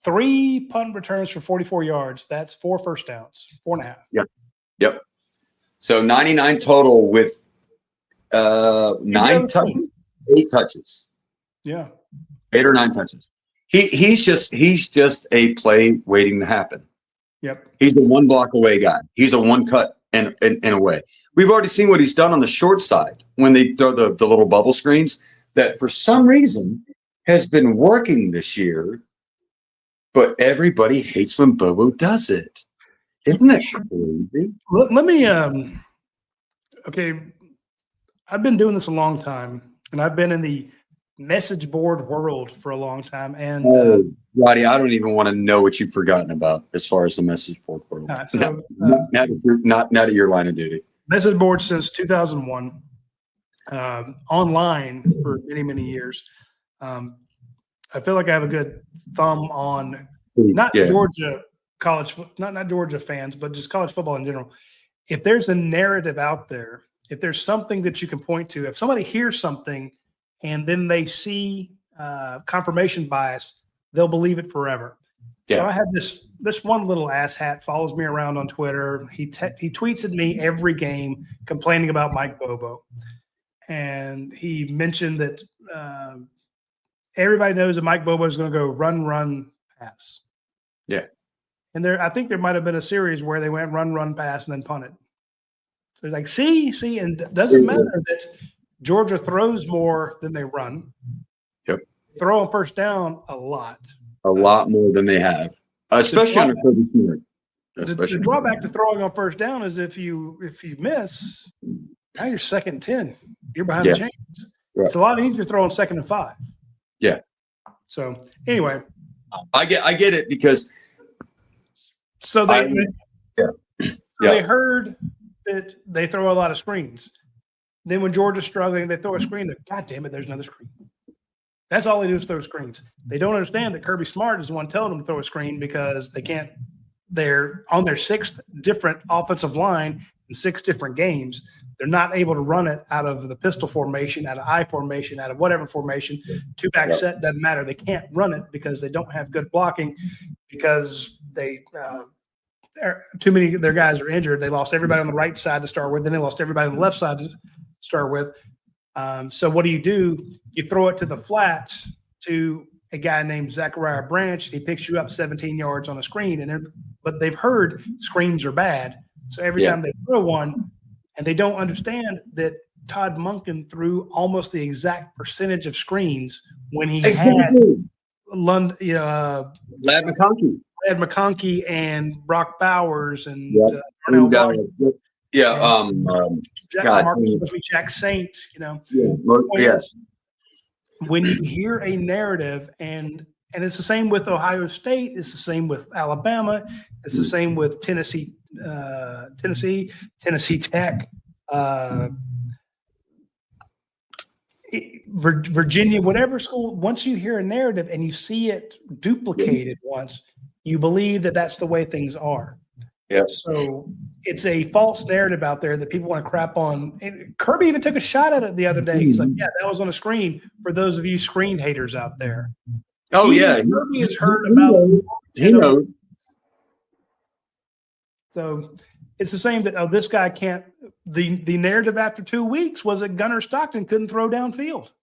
3 punt returns for 44 yards. That's 4 first downs, 4.5. Yep. So 99 total with 9 touches, 8 touches. Yeah. 8 or 9 touches. He's just a play waiting to happen. Yep. He's a 1 block away guy. He's a 1 cut and away. We've already seen what he's done on the short side when they throw the little bubble screens that for some reason has been working this year, but everybody hates when Bobo does it. Isn't that crazy? Let me okay. I've been doing this a long time, and I've been in the message board world for a long time. And Roddy, I don't even want to know what you've forgotten about as far as the message board world. Not at your line of duty. Message board since 2001, online for many, many years. I feel like I have a good thumb on Georgia college, not Georgia fans, but just college football in general. If there's a narrative out there, if there's something that you can point to, if somebody hears something and then they see confirmation bias, they'll believe it forever. Yeah. So I have this one little asshat follows me around on Twitter. He tweets at me every game complaining about Mike Bobo. And he mentioned that everybody knows that Mike Bobo is going to go run, pass. Yeah. And I think there might have been a series where they went run, pass, and then punted. So it's like, see, and it doesn't matter that Georgia throws more than they run. Yep. Throw on first down a lot. A lot more than they have, especially under Kirby Smart. The drawback to throwing on first down is if you miss, now you're 2nd and 10. You're behind the chains. Right. It's a lot easier throwing 2nd and 5. Yeah. So anyway, I get it because So they heard that they throw a lot of screens. Then when Georgia's struggling, they throw a screen. That, God damn it, there's another screen. That's all they do is throw screens. They don't understand that Kirby Smart is the one telling them to throw a screen because they can't. They're on their 6th different offensive line in 6 different games. They're not able to run it out of the pistol formation, out of I formation, out of whatever formation. 2-back set doesn't matter. They can't run it because they don't have good blocking because they too many of their guys are injured. They lost everybody on the right side to start with. Then they lost everybody on the left side to start with. So what do? You throw it to the flats to a guy named Zachariah Branch. He picks you up 17 yards on a screen, but they've heard screens are bad. So every time they throw one, and they don't understand that Todd Monken threw almost the exact percentage of screens when he had Lad McConkey and Brock Bowers and Darnell Jack Saint. When you hear a narrative, and it's the same with Ohio State, it's the same with Alabama, it's the same with Tennessee Tech, Virginia, whatever school. Once you hear a narrative and you see it duplicated once, you believe that that's the way things are. Yeah. So it's a false narrative out there that people want to crap on. And Kirby even took a shot at it the other day. He's like, "Yeah, that was on a screen." For those of you screen haters out there. Oh Kirby has heard about. He knows. So it's the same that this guy can't. The narrative after 2 weeks was that Gunnar Stockton couldn't throw downfield.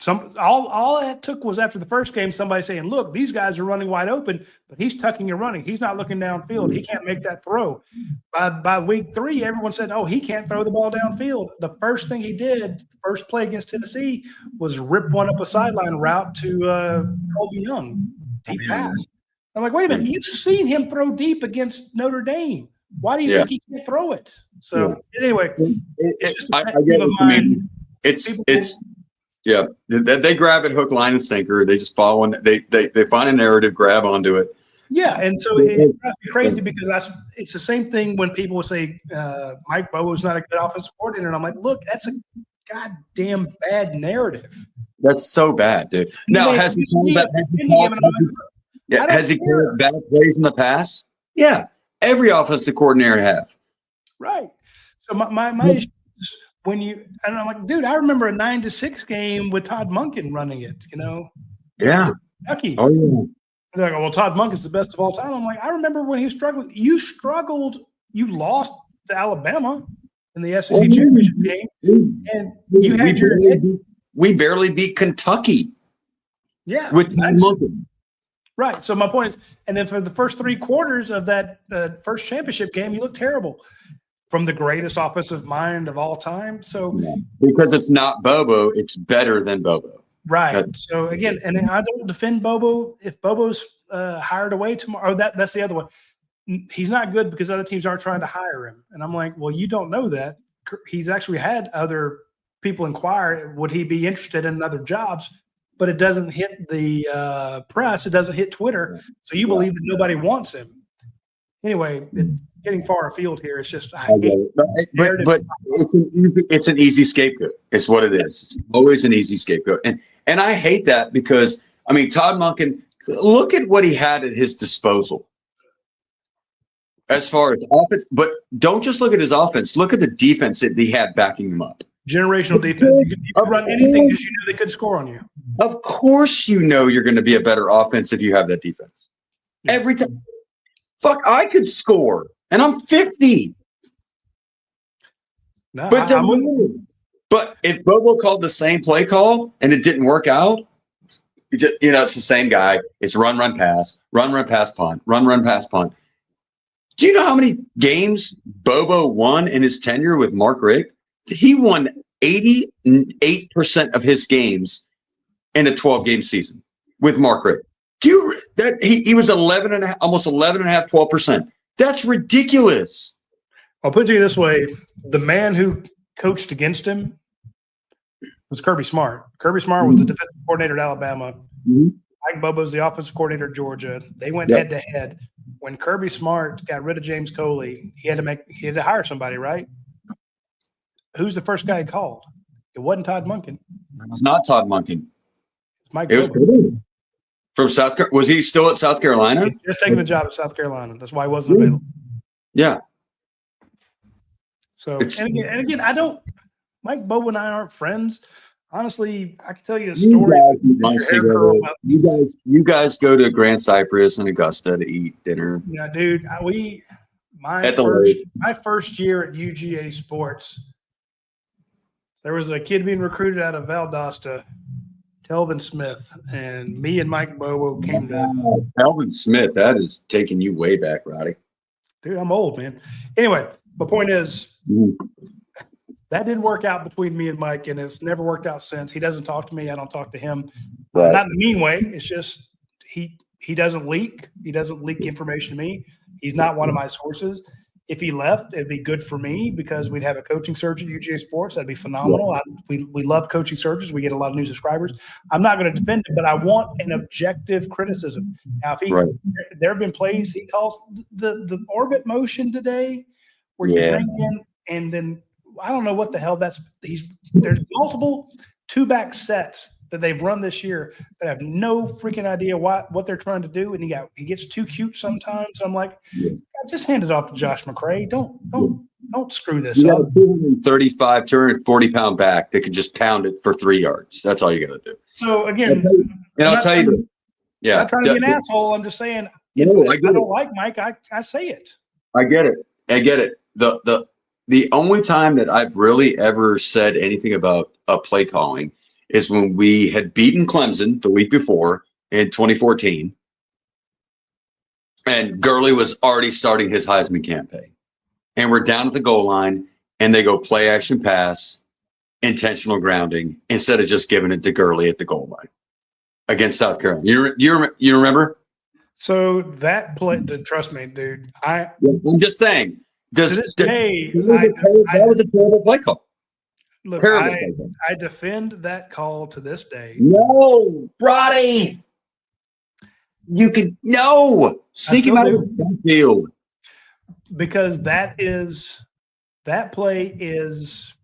All that took was after the first game, somebody saying, "Look, these guys are running wide open, but he's tucking and running. He's not looking downfield. He can't make that throw." By week 3, everyone said, "Oh, he can't throw the ball downfield." The first thing he did, first play against Tennessee, was rip one up a sideline route to Colby Young, deep pass. I'm like, wait a minute, you've seen him throw deep against Notre Dame. Why do you think he can't throw it? So anyway, it's just I get what you mean. They grab it hook, line, and sinker. They just follow and they find a narrative, grab onto it. Yeah, and so it drives me crazy because it's the same thing when people will say Mike Bobo's not a good offensive coordinator, and I'm like, look, that's a goddamn bad narrative. That's so bad, dude. Now, has he called bad plays in the past? Yeah, every offensive coordinator have. Right. So my issue is when and I'm like, dude, I remember a 9-6 game with Todd Monken running it. Yeah. Kentucky. Oh yeah. They're like, well, Todd Monken's the best of all time. I'm like, I remember when he was struggling. You struggled. You lost to Alabama in the SEC championship game, and you had we barely beat Kentucky. Yeah, with Todd Monken. Right. So my point is, and then for the first 3 quarters of that first championship game, you look terrible from the greatest offensive mind of all time. So because it's not Bobo, it's better than Bobo. Right. So again, and I don't defend Bobo. If Bobo's hired away tomorrow, that's the other one. He's not good because other teams aren't trying to hire him. And I'm like, well, you don't know that. He's actually had other people inquire, would he be interested in other jobs? But it doesn't hit the press. It doesn't hit Twitter. So you believe that nobody wants him. Anyway, getting far afield here. It's just but it's an easy scapegoat. It's what it is. It's always an easy scapegoat. And I hate that because, I mean, Todd Monken, look at what he had at his disposal as far as offense. But don't just look at his offense. Look at the defense that he had backing him up. Generational defense. You could run anything because you knew they could score on you. Of course you know you're going to be a better offense if you have that defense. Yeah. Every time. Fuck, I could score, and I'm 50. No, but if Bobo called the same play call and it didn't work out, it's the same guy. It's run, pass, punt, run, pass, punt. Do you know how many games Bobo won in his tenure with Mark Richt? He won 88% of his games in a 12-game season with Mark Richt. He was 11.5, almost 11.5, 12%. That's ridiculous. I'll put it to you this way: the man who coached against him was Kirby Smart. Kirby Smart was the defensive coordinator at Alabama. Mm-hmm. Mike Bobo's the offensive coordinator at Georgia. They went head to head. When Kirby Smart got rid of James Coley, he had to hire somebody, right? Who's the first guy he called? It wasn't Todd Monken. It was not Todd Monken. It's Mike It was Bobo. from South Carolina. Was he still at South Carolina? He just taking the job at South Carolina. That's why he wasn't available. Yeah. So and again, Mike Bobo and I aren't friends. Honestly, I can tell you a story. You guys go to Grand Cypress and Augusta to eat dinner. Yeah, dude. My first year at UGA Sports, there was a kid being recruited out of Valdosta, Telvin Smith, and me and Mike Bobo came to. Telvin Smith, that is taking you way back, Roddy. Dude, I'm old, man. Anyway, my point is that didn't work out between me and Mike, and it's never worked out since. He doesn't talk to me. I don't talk to him. Right. Not in a mean way. It's just he doesn't leak. He doesn't leak information to me. He's not one of my sources. If he left, it'd be good for me because we'd have a coaching surge at UGA Sports. That'd be phenomenal. We love coaching surges. We get a lot of new subscribers. I'm not going to defend him, but I want an objective criticism. Now, there have been plays he calls the orbit motion today where you bring in and then I don't know what the hell there's multiple two-back sets that they've run this year that have no freaking idea what they're trying to do, and he gets too cute sometimes. I'm like, just hand it off to Josh McCray. Don't screw this up. A 235, 240-pound back that can just pound it for 3 yards. That's all you got to do. So again, I'll tell you, I'm not trying to be an asshole. I'm just saying, I don't like Mike. I say it. I get it. The only time that I've really ever said anything about play calling is when we had beaten Clemson the week before in 2014, and Gurley was already starting his Heisman campaign. And we're down at the goal line, and they go play action pass, intentional grounding, instead of just giving it to Gurley at the goal line against South Carolina. You remember? So that play, trust me, dude. I'm just saying. To this day, that was a terrible play call. Look, I defend that call to this day. No, Roddy. You could sneak him out of the field. Because that play is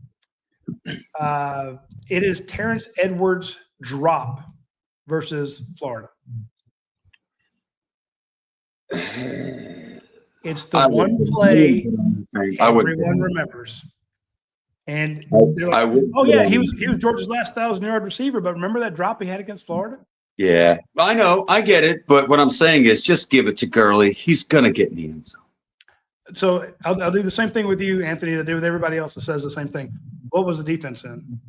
it is Terrence Edwards' drop versus Florida. It's the one play everyone remembers. And he was Georgia's last 1,000-yard receiver. But remember that drop he had against Florida? Yeah, I know. I get it. But what I'm saying is just give it to Gurley. He's going to get in the end zone. So I'll do the same thing with you, Anthony, to do with everybody else that says the same thing. What was the defense in?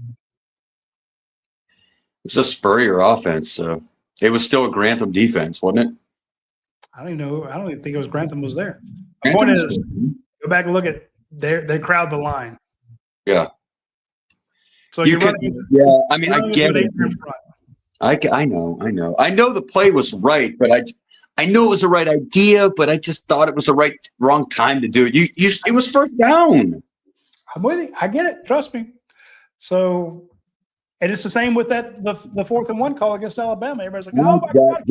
It's a Spurrier offense. So it was still a Grantham defense, wasn't it? I don't even know. I don't even think it was Grantham was there. The point is, go back and look at they crowd the line. Yeah. So I get it. I know. I know the play was right, but I know it was the right idea, but I just thought it was the wrong time to do it. It was first down. I'm with you. I get it. Trust me. So, and it's the same with the 4th and 1 call against Alabama. Everybody's like, "Oh my God!"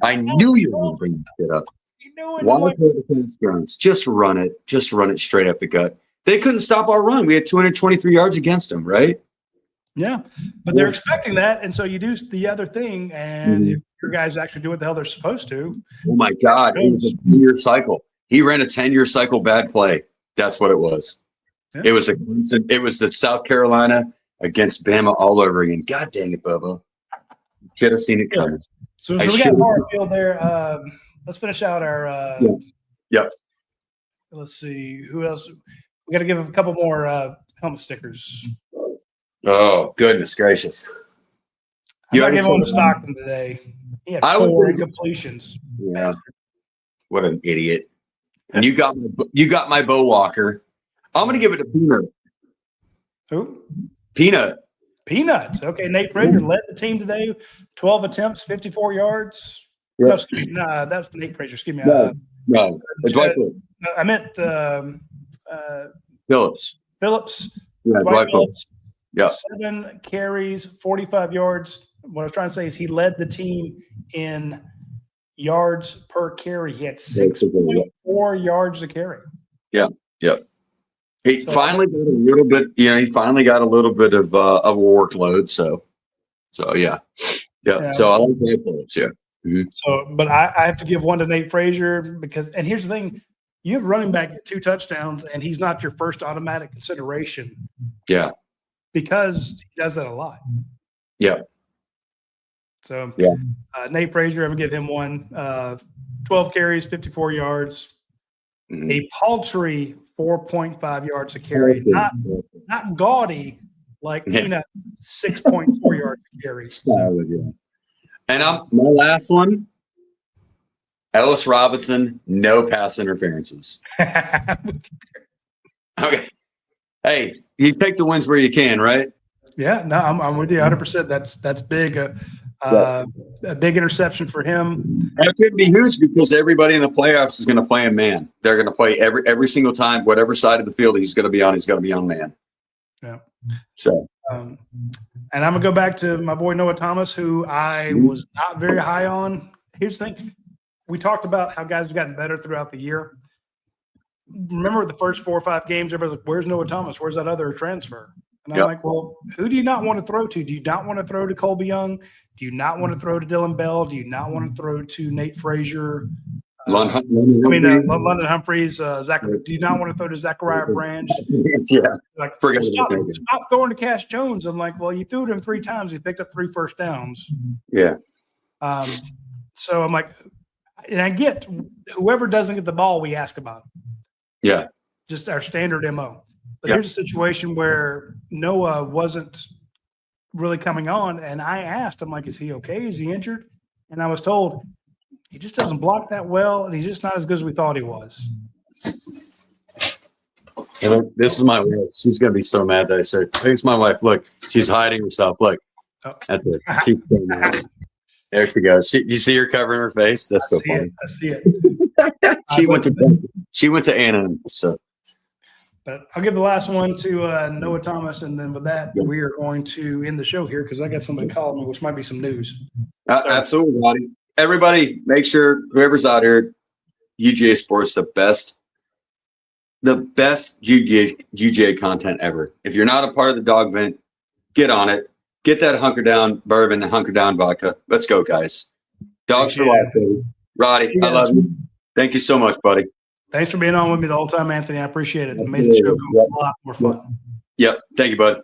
I knew you were going to bring that shit up. You knew it. Why play the fast guns? Just run it. Just run it straight up the gut. They couldn't stop our run. We had 223 yards against them, right? Yeah, but they're expecting that, and so you do the other thing, and if your guys actually do what the hell they're supposed to. Oh my God! It was a 10-year cycle. He ran a 10-year cycle bad play. That's what it was. Yeah. It was the South Carolina against Bama all over again. God dang it, Bubba! Should have seen it coming. So we got far afield there. Let's finish out our. Yep. Let's see who else. We got to give a couple more helmet stickers. Oh, goodness gracious. I'm not giving one to Stockton today. He had 4 incompletions. Yeah. What an idiot. And you got my Bo Walker. I'm going to give it to Peanut. Who? Peanut. Okay, Nate Frazier led the team today. 12 attempts, 54 yards. Yep. No, that was Nate Frazier. Excuse me. No. I meant Phillips. Phillips. Yeah, Dwight Phillips. Yeah. 7 carries, 45 yards. what I was trying to say is he led the team in yards per carry. He had 6.4 yards a carry. Yeah. Yep. He finally got a little bit. He finally got a little bit of a workload. So yeah. So I like that approach. Yeah. Mm-hmm. So, but I have to give one to Nate Frazier because, and here's the thing, you have running back at 2 touchdowns, and he's not your first automatic consideration. Yeah. Because he does that a lot. Yeah. So Nate Frazier, I'm gonna give him one. 12 carries, 54 yards, a paltry 4.5 yards a carry. Not gaudy like 6.4 yards a carry. Solid, yeah. And my last one, Ellis Robinson, no pass interferences. Okay. Hey, you take the wins where you can, right? Yeah, no, I'm with you 100%. That's big. A big interception for him. That could be huge because everybody in the playoffs is going to play him man. They're going to play every single time, whatever side of the field he's going to be on. He's going to be on man. Yeah. So. And I'm gonna go back to my boy Noah Thomas, who I was not very high on. Here's the thing: we talked about how guys have gotten better throughout the year. Remember the first 4 or 5 games, everybody's like, "Where's Noah Thomas? Where's that other transfer?" And I'm like, "Well, who do you not want to throw to? Do you not want to throw to Colby Young? Do you not want to throw to Dylan Bell? Do you not want to throw to Nate Frazier? London Humphreys, Zach. Do you not want to throw to Zachariah Branch? Yeah, like stop throwing to Cash Jones. I'm like, well, you threw to him 3 times. He picked up 3 first downs. Yeah. So I'm like, and I get whoever doesn't get the ball, we ask about it. Yeah. Just our standard MO. But here's a situation where Noah wasn't really coming on, and I asked him, like, is he okay? Is he injured? And I was told he just doesn't block that well, and he's just not as good as we thought he was. And this is my wife. She's going to be so mad that I said, "It's my wife. Look, she's hiding herself. Look, that's it. She's so mad. There she goes. You see her covering her face? That's so funny. I see it. She went to Anna. So, but I'll give the last one to Noah Thomas, and then with that, we are going to end the show here because I got somebody calling me, which might be some news. Absolutely, Roddy. Everybody, make sure whoever's out here, UGA Sports, the best UGA content ever. If you're not a part of the dog vent, get on it. Get that Hunker Down bourbon and Hunker Down vodka. Let's go, guys. Dogs for life, baby. Roddy, I love you. Thank you so much, buddy. Thanks for being on with me the whole time, Anthony. I appreciate it. It made the show go a lot more fun. Yep. Thank you, bud.